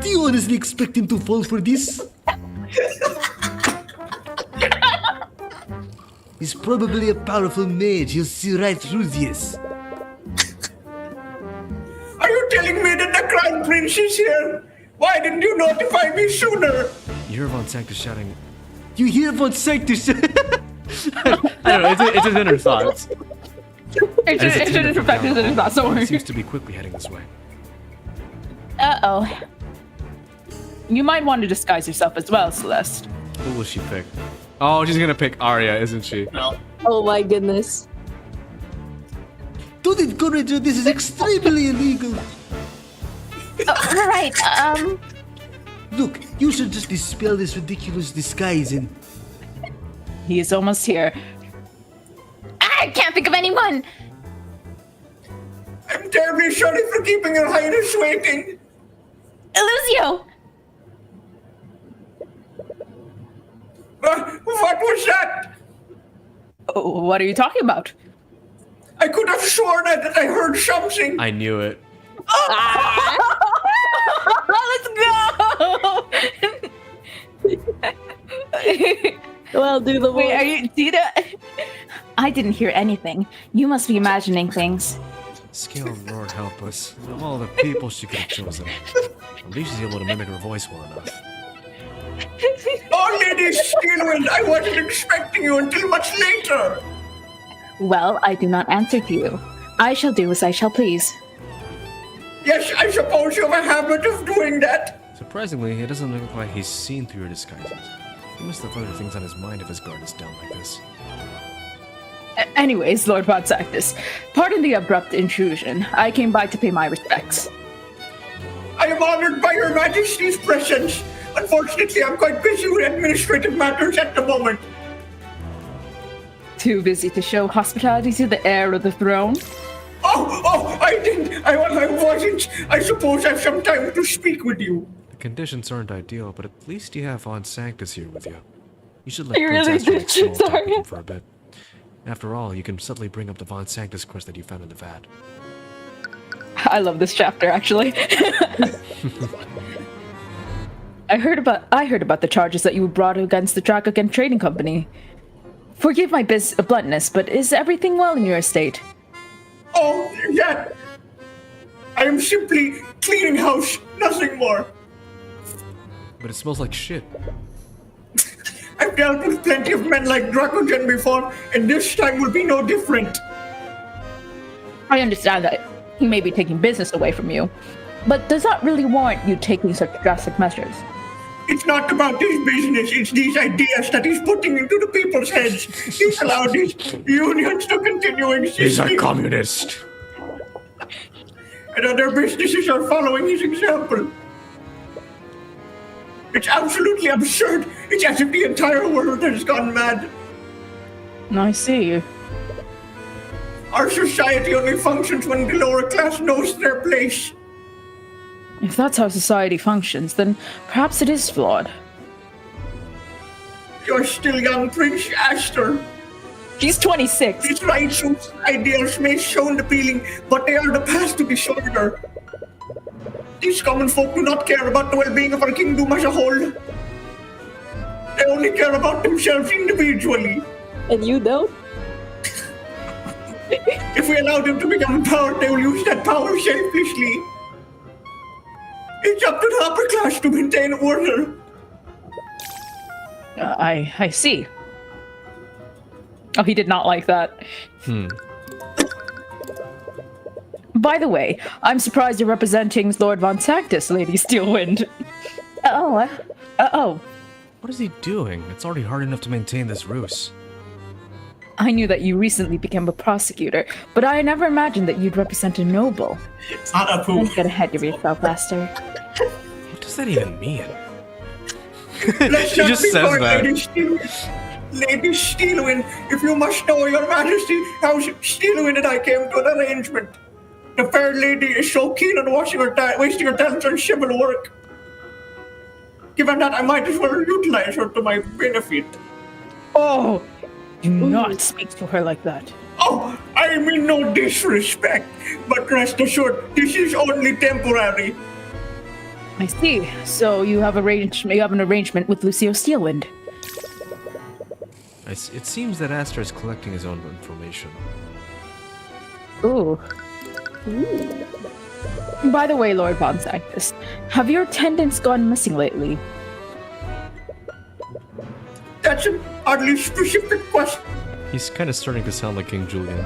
Do you honestly expect him to fall for this? He's probably a powerful mage. He'll see right through this. Are you telling me that the Crown Prince is here? Why didn't you notify me sooner? You hear Von Sanctus shouting, You hear Von Sanctus? I don't know, it's his inner thoughts. It should affect his inner thoughts, don't worry. Seems to be quickly heading this way. Uh-oh. You might want to disguise yourself as well, Celeste. Who will she pick? Oh, she's gonna pick Arya, isn't she? No. Oh my goodness. Don't encourage her. This is extremely illegal. Right, Look, you should just dispel this ridiculous disguise and... He is almost here. I can't think of anyone! I'm terribly sorry for keeping Your Highness waiting. Lucio! What was that? Oh, what are you talking about? I could have sworn that I heard something. I knew it. Let's go! Well, do the Wait, voice. are you Tita? I didn't hear anything. You must be imagining things. Scale, Lord help us. Of all the people she could have chosen, at least she's able to mimic her voice well enough. Oh, Lady Steelwind, I wasn't expecting you until much later. Well, I do not answer to you. I shall do as I shall please. Yes, I suppose you have a habit of doing that. Surprisingly, it doesn't look like he's seen through your disguises. He must have other things on his mind if his guard is down like this. Anyways, Lord Von Sanctus, pardon the abrupt intrusion. I came by to pay my respects. I am honored by Your Majesty's presence. Unfortunately, I'm quite busy with administrative matters at the moment. Too busy to show hospitality to the heir of the throne? I didn't. I wasn't. I suppose I have some time to speak with you. The conditions aren't ideal, but at least you have Von Sanctus here with you. You should let I Prince really Esther did, make small talk sorry. with him for a bit. After all, you can subtly bring up the Von Sanctus quest that you found in the vat. I love this chapter, actually. I heard about the charges that you brought against the Dragon Trading Company. Forgive my bluntness, but is everything well in your estate? Oh, yeah. I am simply cleaning house, nothing more. But it smells like shit. I've dealt with plenty of men like Dracogen before, and this time will be no different. I understand that he may be taking business away from you, but does that really warrant you taking such drastic measures? It's not about his business, it's these ideas that he's putting into the people's heads. He's allowed these unions to continue existing. He's a communist. And other businesses are following his example. It's absolutely absurd. It's as if the entire world has gone mad. I see. Our society only functions when the lower class knows their place. If that's how society functions, then perhaps it is flawed. You're still young, Prince Aster. She's 26. These rights and ideals may sound appealing, but they are the path to disorder. These common folk do not care about the well-being of our kingdom as a whole. They only care about themselves individually. And you don't? If we allow them to become empowered, they will use that power selfishly. It's up to the upper class to maintain order. I see. Oh, he did not like that. By the way, I'm surprised you're representing Lord Von Sanctus, Lady Steelwind. Oh. What is he doing? It's already hard enough to maintain this ruse. I knew that you recently became a prosecutor, but I never imagined that you'd represent a noble. It's not a poo. Don't get ahead of yourself, Lester. What does that even mean? Let's She not just be says called that. Lady Steelwind, if you must know, Your Majesty, how Steelwind and I came to an arrangement. The fair lady is so keen on wasting her wasting her talents on civil work. Given that, I might as well utilize her to my benefit. Oh, do not speak to her like that. Oh, I mean no disrespect, but rest assured, this is only temporary. I see. So you have an arrangement with Lucio Steelwind. It seems that Aster is collecting his own information. Ooh. By the way, Lord Von Sanctus, have your attendants gone missing lately? That's an oddly specific question. He's kind of starting to sound like King Julian.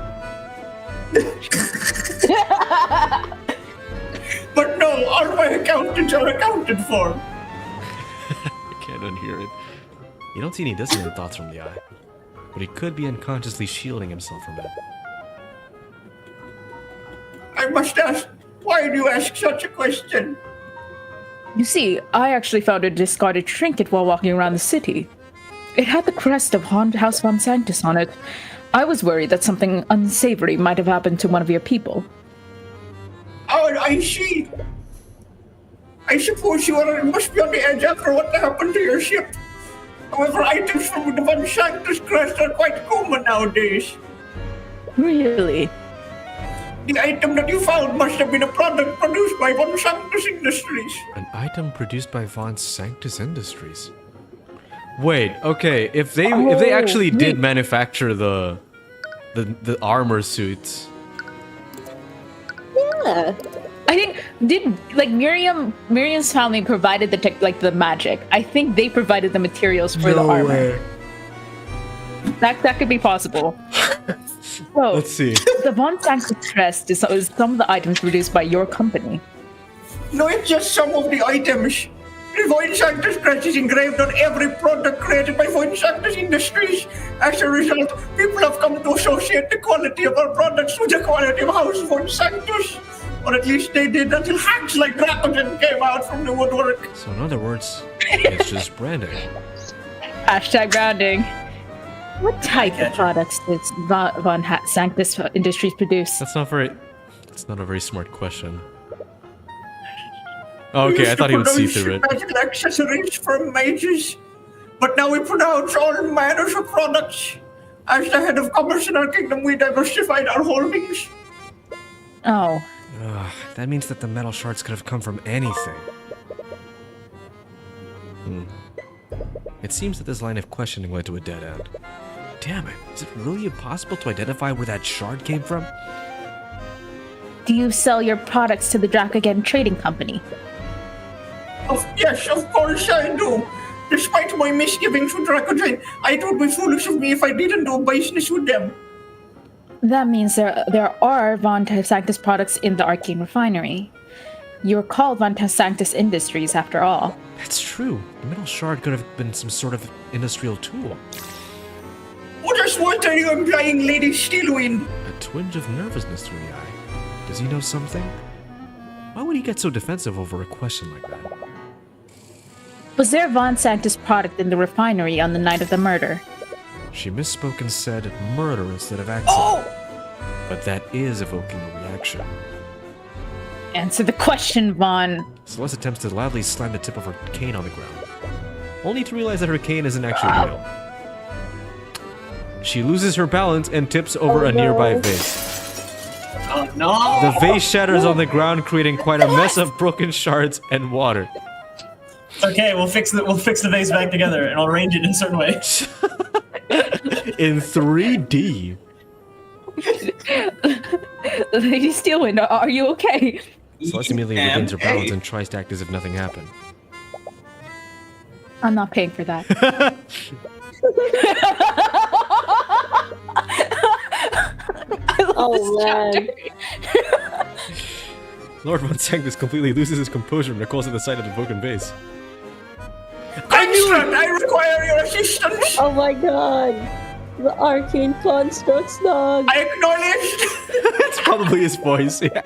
But no, all my accountants are accounted for. I can't unhear it. You don't see any dissonant thoughts from the eye. but he could be unconsciously shielding himself from it. I must ask, why do you ask such a question? You see, I actually found a discarded trinket while walking around the city. It had the crest of House Von Sanctus on it. I was worried that something unsavory might have happened to one of your people. Oh, I see. I suppose must be on the edge after what happened to your ship. However, items from the Von Sanctus crest are quite common nowadays. Really? The item that you found must have been a product produced by Von Sanctus Industries. An item produced by Von Sanctus Industries? Wait, okay, if they actually did manufacture the armor suits. Yeah. I think Miriam's family provided the magic. I think they provided the materials for the armor. Way. That could be possible. So, Let's see. The Von Sanctus crest is some of the items produced by your company. No, it's just some of the items. The Von Sanctus crest is engraved on every product created by Von Sanctus Industries. As a result, people have come to associate the quality of our products with the quality of House Von Sanctus. Or at least they did until hacks like Dracogen came out from the woodwork. So in other words, it's just branding. Hashtag branding. What type of products does Von Sanctus Industries produce? That's not a very smart question. Okay, I thought he would see through it. Magical accessories for mages, but now we pronounce all manners of products. As the head of commerce in our kingdom, we diversified our holdings. Oh. That means that the metal shards could have come from anything. It seems that this line of questioning led to a dead end. Damn it, is it really impossible to identify where that shard came from? Do you sell your products to the Dracogen Trading Company? Yes, of course I do. Despite my misgivings with Dracogen, it would be foolish of me if I didn't do business with them. That means there are Von Sanctus products in the Arcane refinery. You're called Von Sanctus Industries, after all. That's true. The metal shard could have been some sort of industrial tool. What are you implying, Lady Steelwind? A twinge of nervousness through the eye. Does he know something? Why would he get so defensive over a question like that? Was there a Von Sanctus product in the refinery on the night of the murder? She misspoke and said murder instead of accident. Oh! But that is evoking a reaction. Answer the question, Von. Celeste attempts to loudly slam the tip of her cane on the ground, only to realize that her cane isn't actually real. She loses her balance and tips over a nearby vase. Oh no! The vase shatters on the ground, creating quite a mess of broken shards and water. Okay, we'll fix the vase back together, and I'll arrange it in a certain way. In 3D. Lady Steelwind, are you okay? Celeste immediately regains her balance and tries to act as if nothing happened. I'm not paying for that. Oh man. Lord Von Sanctus completely loses his composure and recalls at the sight of the broken vase. I require your assistance! Oh my god. The arcane constructs, dog. I acknowledge! It's probably his voice, yeah.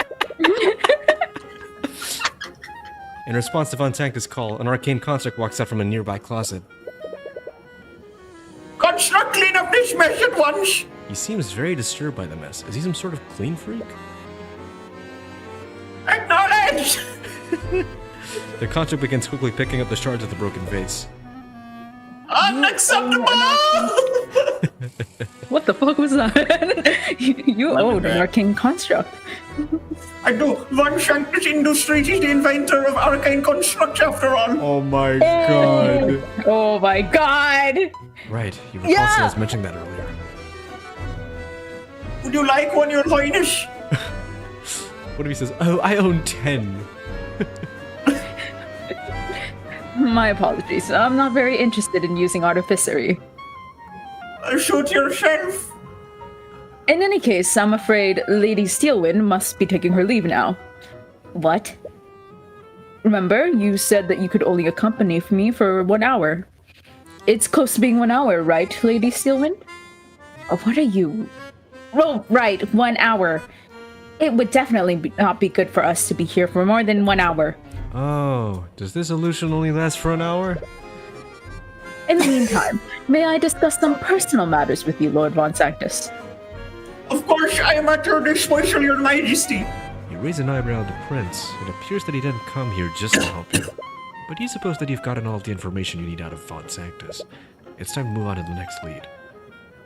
In response to Von Sanctus' call, an arcane construct walks out from a nearby closet. Construct, clean up this mess at once! He seems very disturbed by the mess. Is he some sort of clean freak? Acknowledge! The construct begins quickly picking up the shards of the broken vase. Unacceptable! What the fuck was that? you own an arcane construct. I do. Von Sanctus Industries is the inventor of arcane constructs after all. Oh my god. Oh my god! Right, you recall Celeste mentioning that earlier. Would you like one, Your Highness? What if he says, oh, I own 10? My apologies. I'm not very interested in using artificery. Shoot yourself. In any case, I'm afraid Lady Steelwind must be taking her leave now. What? Remember, you said that you could only accompany me for 1 hour. It's close to being 1 hour, right, Lady Steelwind? What are you? Oh, right, 1 hour. It would definitely not be good for us to be here for more than 1 hour. Oh, does this illusion only last for an hour? In the meantime, may I discuss some personal matters with you, Lord Von Sanctus? Of course, I am at your disposal, your majesty. You raise an eyebrow at the prince. It appears that he didn't come here just to help you. But do you suppose that you've gotten all the information you need out of Von Sanctus? It's time to move on to the next lead.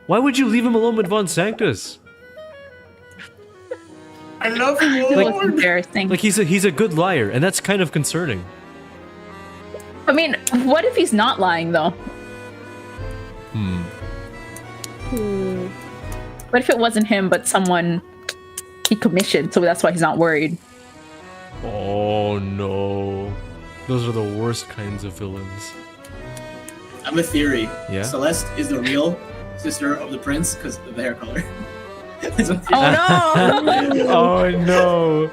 Why would you leave him alone with Von Sanctus? I love you, Like, Lord. embarrassing. Like, he's a good liar, and that's kind of concerning. I mean, what if he's not lying, though? What if it wasn't him, but someone he commissioned, so that's why he's not worried? Oh no. Those are the worst kinds of villains. I have a theory. Yeah? Celeste is the real sister of the prince because of the hair color. That's my theory. Oh no! Oh no.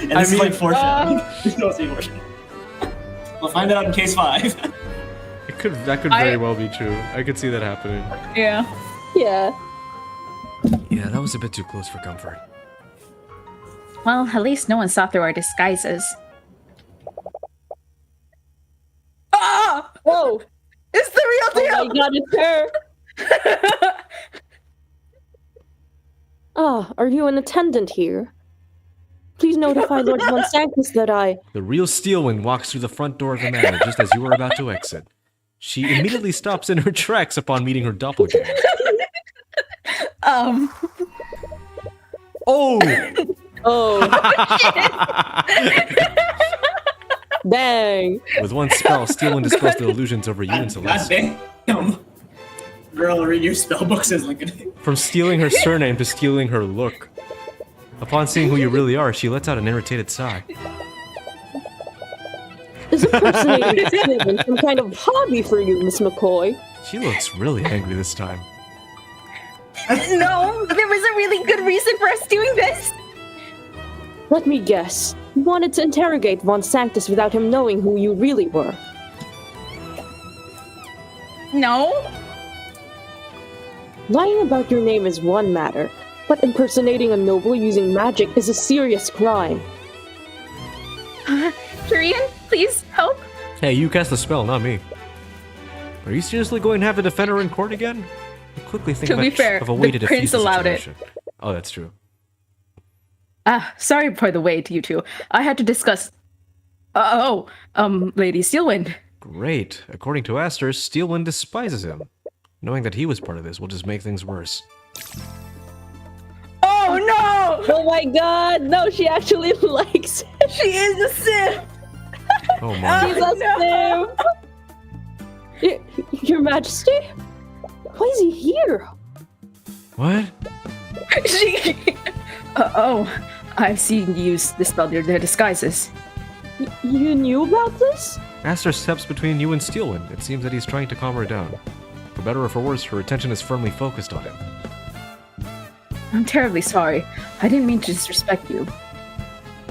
And this is like foreshadowing. No, it's foreshadowing. We'll find out in case 5. That could very well be true. I could see that happening. Yeah. Yeah. Yeah, that was a bit too close for comfort. Well, at least no one saw through our disguises. Ah! Whoa! It's the real deal! Oh my god, it's her! Ah, are you an attendant here? Please notify Lord Von Sanctus that I... The real Steelwind walks through the front door of the manor just as you are about to exit. She immediately stops in her tracks upon meeting her doppelganger. Oh! Oh. Dang. With one spell, Steelwind dispels the illusions over you and Celeste. God damn. Girl, read your spell book, says Lincoln. From stealing her surname to stealing her look. Upon seeing who you really are, she lets out an irritated sigh. Is impersonating Steelwind some kind of hobby for you, Miss McCoy? She looks really angry this time. No, there was a really good reason for us doing this. Let me guess. You wanted to interrogate Von Sanctus without him knowing who you really were. No. Lying about your name is one matter, but impersonating a noble using magic is a serious crime. TYRION, please help. Hey, you cast the spell, not me. Are you seriously going to have to defend her in court again? You quickly think To be fair, of a way the to prince defuse the allowed it. situation. Oh, that's true. Sorry for the wait, you two. I had to discuss... Lady Steelwind. Great. According to Aster, Steelwind despises him. Knowing that he was part of this will just make things worse. Oh no! Oh my god, no, she actually likes it. She is a Sith! Oh my. She's a Sith! Your Majesty? Why is he here? What? She... I've seen you use the spell their disguises. You knew about this? Aster steps between you and Steelwind. It seems that he's trying to calm her down. For better or for worse, her attention is firmly focused on him. I'm terribly sorry. I didn't mean to disrespect you.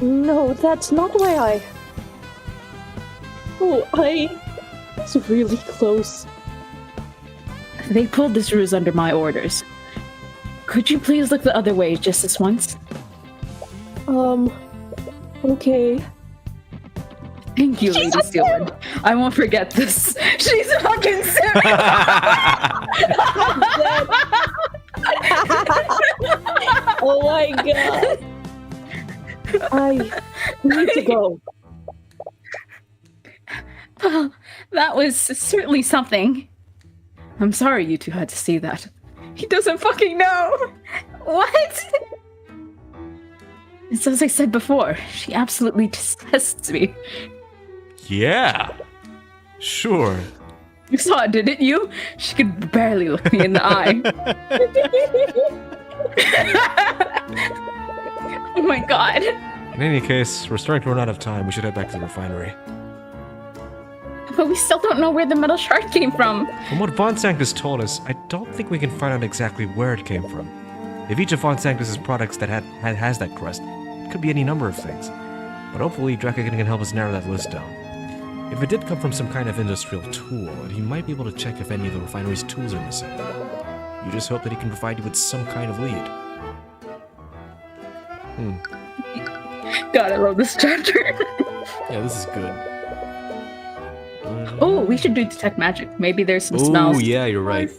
No, that's not why I... Oh, I was really close. They pulled this ruse under my orders. Could you please look the other way just this once? Okay. Thank you, Lady Steelwind. I won't forget this. She's fucking Sith! Oh my god. I need to go. Well, that was certainly something. I'm sorry you two had to see that. He doesn't fucking know! What? It's as I said before, she absolutely detests me. Yeah. Sure. You saw it, didn't you? She could barely look me in the eye. Oh my god. In any case, we're starting to run out of time. We should head back to the refinery. But we still don't know where the metal shard came from. From what Von Sanctus told us, I don't think we can find out exactly where it came from. If each of Von Sanctus's products that has that crest, it could be any number of things. But hopefully Draken can help us narrow that list down. If it did come from some kind of industrial tool, he might be able to check if any of the refinery's tools are missing. You just hope that he can provide you with some kind of lead. God, I love this chapter. Yeah, this is good. Oh, we should do detect magic. Maybe there's some Oh, smells. yeah, you're right.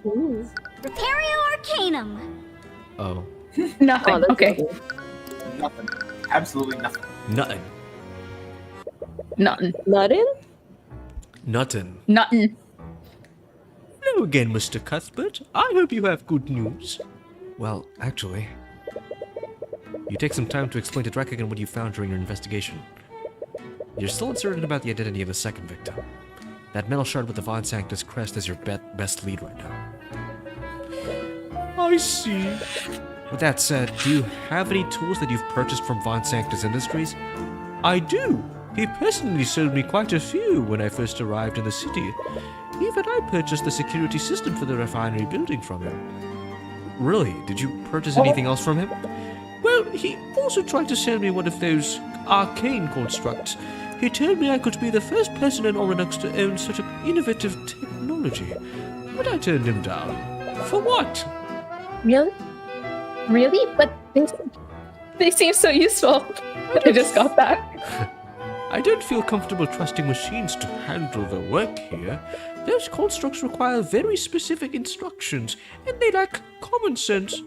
Repario Arcanum. Oh. Nothing. Okay. Nothing. Absolutely nothing. Nothing. Nothing. Nothing? Nothing. Nothing. Hello again, Mr. Cuthbert. I hope you have good news. Well, actually, you take some time to explain to Dracogen what you found during your investigation. You're still uncertain about the identity of the second victim. That metal shard with the Von Sanctus crest is your best lead right now. I see. With that said, do you have any tools that you've purchased from Von Sanctus Industries? I do. He personally sold me quite a few when I first arrived in the city. Even I purchased the security system for the refinery building from him. Really? Did you purchase anything else from him? Well, he also tried to sell me one of those arcane constructs. He told me I could be the first person in Oryx to own such an innovative technology. But I turned him down. For what? Really? Really? But they seem so useful. I just got that. I don't feel comfortable trusting machines to handle the work here. Those constructs require very specific instructions, and they lack common sense.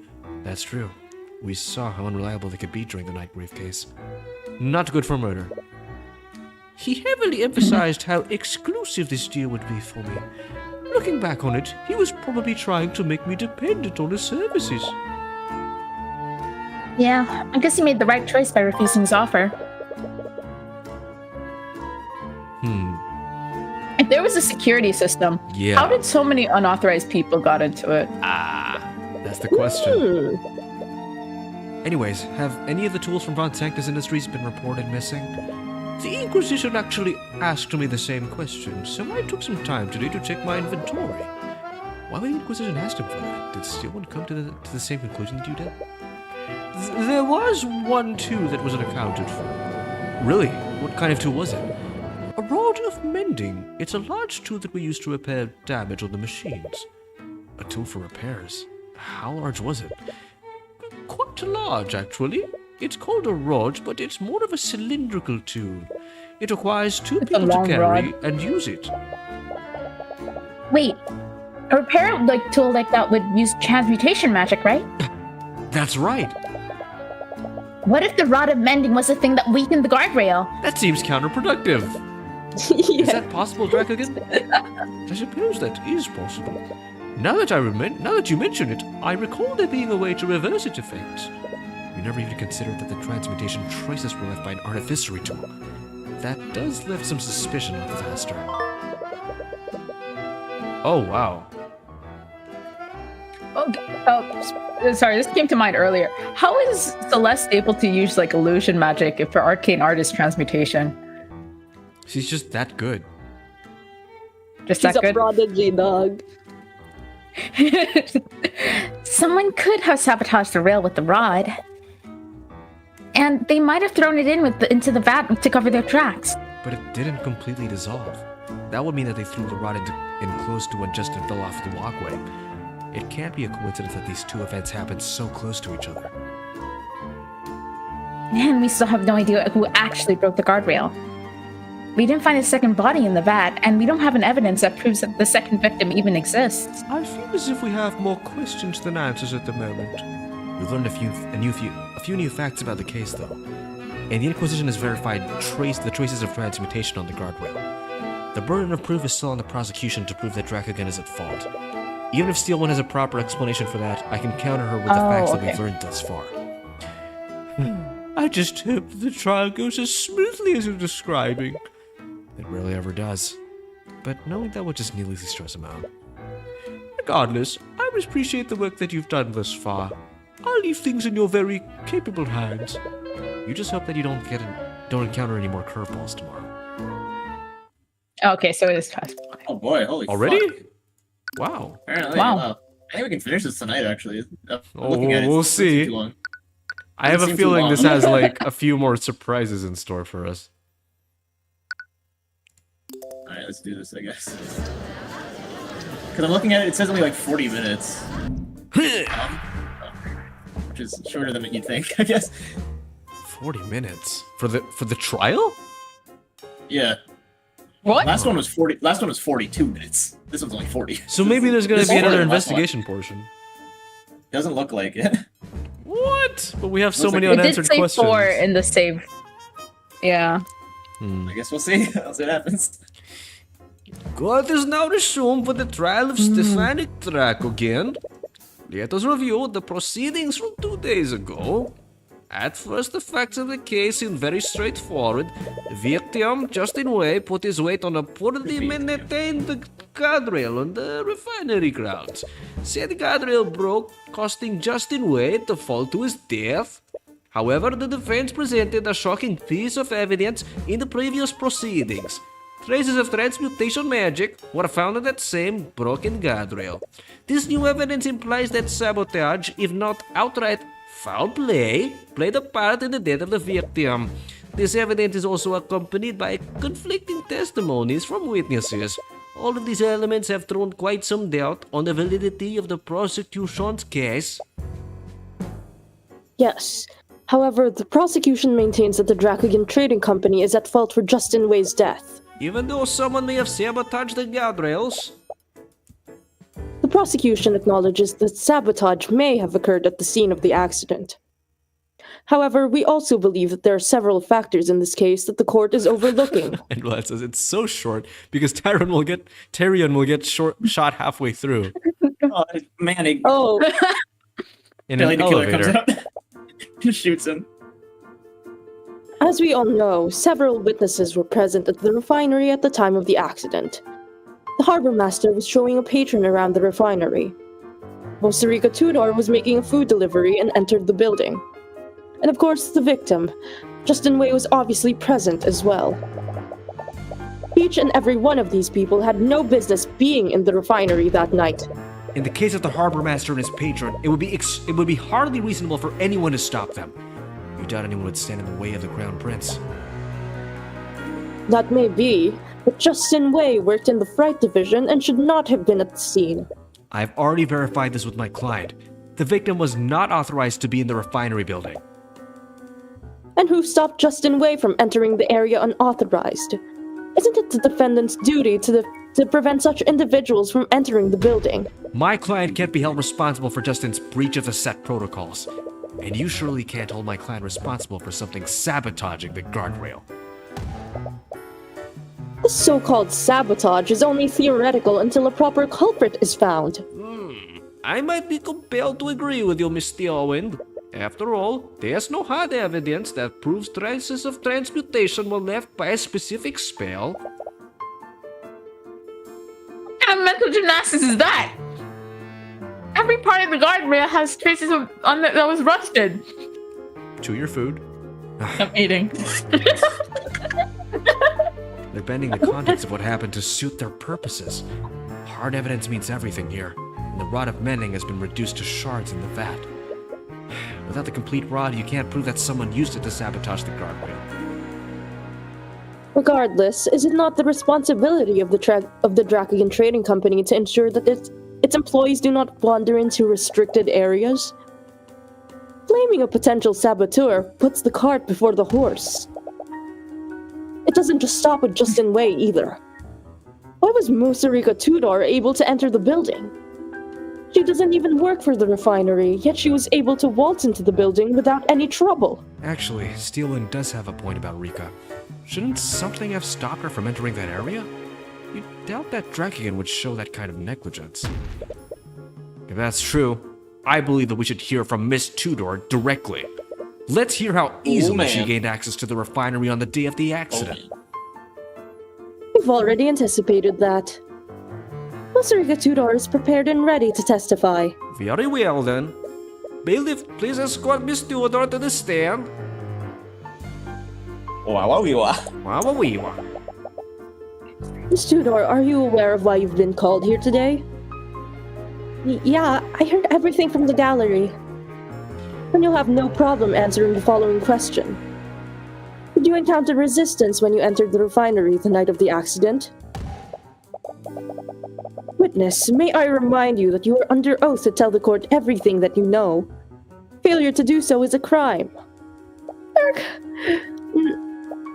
That's true. We saw how unreliable they could be during the Nightgrave case. Not good for murder. He heavily emphasized how exclusive this deal would be for me. Looking back on it, he was probably trying to make me dependent on his services. Yeah, I guess he made the right choice by refusing his offer. If there was a security system, Yeah. how did so many unauthorized people got into it? That's the question. Anyways, have any of the tools from Von Sanctus Industries been reported missing? The Inquisition actually asked me the same question, so I took some time today to check my inventory. Why would the Inquisition ask him for that? Did Steelman come to the same conclusion that you did? There was one tool that wasn't accounted for. Really? What kind of tool was it? A rod of mending. It's a large tool that we use to repair damage on the machines. A tool for repairs? How large was it? Quite large, actually. It's called a rod, but it's more of a cylindrical tool. It requires two It's a people to long carry rod. and use it. Wait, a repair tool like that would use transmutation magic, right? That's right. What if the rod of mending was the thing that weakened the guardrail? That seems counterproductive. Yeah. Is that possible, Dracogen? I suppose that is possible. Now that you mention it, I recall there being a way to reverse its effects. We never even considered that the transmutation traces were left by an artificery tool. That does lift some suspicion on the master. Oh, wow. Sorry, this came to mind earlier. How is Celeste able to use illusion magic for arcane artist transmutation? She's just that good. Just She's that a good? prodigy, dog. Someone could have sabotaged the rail with the rod. And they might have thrown it into the vat to cover their tracks. But it didn't completely dissolve. That would mean that they threw the rod in close to when Justin fell off the walkway. It can't be a coincidence that these two events happened so close to each other. And we still have no idea who actually broke the guardrail. We didn't find a second body in the vat, and we don't have an evidence that proves that the second victim even exists. I feel as if we have more questions than answers at the moment. We've learned a few new facts about the case, though. And the Inquisition has verified the traces of transmutation on the guardrail. The burden of proof is still on the prosecution to prove that Dracogen is at fault. Even if Steelman has a proper explanation for that, I can counter her with the facts that we've learned thus far. I just hope the trial goes as smoothly as you're describing. It rarely ever does. But knowing that would just needlessly stress him out. Regardless, I appreciate the work that you've done thus far. I'll leave things in your very capable hands. You just hope that you don't encounter any more curveballs tomorrow. Okay, so it is fast. Oh boy, holy Already? fuck. Wow. Apparently, Wow. wow. I think we can finish this tonight, actually. I'm Oh, looking at it, we'll it's taking see. too long. I have a Doesn't seem too feeling long. this has a few more surprises in store for us. Alright, let's do this, I guess. Because I'm looking at it, it says only like 40 minutes. Which is shorter than you'd think, I guess. 40 minutes for the trial? Yeah. What? Last one was 42 minutes. This one's only 40. So maybe there's gonna This be is another more than last investigation portion. Doesn't look like it. What? But we have so Looks many like- It did unanswered say questions. 4 in the save. Yeah. I guess we'll see. I'll see what happens. Court is now resumed for the trial of Stefanik Dracogen. Let us review the proceedings from 2 days ago. At first, the facts of the case seem very straightforward. The victim, Justin Way, put his weight on a poorly maintained guardrail on the refinery grounds. Said guardrail broke, costing Justin Way to fall to his death. However, the defense presented a shocking piece of evidence in the previous proceedings. Traces of transmutation magic were found on that same broken guardrail. This new evidence implies that sabotage, if not outright foul play, played a part in the death of the victim. This evidence is also accompanied by conflicting testimonies from witnesses. All of these elements have thrown quite some doubt on the validity of the prosecution's case. Yes. However, the prosecution maintains that the Dracogen Trading Company is at fault for Justin Way's death. Even though someone may have sabotaged the guardrails. The prosecution acknowledges that sabotage may have occurred at the scene of the accident. However, we also believe that there are several factors in this case that the court is overlooking. And well, it says it's so short because Tyrion will get shot halfway through Oh, man, Oh, in Billy an the Killer elevator. comes up. Just shoots him. as we all know, several witnesses were present at the refinery at the time of the accident. The harbor master was showing a patron around the refinery. Mosarika Tudor was making a food delivery and entered the building. And of course, the victim, Justin Way, was obviously present as well. Each and every one of these people had no business being in the refinery that night. In the case of the harbor master and his patron, it would be hardly reasonable for anyone to stop them. You doubt anyone would stand in the way of the Crown Prince. That may be, but Justin Way worked in the Fright Division and should not have been at the scene. I've already verified this with my client. The victim was not authorized to be in the refinery building. And who stopped Justin Way from entering the area unauthorized? Isn't it the defendant's duty to prevent such individuals from entering the building? My client can't be held responsible for Justin's breach of the set protocols. And you surely can't hold my client responsible for something sabotaging the guardrail. This so-called sabotage is only theoretical until a proper culprit is found. I might be compelled to agree with you, Miss Theowind. After all, there's no hard evidence that proves traces of transmutation were left by a specific spell. What kind of mental gymnastics is that? Every part of the guardrail has traces of that was rusted. Chew your food. I'm eating. They're bending the context of what happened to suit their purposes. Hard evidence means everything here, and the rod of mending has been reduced to shards in the vat. Without the complete rod, you can't prove that someone used it to sabotage the guardrail. Regardless, is it not the responsibility of the Dracogen Trading Company to ensure that its employees do not wander into restricted areas? Blaming a potential saboteur puts the cart before the horse. It doesn't just stop with Justin Way either. Why was Mosarika Tudor able to enter the building? She doesn't even work for the refinery, yet she was able to waltz into the building without any trouble. Actually, Steelwind does have a point about Rika. Shouldn't something have stopped her from entering that area? You doubt that Dracogen would show that kind of negligence. If that's true, I believe that we should hear from Miss Tudor directly. Let's hear how easily she gained access to the refinery on the day of the accident. We've already anticipated that. Mosarika Tudor is prepared and ready to testify. Very well then. Bailiff, please escort Miss Tudor to the stand. Wow. Miss Tudor, are you aware of why you've been called here today? Yeah, I heard everything from the gallery. Then you'll have no problem answering the following question. Did you encounter resistance when you entered the refinery the night of the accident? witness, may I remind you that you are under oath to tell the court everything that you know. Failure to do so is a crime.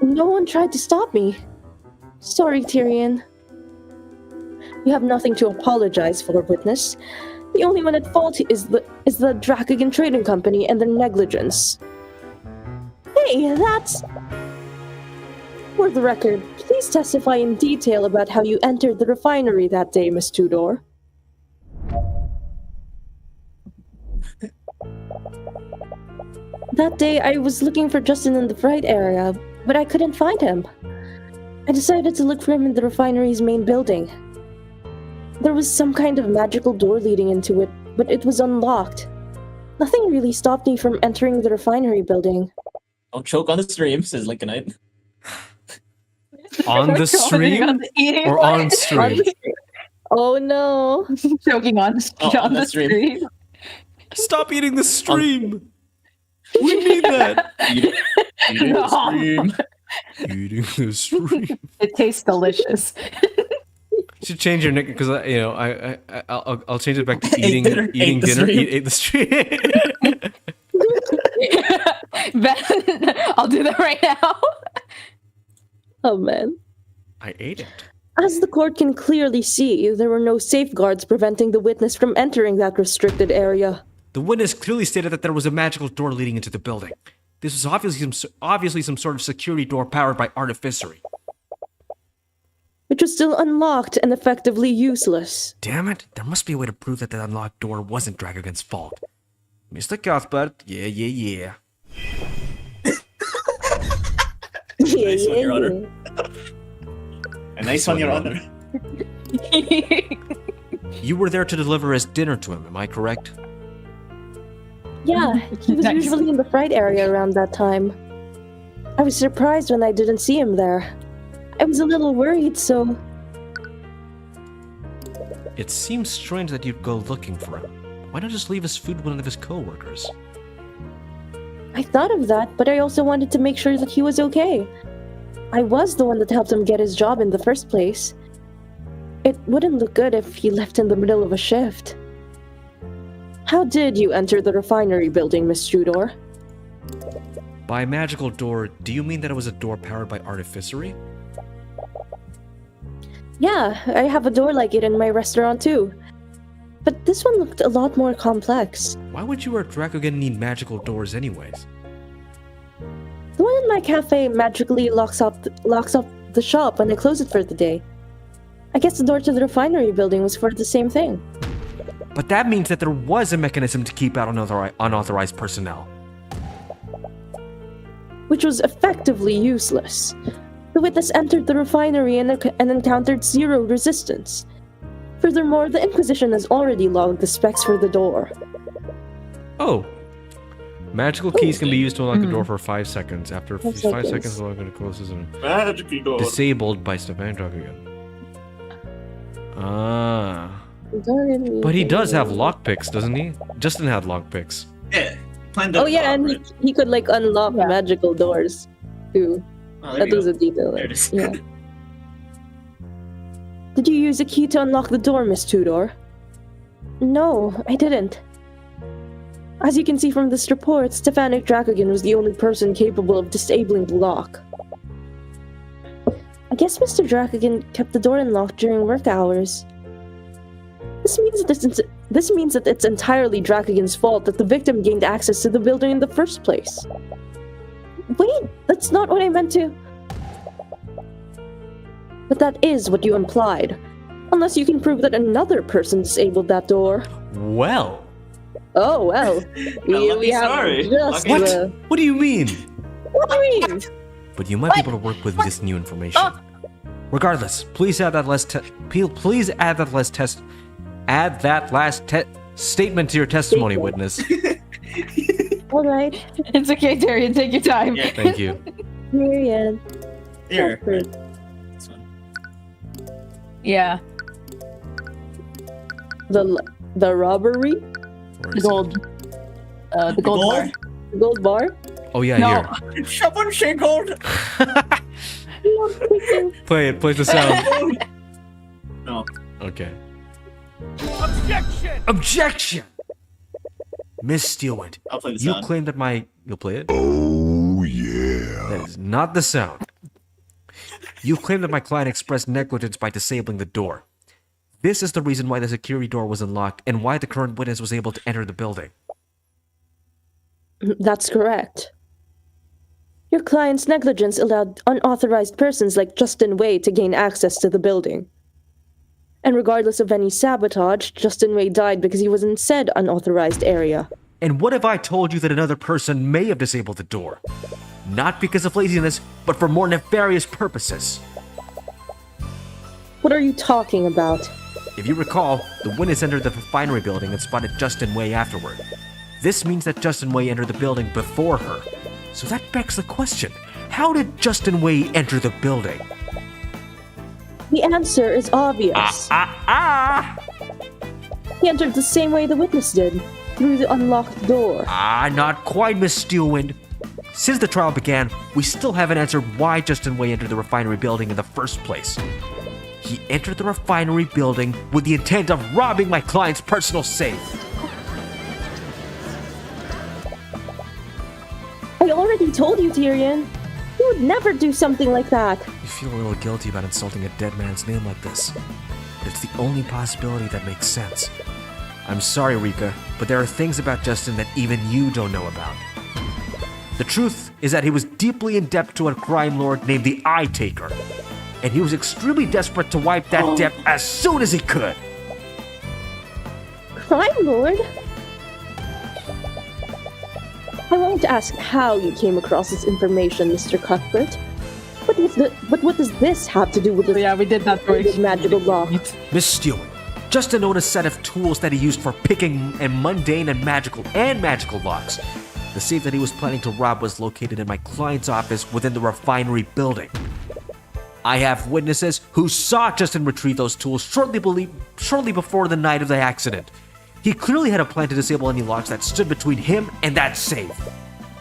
No one tried to stop me. Sorry, Tyrion. You have nothing to apologize for, witness. The only one at fault is the Dracogen Trading Company and their negligence. Hey, that's... For the record, please testify in detail about how you entered the refinery that day, Miss Tudor. That day, I was looking for Justin in the Wright area, but I couldn't find him. I decided to look for him in the refinery's main building. There was some kind of magical door leading into it, but it was unlocked. Nothing really stopped me from entering the refinery building. Don't choke on the stream, says Lincolnite. On the stream? Or on stream? Oh no. Choking on the stream. Stop eating the stream! We need that! Eating the stream. Eating the stream. It tastes delicious. You should change your nick because I'll change it back to eating dinner. Ate the stream. Ben, I'll do that right now. Oh man. I ate it. As the court can clearly see, there were no safeguards preventing the witness from entering that restricted area. The witness clearly stated that there was a magical door leading into the building. This was obviously some sort of security door powered by artificery. Which was still unlocked and effectively useless. Damn it, there must be a way to prove that the unlocked door wasn't Dracogen's fault. Mr. Cuthbert, yeah. Nice one, Your Honor. A nice one, Your Honor. You were there to deliver his dinner to him, am I correct? Yeah, he was usually in the Wright area around that time. I was surprised when I didn't see him there. I was a little worried, so... It seems strange that you'd go looking for him. Why not just leave his food with one of his co-workers? I thought of that, but I also wanted to make sure that he was okay. I was the one that helped him get his job in the first place. It wouldn't look good if he left in the middle of a shift. How did you enter the refinery building, Miss Tudor? By magical door, do you mean that it was a door powered by artificery? Yeah, I have a door like it in my restaurant too. But this one looked a lot more complex. Why would you or Dracogen need magical doors anyways? The one in my cafe magically locks up the shop when I close it for the day. I guess the door to the refinery building was for the same thing. But that means that there was a mechanism to keep out unauthorized personnel. Which was effectively useless. The witness entered the refinery and encountered zero resistance. Furthermore, the Inquisition has already logged the specs for the door. Oh. Magical keys can be used to unlock a door for 5 seconds. After 5 seconds, the locker closes and Magical door. Disabled by Stefan Dracogen. Ah. But he does have lockpicks, doesn't he? Justin had lockpicks. Yeah. Oh yeah, and he could like unlock magical doors too. Oh, that was a detail. There it is. Yeah. Did you use a key to unlock the door, Miss Tudor? No, I didn't. As you can see from this report, Stefanik Dracogen was the only person capable of disabling the lock. I guess Mr. Dracogen kept the door unlocked during work hours. This means that it's entirely Dracogen's fault that the victim gained access to the building in the first place. Wait, that's not what I meant to... But that is what you implied. Unless you can prove that another person disabled that door. Well. Oh, well. Lucky story. What? What do you mean? What do you mean? But you might be able to work with this new information. Regardless, please add that last statement to your testimony, witness. All right. It's okay, Tyrion. Take your time. Yeah. Thank you. Myriad. Here. Yeah. The robbery? The gold bar. The gold bar? Oh yeah, No. here. Someone say gold. Play it. Play the sound. No. Okay. Objection! Miss Steelwind, I'll play the you sound. claim that my... You'll play it? Oh, yeah. That is not the sound. You claim that my client expressed negligence by disabling the door. This is the reason why the security door was unlocked and why the current witness was able to enter the building. That's correct. Your client's negligence allowed unauthorized persons like Justin Wei to gain access to the building. And regardless of any sabotage, Justin Wei died because he was in said unauthorized area. And what if I told you that another person may have disabled the door? Not because of laziness, but for more nefarious purposes. What are you talking about? If you recall, the witness entered the refinery building and spotted Justin Wei afterward. This means that Justin Wei entered the building before her. So that begs the question, how did Justin Wei enter the building? The answer is obvious. He entered the same way the witness did, through the unlocked door. Not quite, Miss Steelwind. Since the trial began, we still haven't answered why Justin Wei entered the refinery building in the first place. He entered the refinery building with the intent of robbing my client's personal safe. I already told you, TYRION. You would never do something like that. You feel a little guilty about insulting a dead man's name like this, but it's the only possibility that makes sense. I'm sorry, Rika, but there are things about Justin that even you don't know about. The truth is that he was deeply in debt to a crime lord named the Eye Taker, and he was extremely desperate to wipe that debt as soon as he could. Crime lord? I won't ask how you came across this information, Mr. Cuthbert. But what does this have to do with the Yeah, we did that for magical lock? Miss Stewart, Justin owned a set of tools that he used for picking and mundane and magical locks. The safe that he was planning to rob was located in my client's office within the refinery building. I have witnesses who saw Justin retrieve those tools shortly before the night of the accident. He clearly had a plan to disable any locks that stood between him and that safe.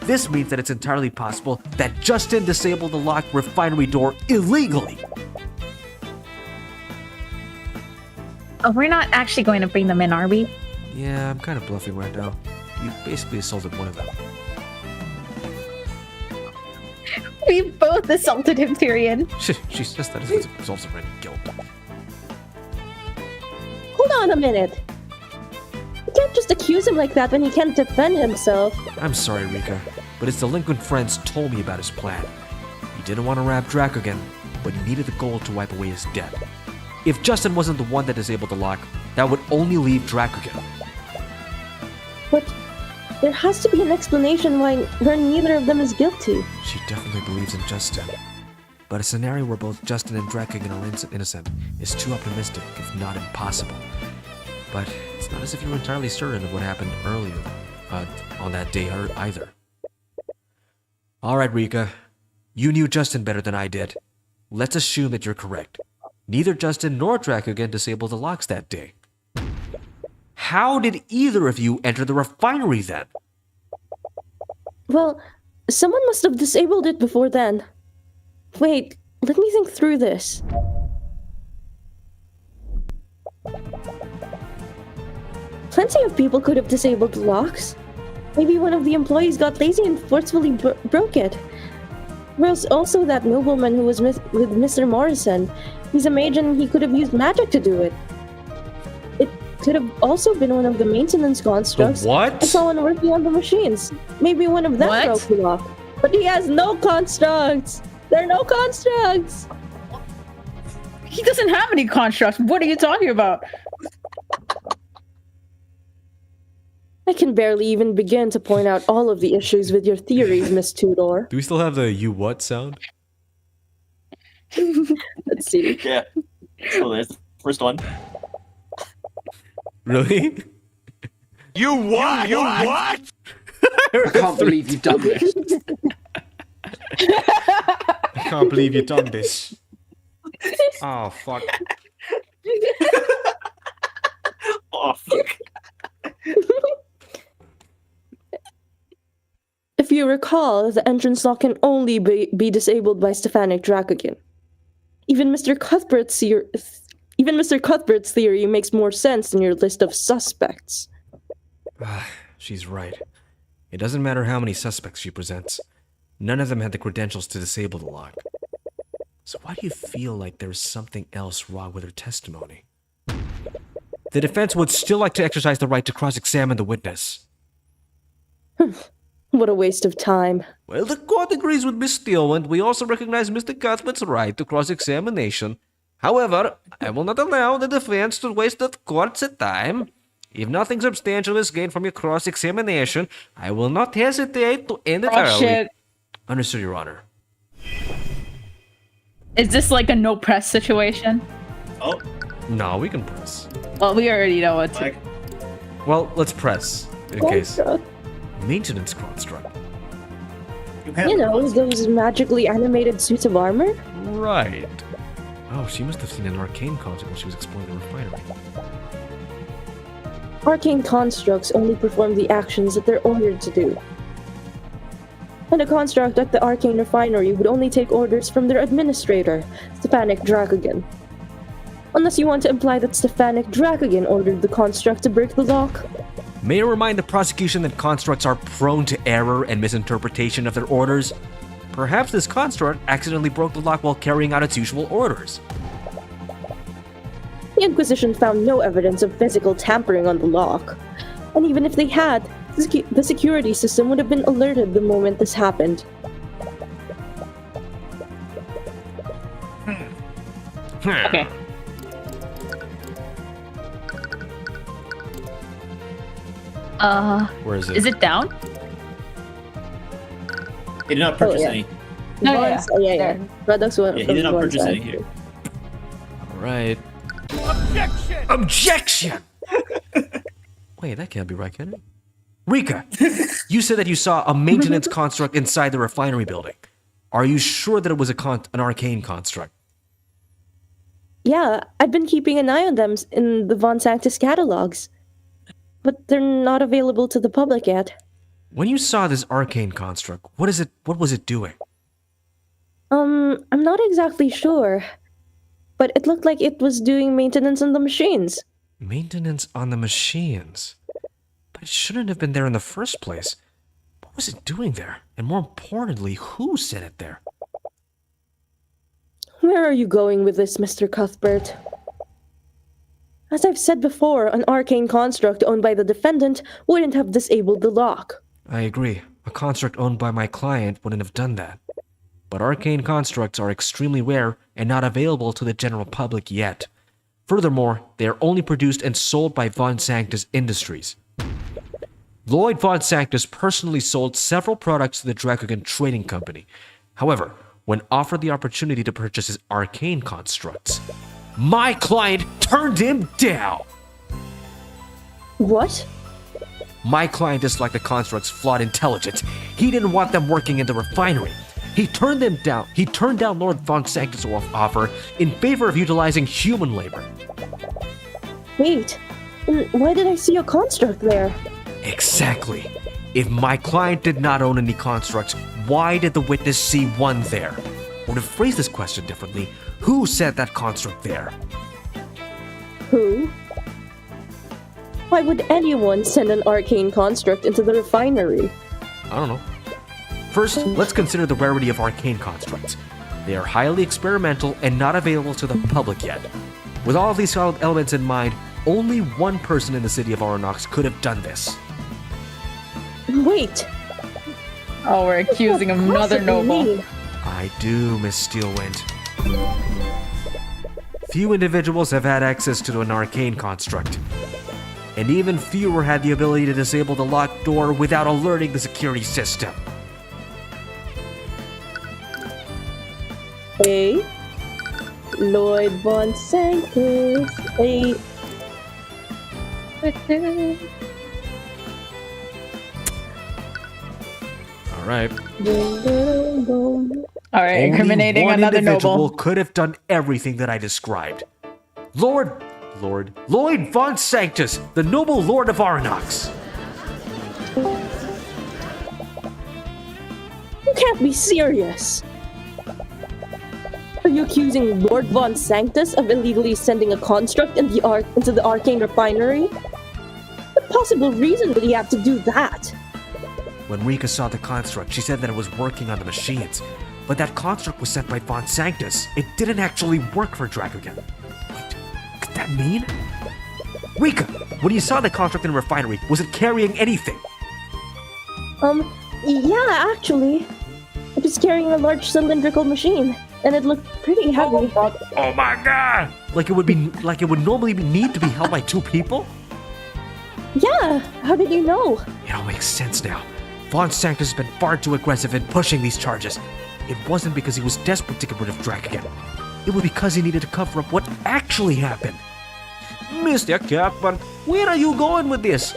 This means that it's entirely possible that Justin disabled the locked refinery door illegally. Oh, we're not actually going to bring them in, are we? Yeah, I'm kind of bluffing right now. You basically assaulted one of them. We both assaulted him, TYRION. She says that as a result of guilt. Hold on a minute. You can't just accuse him like that when he can't defend himself. I'm sorry, Rika, but his delinquent friends told me about his plan. He didn't want to rob Dracogen, but he needed the gold to wipe away his debt. If Justin wasn't the one that disabled the lock, that would only leave Dracogen. But there has to be an explanation where neither of them is guilty. She definitely believes in Justin. But a scenario where both Justin and Dracogen are innocent is too optimistic, if not impossible. But it's not as if you were entirely certain of what happened earlier on that day either. Alright, Rika. You knew Justin better than I did. Let's assume that you're correct. Neither Justin nor Dracogen disabled the locks that day. How did either of you enter the refinery then? Well, someone must have disabled it before then. Wait, let me think through this. Plenty of people could have disabled the locks. Maybe one of the employees got lazy and forcefully broke it. There's also that nobleman who was with Mr. Morrison. He's a mage and he could have used magic to do it. It could have also been one of the maintenance constructs. The what? And someone working on the machines. Maybe one of them broke the lock. But he has no constructs! There are no constructs! He doesn't have any constructs. What are you talking about? I can barely even begin to point out all of the issues with your theories, Miss Tudor. Do we still have the you what sound? Let's see. Yeah. So there's the first one. Really? You what? You what? I can't believe you've done this. I can't believe you've done this. Oh, fuck. Oh, fuck. If you recall, the entrance lock can only be disabled by Stefanik Dracogen. Even Mr. Cuthbert's Even Mr. Cuthbert's theory makes more sense than your list of suspects. She's right. It doesn't matter how many suspects she presents. None of them had the credentials to disable the lock. So why do you feel like there's something else wrong with her testimony? The defense would still like to exercise the right to cross-examine the witness. What a waste of time. Well, the court agrees with Miss Steele, and we also recognize Mr. Cuthbert's right to cross-examination. However, I will not allow the defense to waste the court's time. If nothing substantial is gained from your cross-examination, I will not hesitate to end it early. Shit. Understood, Your Honor. Is this like a no press situation? Oh. No, we can press. Well, we already know what to. Well, let's press, in case. Maintenance construct. You know, those magically animated suits of armor? Right. Oh, she must have seen an arcane construct while she was exploring the refinery. Arcane constructs only perform the actions that they're ordered to do. And a construct at the Arcane refinery would only take orders from their administrator, Stefanik Dracogen. Unless you want to imply that Stefanik Dracogen ordered the construct to break the lock. May I remind the prosecution that constructs are prone to error and misinterpretation of their orders? Perhaps this construct accidentally broke the lock while carrying out its usual orders. The Inquisition found no evidence of physical tampering on the lock. And even if they had, the security system would have been alerted the moment this happened. Okay. Where is it? Is it down? He did not purchase yeah. any. No, yeah. Products went Yeah, he did not from one purchase side. any here. Alright. Objection! Objection! Wait, that can't be right, can it? Rika, you said that you saw a maintenance construct inside the refinery building. Are you sure that it was an arcane construct? Yeah, I've been keeping an eye on them in the Von Sanctus catalogs. But they're not available to the public yet. When you saw this arcane construct, what was it doing? I'm not exactly sure. But it looked like it was doing maintenance on the machines. Maintenance on the machines? But it shouldn't have been there in the first place. What was it doing there? And more importantly, who sent it there? Where are you going with this, Mr. Cuthbert? As I've said before, an arcane construct owned by the defendant wouldn't have disabled the lock. I agree. A construct owned by my client wouldn't have done that. But arcane constructs are extremely rare and not available to the general public yet. Furthermore, they are only produced and sold by Von Sanctus Industries. Lloyd Von Sanctus personally sold several products to the Dracogen Trading Company. However, when offered the opportunity to purchase his arcane constructs, my client turned him down! What? My client disliked the construct's flawed intelligence. He didn't want them working in the refinery. He turned them down. He turned down Lord Von Sanctus' offer in favor of utilizing human labor. Wait, why did I see a construct there? Exactly. If my client did not own any constructs, why did the witness see one there? Or to phrase this question differently, who sent that construct there? Who? Why would anyone send an arcane construct into the refinery? I don't know. First, let's consider the rarity of arcane constructs. They are highly experimental and not available to the public yet. With all of these elements in mind, only one person in the city of Aronox could have done this. Wait! Oh, we're accusing another noble. I do, Miss Steelwind. Few individuals have had access to an arcane construct, and even fewer had the ability to disable the locked door without alerting the security system. Hey, Lloyd Von Sanctus. Hey. Alright. Alright, incriminating Only one another individual noble. could have done everything that I described. Lloyd Von Sanctus, the noble lord of Aronox. You can't be serious. Are you accusing Lord Von Sanctus of illegally sending a construct into the Arcane refinery? What possible reason would he have to do that? When Rika saw the construct, she said that it was working on the machines. But that construct was sent by Von Sanctus. It didn't actually work for Dracogen. Wait, could that mean? Rika, when you saw the construct in the refinery, was it carrying anything? Yeah, actually. It was carrying a large cylindrical machine, and it looked pretty heavy. Oh my god! Like it would normally need to be held by two people? Yeah, how did you know? It all makes sense now. Von Sanctus has been far too aggressive in pushing these charges. It wasn't because he was desperate to get rid of Dracogen. It was because he needed to cover up what actually happened. Mr. Cuthbert, where are you going with this?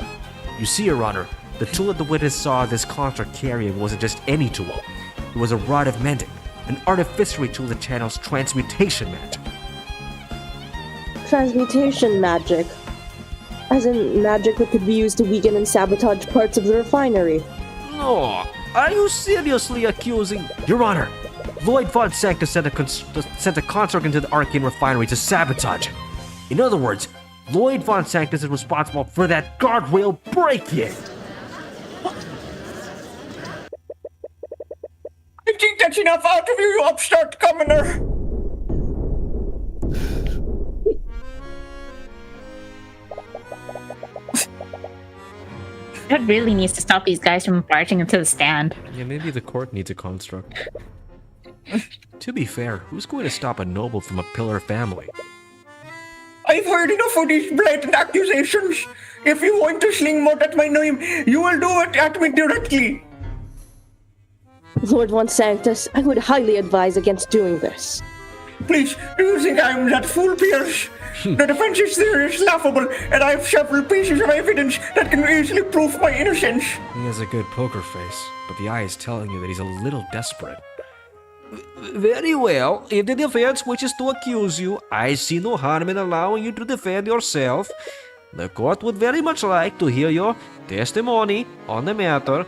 You see, Your Honor, the tool that the witness saw this construct carrying wasn't just any tool. It was a rod of mending, an artificery tool that channels transmutation magic. Transmutation magic? As in magic that could be used to weaken and sabotage parts of the refinery? No, are you seriously accusing... Your Honor, Lloyd Von Sanctus sent a construct into the Arcane refinery to sabotage it. In other words, Lloyd Von Sanctus is responsible for that guardrail break-in. I think that's enough out of you, you upstart commoner. That really needs to stop these guys from barging into the stand. Yeah, maybe the court needs a construct. To be fair, who's going to stop a noble from a pillar family? I've heard enough of these blatant accusations. If you want to sling mud at my name, you will do it at me directly. Lord Von Sanctus, I would highly advise against doing this. Please, do you think I'm that fool, Pierce? The defense's theory is laughable, and I have several pieces of evidence that can easily prove my innocence. He has a good poker face, but the eye is telling you that he's a little desperate. Very well, if the defense wishes to accuse you, I see no harm in allowing you to defend yourself. The court would very much like to hear your testimony on the matter.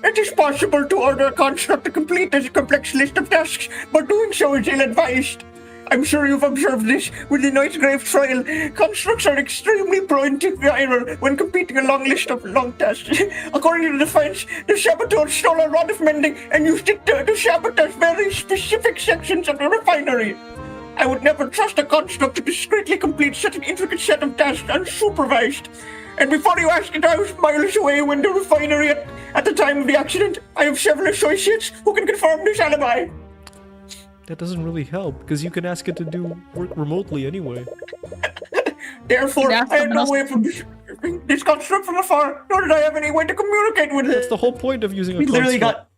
It is possible to order a construct to complete this complex list of tasks, but doing so is ill-advised. I'm sure you've observed this with the Nightgrave trial. Constructs are extremely prone to error when completing a long list of long tasks. According to the defense, the saboteur stole a rod of mending and used it to sabotage very specific sections of the refinery. I would never trust a construct to discreetly complete such an intricate set of tasks unsupervised. And before you ask it, I was miles away when the refinery at the time of the accident. I have several associates who can confirm this alibi. That doesn't really help, because you can ask it to do work remotely anyway. Therefore, I had no way of this construct from afar, nor did I have any way to communicate with it. That's the whole point of using a We construct. literally got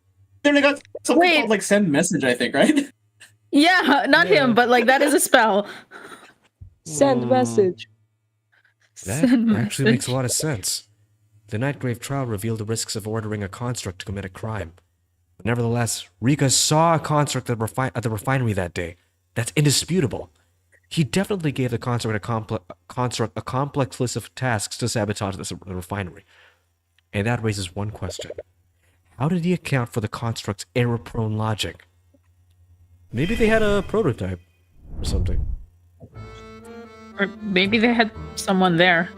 something called like send message, I think, right? Yeah, not him, but like that is a spell. Send message. That actually makes a lot of sense. The Nightgrave trial revealed the risks of ordering a construct to commit a crime. But nevertheless, Rika saw a construct at the refinery that day. That's indisputable. He definitely gave the construct a complex list of tasks to sabotage the refinery. And that raises one question. How did he account for the construct's error-prone logic? Maybe they had a prototype or something. Or maybe they had someone there.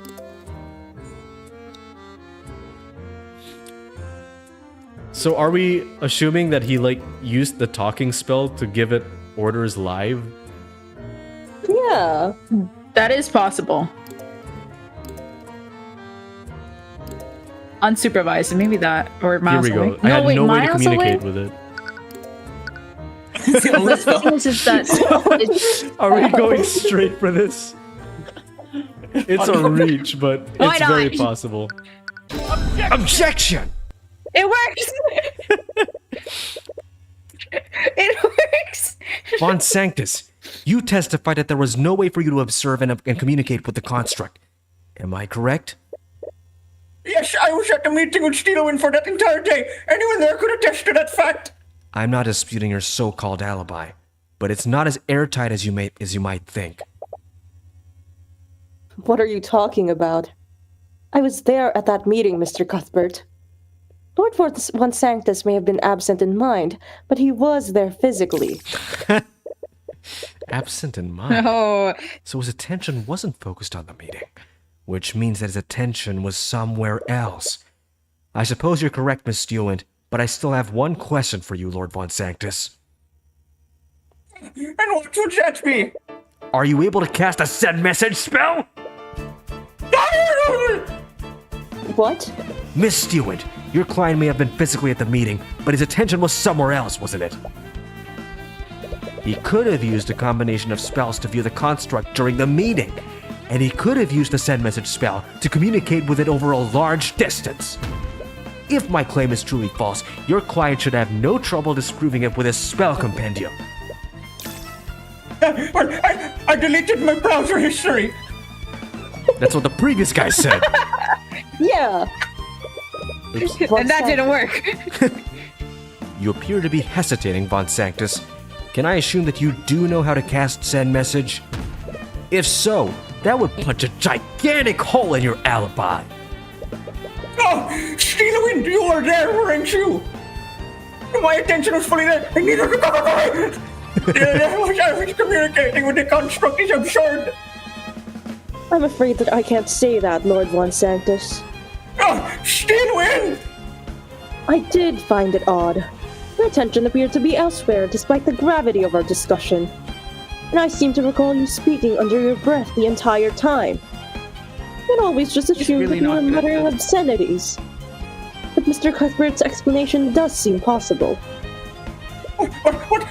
So are we assuming that he like used the talking spell to give it orders live? Yeah. That is possible. Unsupervised, maybe that, or miles Here we away. go. I had no way to miles communicate away? with it. Are we going straight for this? It's a reach, but Why it's not? very possible. Objection! It works! It works! Von Sanctus, you testified that there was no way for you to observe and communicate with the construct. Am I correct? Yes, I was at the meeting with Steelwind for that entire day. Anyone there could attest to that fact. I'm not disputing your so-called alibi, but it's not as airtight as you might think. What are you talking about? I was there at that meeting, Mr. Cuthbert. Lord Von Sanctus may have been absent in mind, but he was there physically. Absent in mind. Oh, So his attention wasn't focused on the meeting, which means that his attention was somewhere else. I suppose you're correct, Miss Stewart, but I still have one question for you, Lord Von Sanctus. And what would that be? Are you able to cast a send message spell? What? Miss Stewart, your client may have been physically at the meeting, but his attention was somewhere else, wasn't it? He could have used a combination of spells to view the construct during the meeting, and he could have used the send message spell to communicate with it over a large distance. If my claim is truly false, your client should have no trouble disproving it with his spell compendium. I deleted my browser history. That's what the previous guy said. Yeah. and that didn't work. You appear to be hesitating, Von Sanctus. Can I assume that you do know how to cast send message? If so, that would punch a gigantic hole in your alibi. Oh, Steelwind, you were there, weren't you? My attention was fully there. I needed to cover for it. I was communicating with the construct is absurd. I'm afraid that I can't say that, Lord Von Sanctus. Oh, Steelwind! I did find it odd. Your attention appeared to be elsewhere despite the gravity of our discussion. And I seem to recall you speaking under your breath the entire time. I'd always just assumed really that you were not good at muttering this. obscenities. But Mr. Cuthbert's explanation does seem possible.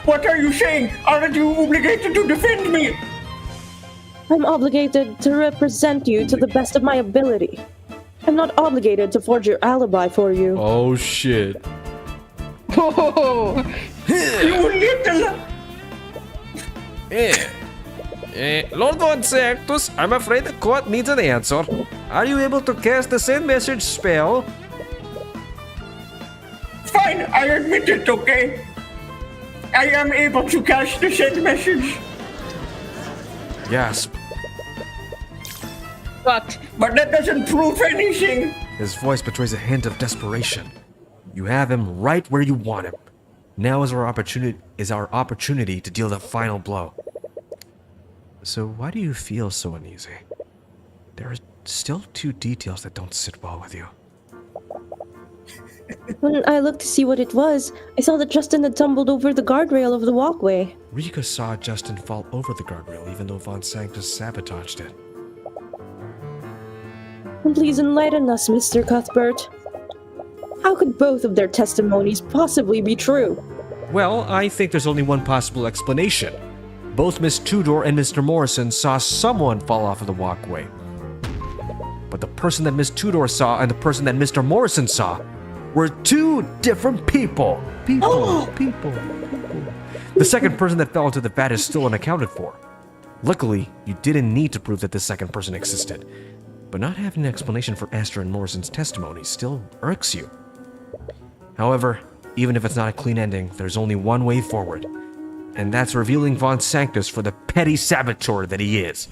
What are you saying? Aren't you obligated to defend me? I'm obligated to represent you to the best of my ability. I'm not obligated to forge your alibi for you. Oh shit. Oh, You little... Lord Von Sanctus, I'm afraid the court needs an answer. Are you able to cast the send message spell? Fine, I admit it, okay? I am able to cast the send message. Gasp. but But that doesn't prove anything. His voice betrays a hint of desperation. You have him right where you want him. Now is our opportunity to deal the final blow. So why do you feel so uneasy? There are still two details that don't sit well with you. When I looked to see what it was, I saw that Justin had tumbled over the guardrail of the walkway. Rika saw Justin fall over the guardrail even though Von Sanctus sabotaged it. And please enlighten us, Mr. Cuthbert. How could both of their testimonies possibly be true? Well, I think there's only one possible explanation. Both Miss Tudor and Mr. Morrison saw someone fall off of the walkway. But the person that Miss Tudor saw and the person that Mr. Morrison saw were two different people. People. The second person that fell into the vat is still unaccounted for. Luckily, you didn't need to prove that the second person existed. But not having an explanation for Astor and Morrison's testimony still irks you. However, even if it's not a clean ending, there's only one way forward. And that's revealing Von Sanctus for the petty saboteur that he is.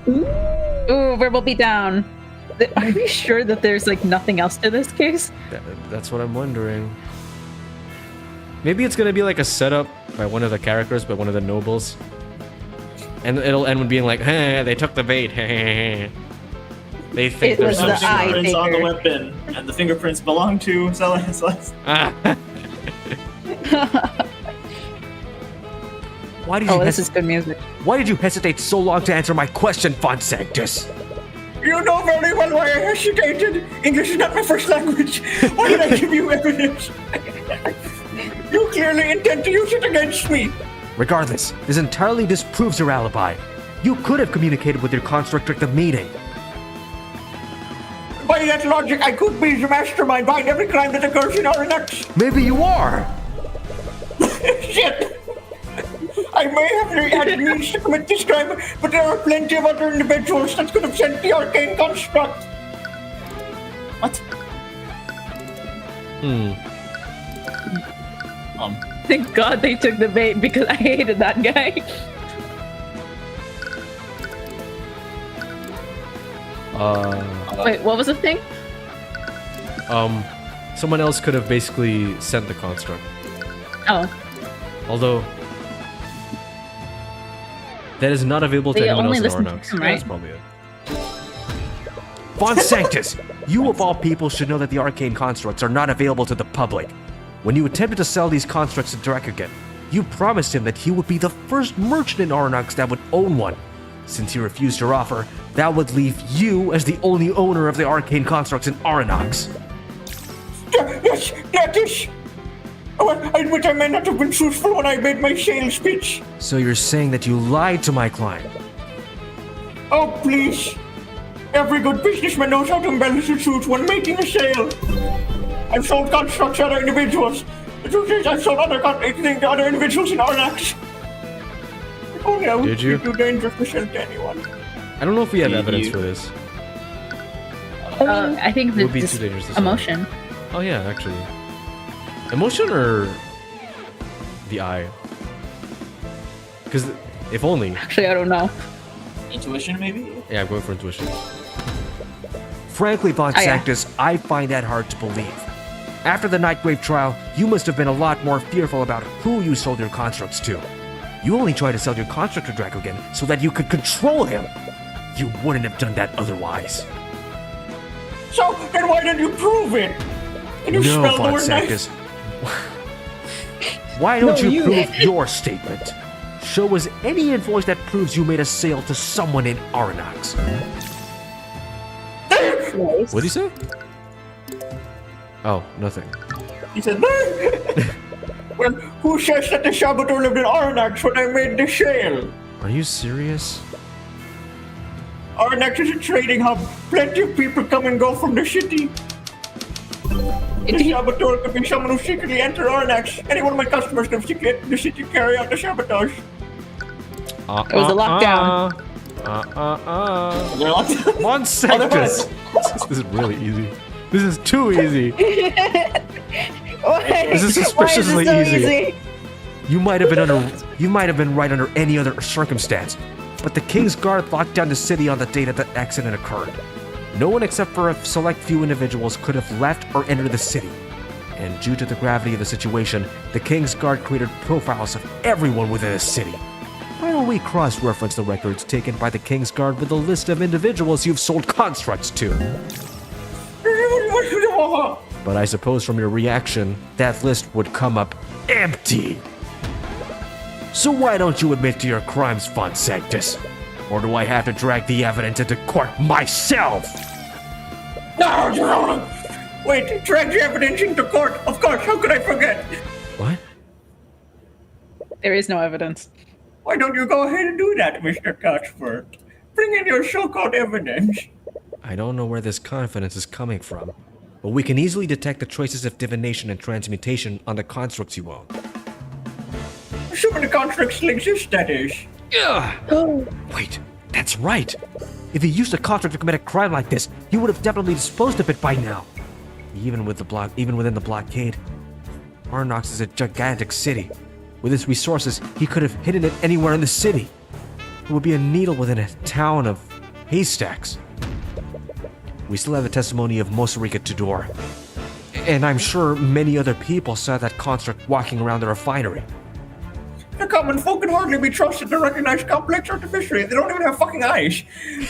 ooh, verbal beatdown. Are we sure that there's like nothing else to this case? That's what I'm wondering. Maybe it's gonna be like a setup by one of the characters, by one of the nobles. And it'll end with being like, hey, they took the bait. They think It there's was some the eye Fingerprints on the taker. weapon, and the fingerprints belong to Celeste. Why did Oh, you this is good music. Why did you hesitate so long to answer my question, Von Sanctus? You know very well why I hesitated. English is not my first language. Why did I give you evidence? You clearly intend to use it against me. Regardless, this entirely disproves your alibi. You could have communicated with your construct at the meeting. By that logic, I could be the mastermind behind every crime that occurs in RNX. Maybe you are! Shit! I may have had means to commit this crime, but there are plenty of other individuals that could have sent the arcane construct. What? Thank God they took the bait because I hated that guy. Wait, what was the thing? Someone else could have basically sent the construct. Oh. Although that is not available to They anyone only else in listen to Arnox. him, That's right? probably it. Von Sanctus, you of all people should know that the arcane constructs are not available to the public. When you attempted to sell these constructs to Dracogen, you promised him that he would be the first merchant in Arnox that would own one. Since he refused your offer, that would leave you as the only owner of the arcane constructs in Arnox. Yes, that is. Oh, I admit I may not have been truthful when I made my sales pitch. So you're saying that you lied to my client? Oh, please. Every good businessman knows how to embellish the truth when making a sale. I've sold constructs to other individuals. The truth is, I've sold other things to other individuals in Arnox. If only I would be too dangerous to sell to anyone. I don't know if we have evidence for this. I think Would be this too dangerous to sell. emotion. Oh yeah, actually. Emotion or the eye? Because if only. Actually, I don't know. Intuition, maybe? Yeah, I'm going for intuition. Frankly, Von Sanctus, I find that hard to believe. After the Nightgrave trial, you must have been a lot more fearful about who you sold your constructs to. You only tried to sell your construct to Dracogen so that you could control him. You wouldn't have done that otherwise. So, then why didn't you prove it? Can you No, spell the Von word Sanctus. Why don't you prove your statement? Show us any invoice that proves you made a sale to someone in Arnox. What did he say? Oh, nothing. He said, well, who says that the Saboteur lived in Arnox when I made the sale? Are you serious? Arnox is a trading hub. Plenty of people come and go from the city. The Saboteur could be someone who secretly entered Arnox. Any one of my customers can secretly enter the city to carry out the sabotage. It was a lockdown. Von Sanctus! This is really easy. This is too easy. This is suspiciously easy. You might have been right under any other circumstance, but the King's Guard locked down the city on the day that the accident occurred. No one except for a select few individuals could have left or entered the city. And due to the gravity of the situation, the King's Guard created profiles of everyone within the city. Why don't we cross-reference the records taken by the King's Guard with a list of individuals you've sold constructs to? But I suppose from your reaction, that list would come up empty. So why don't you admit to your crimes, Von Sanctus? Or do I have to drag the evidence into court myself? No, Your Honor! Wait, drag the evidence into court? Of course, how could I forget? What? There is no evidence. Why don't you go ahead and do that, Mr. Cuthbert? Bring in your so-called evidence. I don't know where this confidence is coming from, but we can easily detect the traces of divination and transmutation on the constructs you own. Assuming the constructs still exist, that is. Oh. Wait, that's right. If he used a construct to commit a crime like this, he would have definitely disposed of it by now. Even within the blockade, Arnox is a gigantic city. With his resources, he could have hidden it anywhere in the city. It would be a needle within a town of haystacks. We still have the testimony of Mosarika Tudor. And I'm sure many other people saw that construct walking around the refinery. The common folk can hardly be trusted to recognize complex artificery. They don't even have fucking eyes.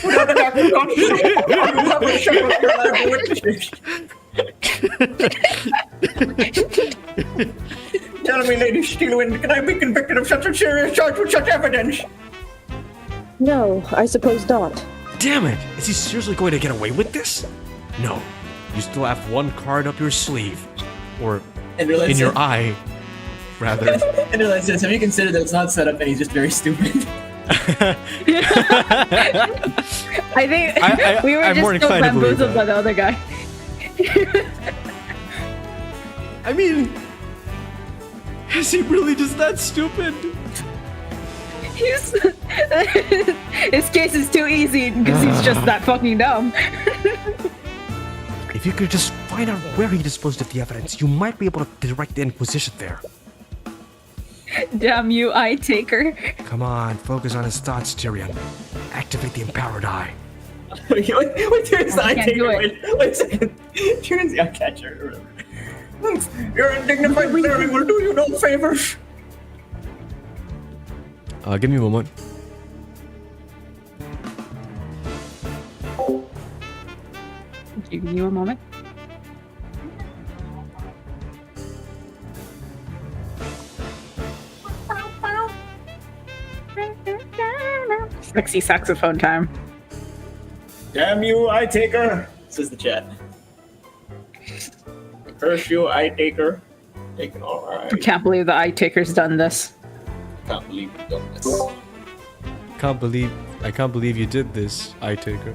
Without an actual construct, you have a several reliable witnesses. Tell me, Lady Steelwind, can I be convicted of such a serious charge with such evidence? No, I suppose not. Damn it! Is he seriously going to get away with this? No. You still have one card up your sleeve. Or in your eye, rather. And realize this, have you considered that it's not set up and he's just very stupid? I think we were I'm more just so inclined to believe bamboozled by the other guy. I mean, is he really just that stupid? His case is too easy because he's just that fucking dumb. If you could just find out where he disposed of the evidence, you might be able to direct the Inquisition there. Damn you, eye taker. Come on, focus on his thoughts, Tyrion. Activate the Empowered Eye. Wait, Tyrion's the eye can't do taker. Wait a second. Tyrion's the eye catcher. Your undignified glaring will do you no favors. Give me a moment. Give you a moment. Sexy saxophone time. Damn you, eye taker. Says the chat. Curse you, eye taker. Take it all I right. can't believe the eye taker's done this. Can't believe you've done this. I can't believe you did this, eye taker.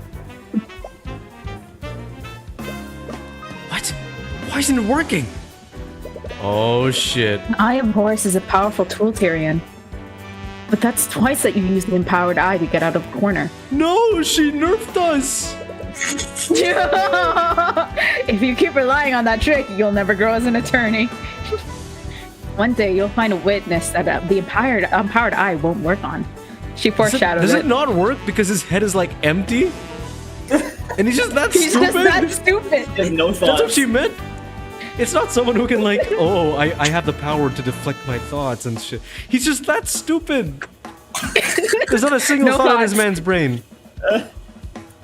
What? Why isn't it working? Oh shit. Eye of Horus is a powerful tool, Tyrion. But that's twice that you used the empowered eye to get out of the corner. No, she nerfed us. If you keep relying on that trick, you'll never grow as an attorney. One day you'll find a witness that the empowered eye won't work on. She foreshadowed Does it not work because his head is like empty? And he's just that He's stupid? just that stupid. There's no That's what thoughts. she meant. It's not someone who can like, oh, I have the power to deflect my thoughts and shit. He's just that stupid. There's not a single No thought in this thoughts. man's brain.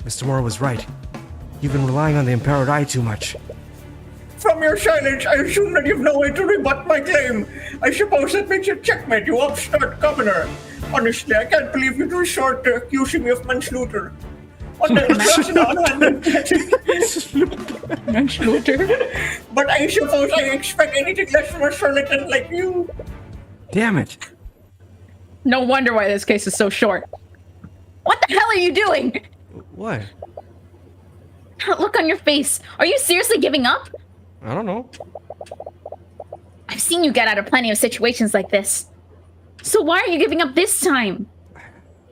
Mr. Moore was right. You've been relying on the empowered eye too much. From your silence, I assume that you've no way to rebut my claim. I suppose that makes it checkmate, you upstart governor. Honestly, I can't believe you'd resort to accusing me of manslaughter. What the Manslaughter. But I suppose I expect anything less from a charlatan like you. Damn it. No wonder why this case is so short. What the hell are you doing? What? Look on your face. Are you seriously giving up? I don't know. I've seen you get out of plenty of situations like this. So why are you giving up this time?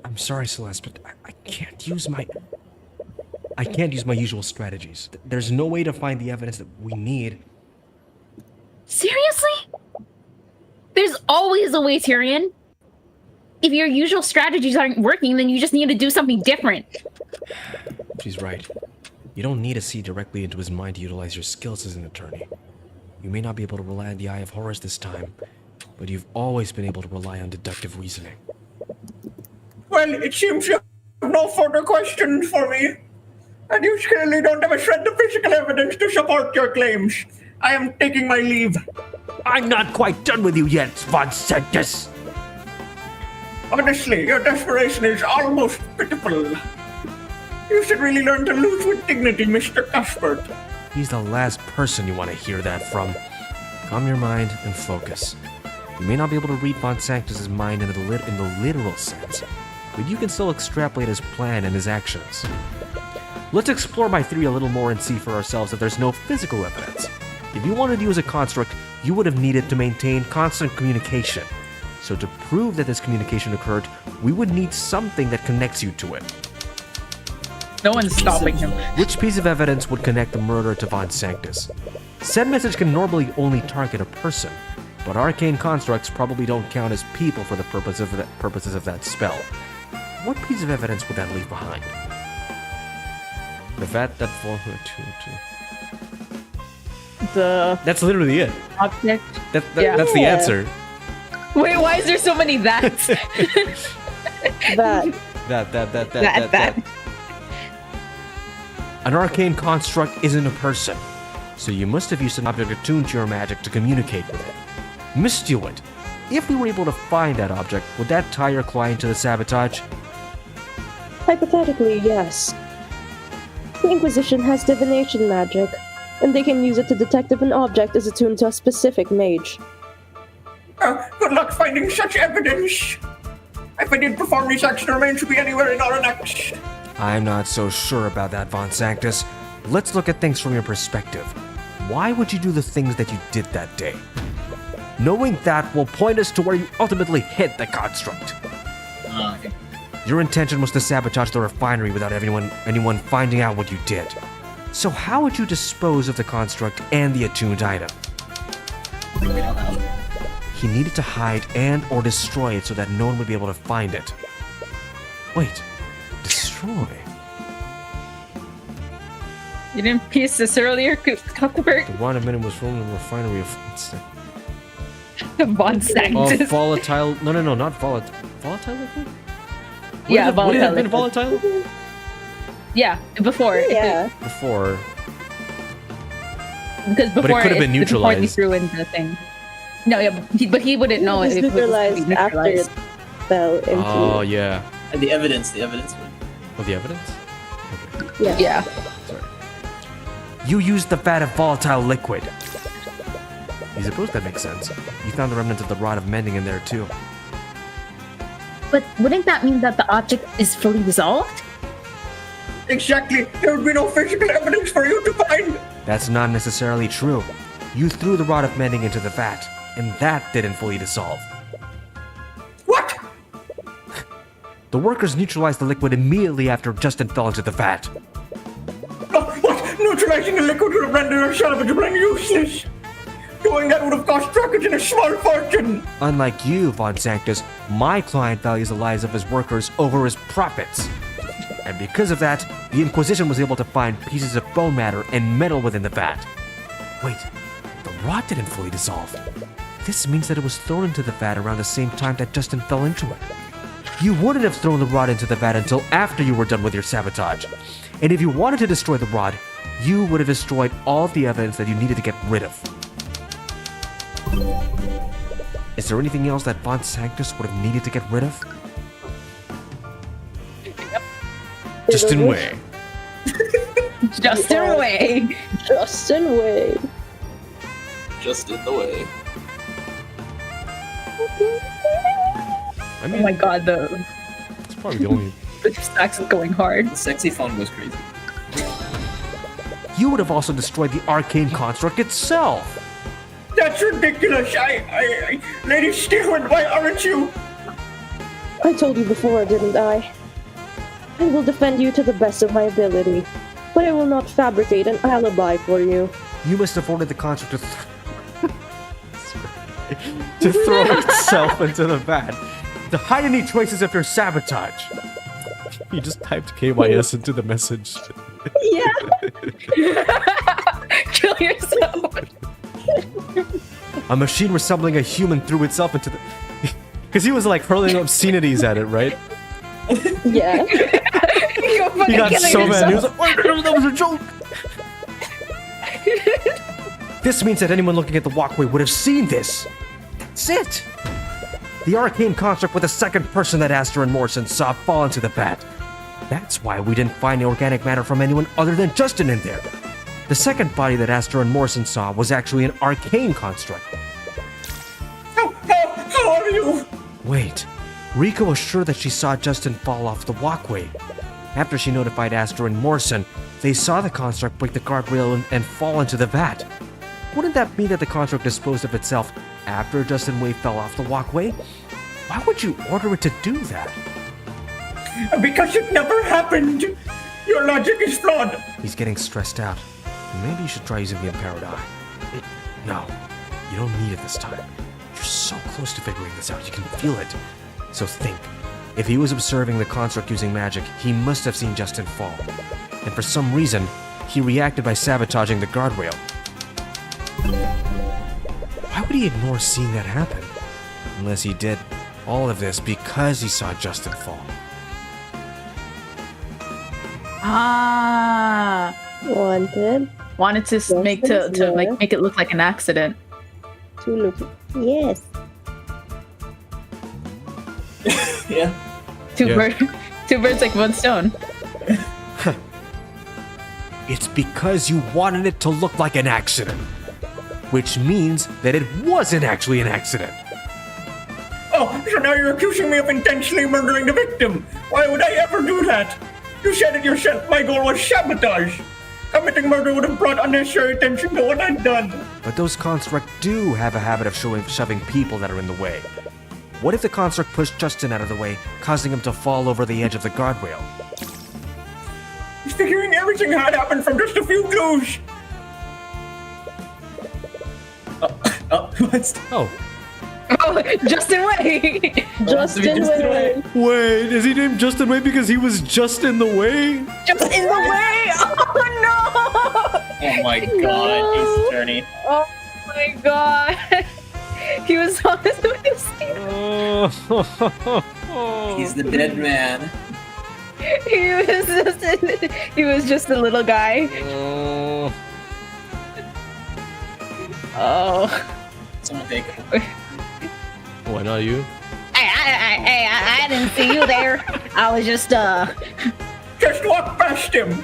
I'm sorry, Celeste, but I can't use my usual strategies. There's no way to find the evidence that we need. Seriously? There's always a way, Tyrion. If your usual strategies aren't working, then you just need to do something different. She's right. You don't need to see directly into his mind to utilize your skills as an attorney. You may not be able to rely on the Eye of Horus this time, but you've always been able to rely on deductive reasoning. Well, it seems you have no further questions for me. And you clearly don't have a shred of physical evidence to support your claims. I am taking my leave. I'm not quite done with you yet, Von Sanctus. Honestly, your desperation is almost pitiful. You should really learn to lose with dignity, Mr. Cuthbert. He's the last person you want to hear that from. Calm your mind and focus. You may not be able to read Von Sanctus's mind in the literal sense, but you can still extrapolate his plan and his actions. Let's explore my theory a little more and see for ourselves that there's no physical evidence. If you wanted to use a construct, you would have needed to maintain constant communication. So to prove that this communication occurred, we would need something that connects you to it. No one's stopping him. Which piece of evidence would connect the murderer to Von Sanctus? Said message can normally only target a person, but arcane constructs probably don't count as people for the purposes of that spell. What piece of evidence would that leave behind? The fact that that's literally it. Object. That's the Yeah. answer. Wait, why is there so many that's? That. That. An arcane construct isn't a person, so you must have used an object attuned to your magic to communicate with it. Missteal it. If we were able to find that object, would that tie your client to the sabotage? Hypothetically, yes. The Inquisition has divination magic, and they can use it to detect if an object is attuned to a specific mage. Good luck finding such evidence. If I did perform these acts, the remains should be anywhere in Aranax. I'm not so sure about that, Von Sanctus. Let's look at things from your perspective. Why would you do the things that you did that day? Knowing that will point us to where you ultimately hit the construct. Okay. Your intention was to sabotage the refinery without anyone finding out what you did. So how would you dispose of the construct and the attuned item? We don't know. He needed to hide and or destroy it so that no one would be able to find it. Wait, destroy? You didn't piece this earlier, Cuthbert? The wine amendment was from the refinery of Von Sanctus. volatile. No, not volatile. Volatile liquid? Yeah, would it have been volatile. volatile? Yeah, before. Yeah. Before. Because before But it could have been before he neutralized. threw in the thing. No, yeah, but he wouldn't know It was if it was neutralized after it fell into. Oh, yeah. And the evidence. Oh, the evidence? Yeah. Yeah. Sorry. You used the vat of volatile liquid. I suppose that makes sense. You found the remnants of the rod of mending in there, too. But wouldn't that mean that the object is fully dissolved? Exactly. There would be no physical evidence for you to find. That's not necessarily true. You threw the rod of mending into the vat, and that didn't fully dissolve. What? The workers neutralized the liquid immediately after Justin fell into the vat. What? Neutralizing the liquid would have rendered our salvage brand useless. Doing that would have cost Dracogen a small fortune. Unlike you, Von Sanctus, my client values the lives of his workers over his profits. And because of that, the Inquisition was able to find pieces of bone matter and metal within the vat. Wait, the rod didn't fully dissolve. This means that it was thrown into the vat around the same time that Justin fell into it. You wouldn't have thrown the rod into the vat until after you were done with your sabotage. And if you wanted to destroy the rod, you would have destroyed all of the evidence that you needed to get rid of. Is there anything else that Von Sanctus would have needed to get rid of? Justin Way. Justin Way. Justin Way. Just in the way. I mean, Oh my god, the it's probably the only. sax is going hard. The sexy phone was crazy. You would have also destroyed the arcane construct itself. That's ridiculous. Lady Stewart, why aren't you? I told you before, didn't I? I will defend you to the best of my ability, but I will not fabricate an alibi for you. You must have ordered the construct to throw itself into the vat to hide any traces of your sabotage. You just typed KYS into the message. Yeah. Kill yourself. A machine resembling a human threw itself into the. Because he was like hurling obscenities at it, right? Yeah. He got so mad. He was like, "Wait, that was a joke." This means that anyone looking at the walkway would have seen this. That's it. The arcane construct with the second person that Astor and Morrison saw fall into the vat. That's why we didn't find the organic matter from anyone other than Justin in there. The second body that Astor and Morrison saw was actually an arcane construct. How are you? Wait, Rika was sure that she saw Justin fall off the walkway. After she notified Astor and Morrison, they saw the construct break the guardrail and fall into the vat. Wouldn't that mean that the construct disposed of itself after Justin Wave fell off the walkway? Why would you order it to do that? Because it never happened. Your logic is flawed. He's getting stressed out. Maybe you should try using the Empowered Eye. No, you don't need it this time. You're so close to figuring this out, you can feel it. So think. If he was observing the construct using magic, he must have seen Justin fall. And for some reason, he reacted by sabotaging the guardrail. Why would he ignore seeing that happen? Unless he did all of this because he saw Justin fall. Ah. Wanted to make it look like an accident. To look. Yes. Yeah. Two birds like one stone. It's because you wanted it to look like an accident. Which means that it wasn't actually an accident. Oh, so now you're accusing me of intentionally murdering the victim. Why would I ever do that? You said it yourself, my goal was sabotage. Committing murder would have brought unnecessary attention to what I'd done. But those constructs do have a habit of shoving people that are in the way. What if the construct pushed Justin out of the way, causing him to fall over the edge of the guardrail? He's figuring everything had happened from just a few clues. Oh, Justin Way! Justin Way! wait, is he named Justin Way because he was just in the way? Just in the way! Oh my god, Ace Attorney. Oh my god. He was on his way to steal. He's the dead man. He was just a little guy. Oh. Someone take it. Why not you? I didn't see you there. I was just Just walk past him.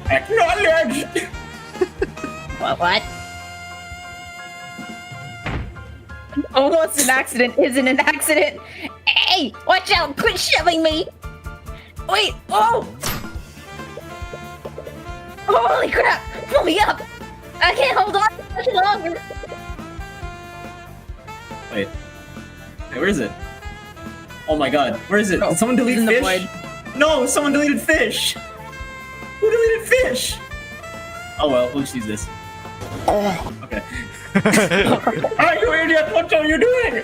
Acknowledged. What? Almost an accident isn't an accident. Hey, watch out! Quit shoving me! Wait! Oh! Holy crap! Pull me up! I can't hold on much longer. Wait. Hey, where is it? Oh my god, where is it? Did someone delete in the fish? void. No, someone deleted fish! Who deleted fish? Oh well, we'll just use this. Okay. Ah, you idiot! What are you doing?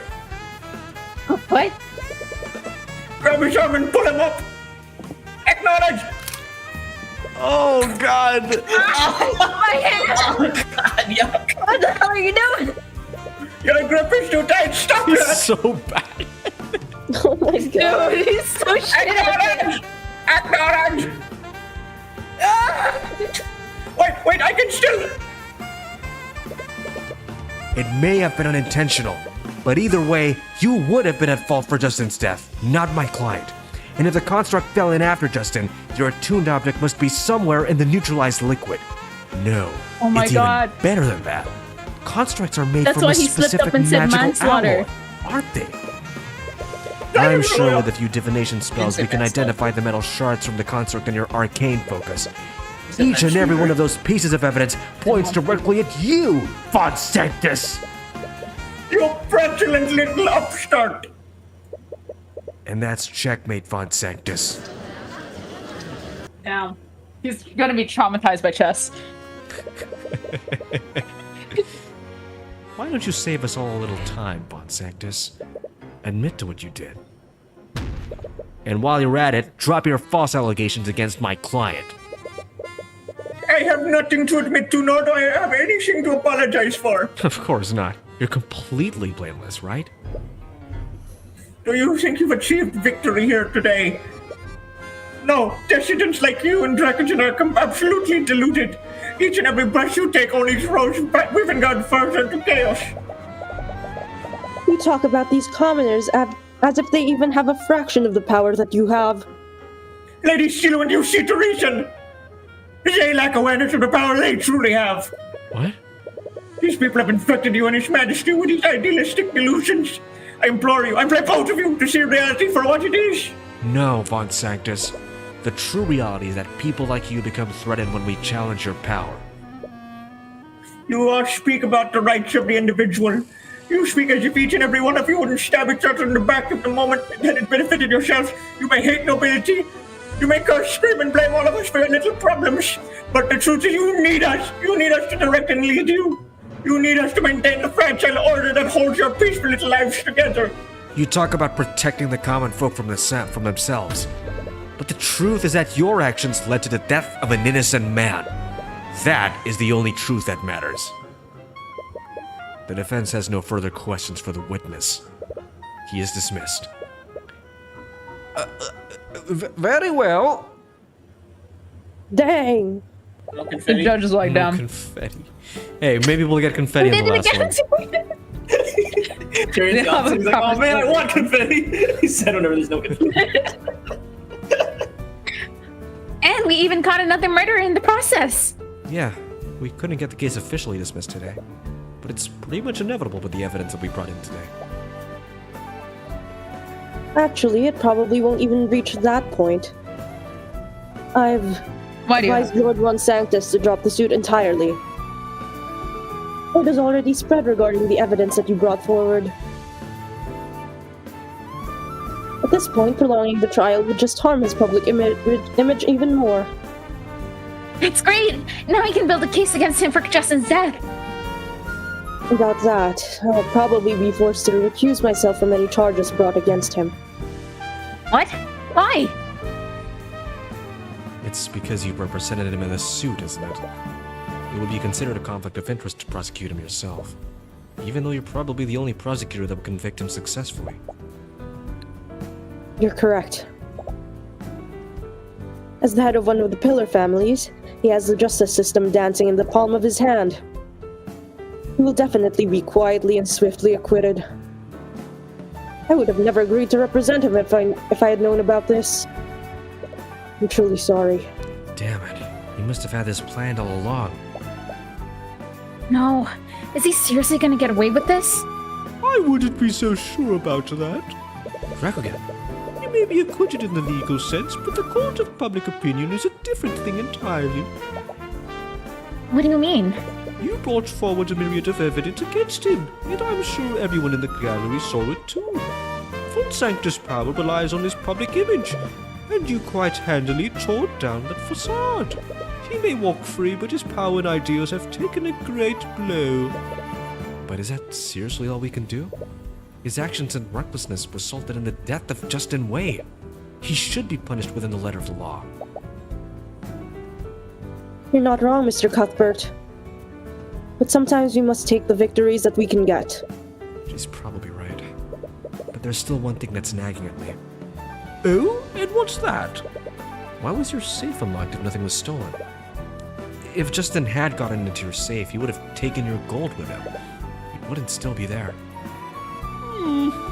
What? Grab his arm and pull him up. Acknowledge. Oh god! My hand! Oh god, yuck. What the hell are you doing? Your grip is too tight. Stop He's that. so bad. Oh my god. Dude, he's so shit. Acknowledge. Acknowledge. Wait, I can still. It may have been unintentional, but either way, you would have been at fault for Justin's death, not my client. And if the construct fell in after Justin, your attuned object must be somewhere in the neutralized liquid. No, Oh my it's god. even better than that. Constructs are made That's from why a he slipped specific up and said magical manslaughter. alloy, aren't they? I'm sure with a few divination spells, we can identify the metal shards from the construct in your arcane focus. Each and every one of those pieces of evidence points directly at you, Von Sanctus! You petulant little upstart. And that's checkmate, Von Sanctus. Damn. He's gonna be traumatized by chess. Why don't you save us all a little time, Von Sanctus? Admit to what you did. And while you're at it, drop your false allegations against my client. I have nothing to admit to, nor do I have anything to apologize for. Of course not. You're completely blameless, right? Do you think you've achieved victory here today? No, dissidents like you and Dracogen are absolutely deluded. Each and every breath you take only throws Wivengard further into chaos. You talk about these commoners as if they even have a fraction of the power that you have. Lady Shiloh and you see to reason. They lack awareness of the power they truly have. What? These people have infected you and His Majesty with these idealistic delusions. I implore you, I implore both of you to see reality for what it is. No, Von Sanctus. The true reality is that people like you become threatened when we challenge your power. You all speak about the rights of the individual. You speak as if each and every one of you wouldn't stab each other in the back at the moment that it benefited yourselves. You may hate nobility. You may curse, scream, and blame all of us for your little problems. But the truth is you need us. You need us to direct and lead you. You need us to maintain the fragile order that holds your peaceful little lives together. You talk about protecting the common folk from themselves. But the truth is that your actions led to the death of an innocent man. That is the only truth that matters. The defense has no further questions for the witness. He is dismissed. Very well. Dang! No The confetti. judge is like, No damn. confetti. Hey, maybe we'll get confetti in the last one. Tyrion's the opposite. He's like, oh man, I want confetti. He said whenever there's no confetti. And we even caught another murderer in the process. Yeah, we couldn't get the case officially dismissed today. But it's pretty much inevitable with the evidence that we brought in today. Actually, it probably won't even reach that point. I've Why do you? advised Lord Von Sanctus to drop the suit entirely. Word has already spread regarding the evidence that you brought forward. At this point, prolonging the trial would just harm his public image even more. It's great. Now I can build a case against him for Justin's death. Without that, I'll probably be forced to recuse myself from any charges brought against him. What? Why? It's because you represented him in a suit, isn't it? it would be considered a conflict of interest to prosecute him yourself, even though you're probably the only prosecutor that would convict him successfully. You're correct. As the head of one of the pillar families, he has the justice system dancing in the palm of his hand. He will definitely be quietly and swiftly acquitted. I would have never agreed to represent him if I had known about this. I'm truly sorry. Damn it. He must have had this planned all along. No. Is he seriously gonna get away with this? I wouldn't be so sure about that. Rakugan, You may be acquitted in the legal sense, but the court of public opinion is a different thing entirely. What do you mean? You brought forward a myriad of evidence against him, and I'm sure everyone in the gallery saw it too. Von Sanctus' power relies on his public image, and you quite handily tore down that facade. He may walk free, but his power and ideals have taken a great blow. but is that seriously all we can do? His actions and recklessness resulted in the death of Justin Wei. He should be punished within the letter of the law. You're not wrong, Mr. Cuthbert. But sometimes we must take the victories that we can get. She's probably right. But there's still one thing that's nagging at me. Oh? And what's that? Why was your safe unlocked if nothing was stolen? If Justin had gotten into your safe, he would have taken your gold with him. It wouldn't still be there.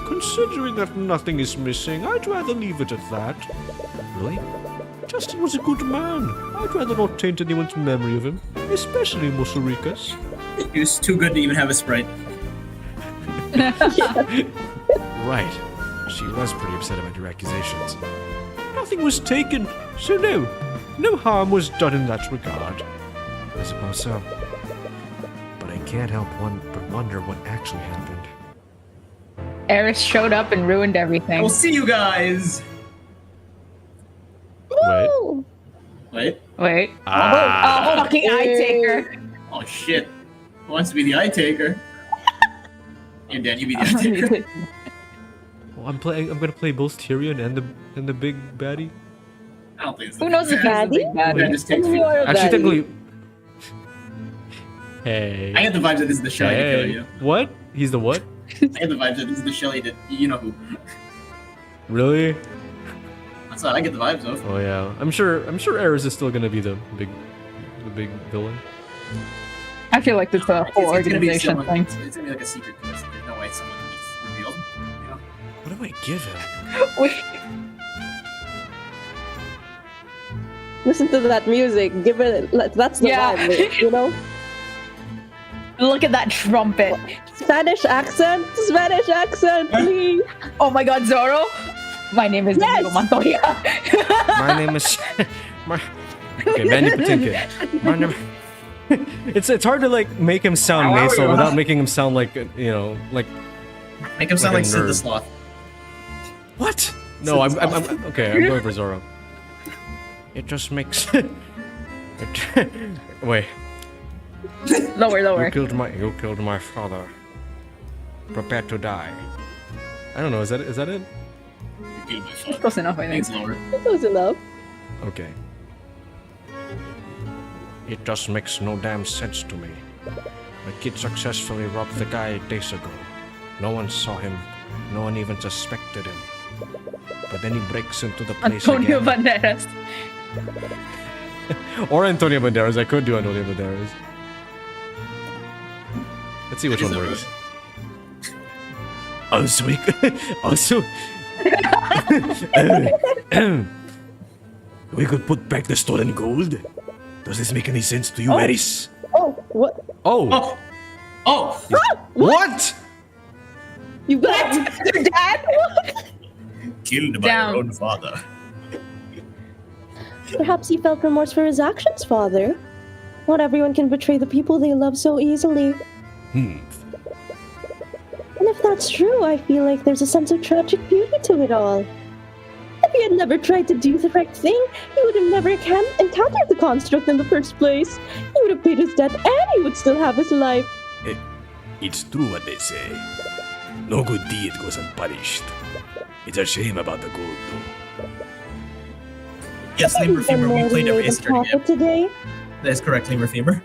Considering that nothing is missing, I'd rather leave it at that. Really? Justin was a good man. I'd rather not taint anyone's memory of him, especially Musarika's. He was too good to even have a Sprite. Right. She was pretty upset about your accusations. Nothing was taken, so no harm was done in that regard. I suppose so. But I can't help but wonder what actually happened. Eris showed up and ruined everything. We'll see you guys. Wait. Wait. Oh, fucking eye taker. Oh shit. Who wants to be the eye taker? And Dan, you be the eye taker. Well, I'm gonna play both Tyrion and the big baddie. I don't think it's Who knows if Baddie? he's the big baddie? That just takes me. Actually, technically. Hey. I get the vibes that this is the show to kill you. What? He's the what? I get the vibes that this is the Shelly that you know who. Really? That's what I get the vibes of. Oh yeah. I'm sure Eris is still gonna be the big villain. I feel like it's a whole It's gonna be organization someone, thing. it's gonna be like a secret quest. There's no way someone gets revealed. You know? What do I give him? Wait. Listen to that music. Give it. That's the vibe, you know. Look at that trumpet. Spanish accent, please. Oh my god, Zoro. My name is Yes! Domingo Montoya. My name is Okay, Manny Patinkin. My name It's hard to like make him sound nasal without making him sound like like Make him sound like like a Sid the nerd. Sloth. What? No, I'm okay, I'm going for Zoro. It just makes Wait. Lower. You killed my father. Prepare to die. I don't know, is that it? You killed my father. Close enough, I think. Thanks, Lower. Close enough. Okay. It just makes no damn sense to me. The kid successfully robbed the guy days ago. No one saw him. No one even suspected him. But then he breaks into the place Antonio again. Banderas. Or Antonio Banderas. I could do Antonio Banderas. Let's see which one works. Also, we could put back the stolen gold. Does this make any sense to you, Eris? Oh, what? Oh. What? You got Dad? Killed by Down. your own father. Perhaps he felt remorse for his actions, Father. Not everyone can betray the people they love so easily. And if that's true, I feel like there's a sense of tragic beauty to it all. If he had never tried to do the right thing, he would have never encountered the construct in the first place. He would have paid his debt and he would still have his life. It's true what they say. No good deed goes unpunished. It's a shame about the gold, though. Yes, Lemur Femur, we played every Ace Attorney game. Today. That is correct, Lemur Femur.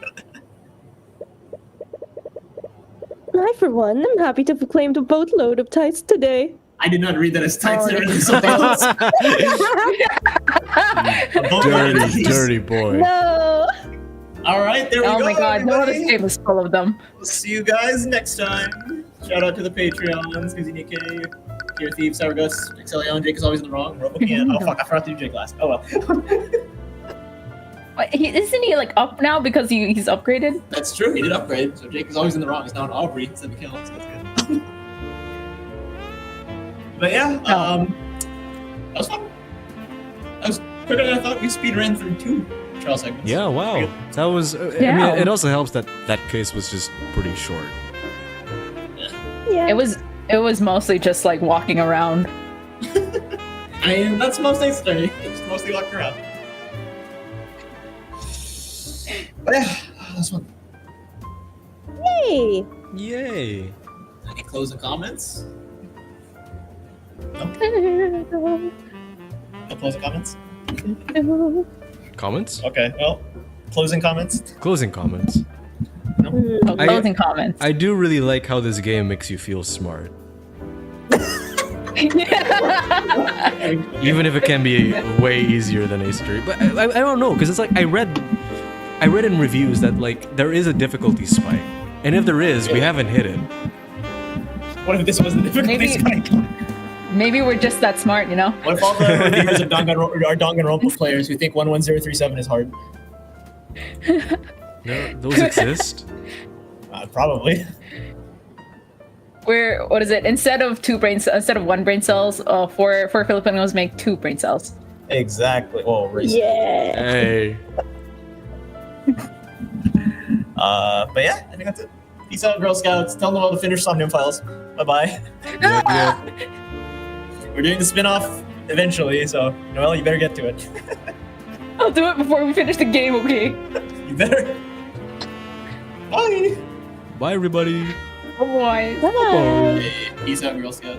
I, for one, am happy to have claimed a boatload of tights today. I did not read that as tights. I read it as something else. Dirty boy. No. All right, there we go. Oh my god, no, everybody. this game is full of them. We'll see you guys next time. Shout out to the Patreons, NewsieNikei, Dear Thief, Sourgutz, Acxeleon. Jake is always in the wrong. RoboKienna. Oh fuck, I forgot to do Jake last. Oh well. Isn't he like up now because he's upgraded? That's true. He did upgrade, so Jake is always in the wrong. He's now an Aubrey instead of a kill, so that's good. But yeah, that was fun. That was quicker than I thought. We speed ran through 2 trial segments. Yeah, wow. That was. I mean, it also helps that that case was just pretty short. Yeah. It was mostly just like walking around. I mean, that's most days today. It's mostly walking around. But yeah, that was fun. Yay! Yay. Any closing comments? No? No closing comments? Comments? Okay, well, closing comments? Closing comments. No? Oh, closing comments. I do really like how this game makes you feel smart. Even if it can be way easier than Ace Attorney. But I don't know, because it's like I read in reviews that like there is a difficulty spike. And if there is, we haven't hit it. What if this was the difficulty spike? Maybe we're just that smart, you know? What if all the reviewers of are Danganronpa players who think 11037 is hard? Those exist? Probably. What is it? Instead of 1 brain cells, 4 Filipinos make 2 brain cells. Exactly. Oh, racist. Yeah. Hey. But yeah, I think that's it. Peace out, Girl Scouts. Tell Noelle to finish Somnium Files. Bye-bye. Yeah. We're doing the spin-off eventually, so Noelle, you better get to it. I'll do it before we finish the game, okay? You better. Bye. Bye, everybody. Bye. Bye. Peace out, Girl Scouts.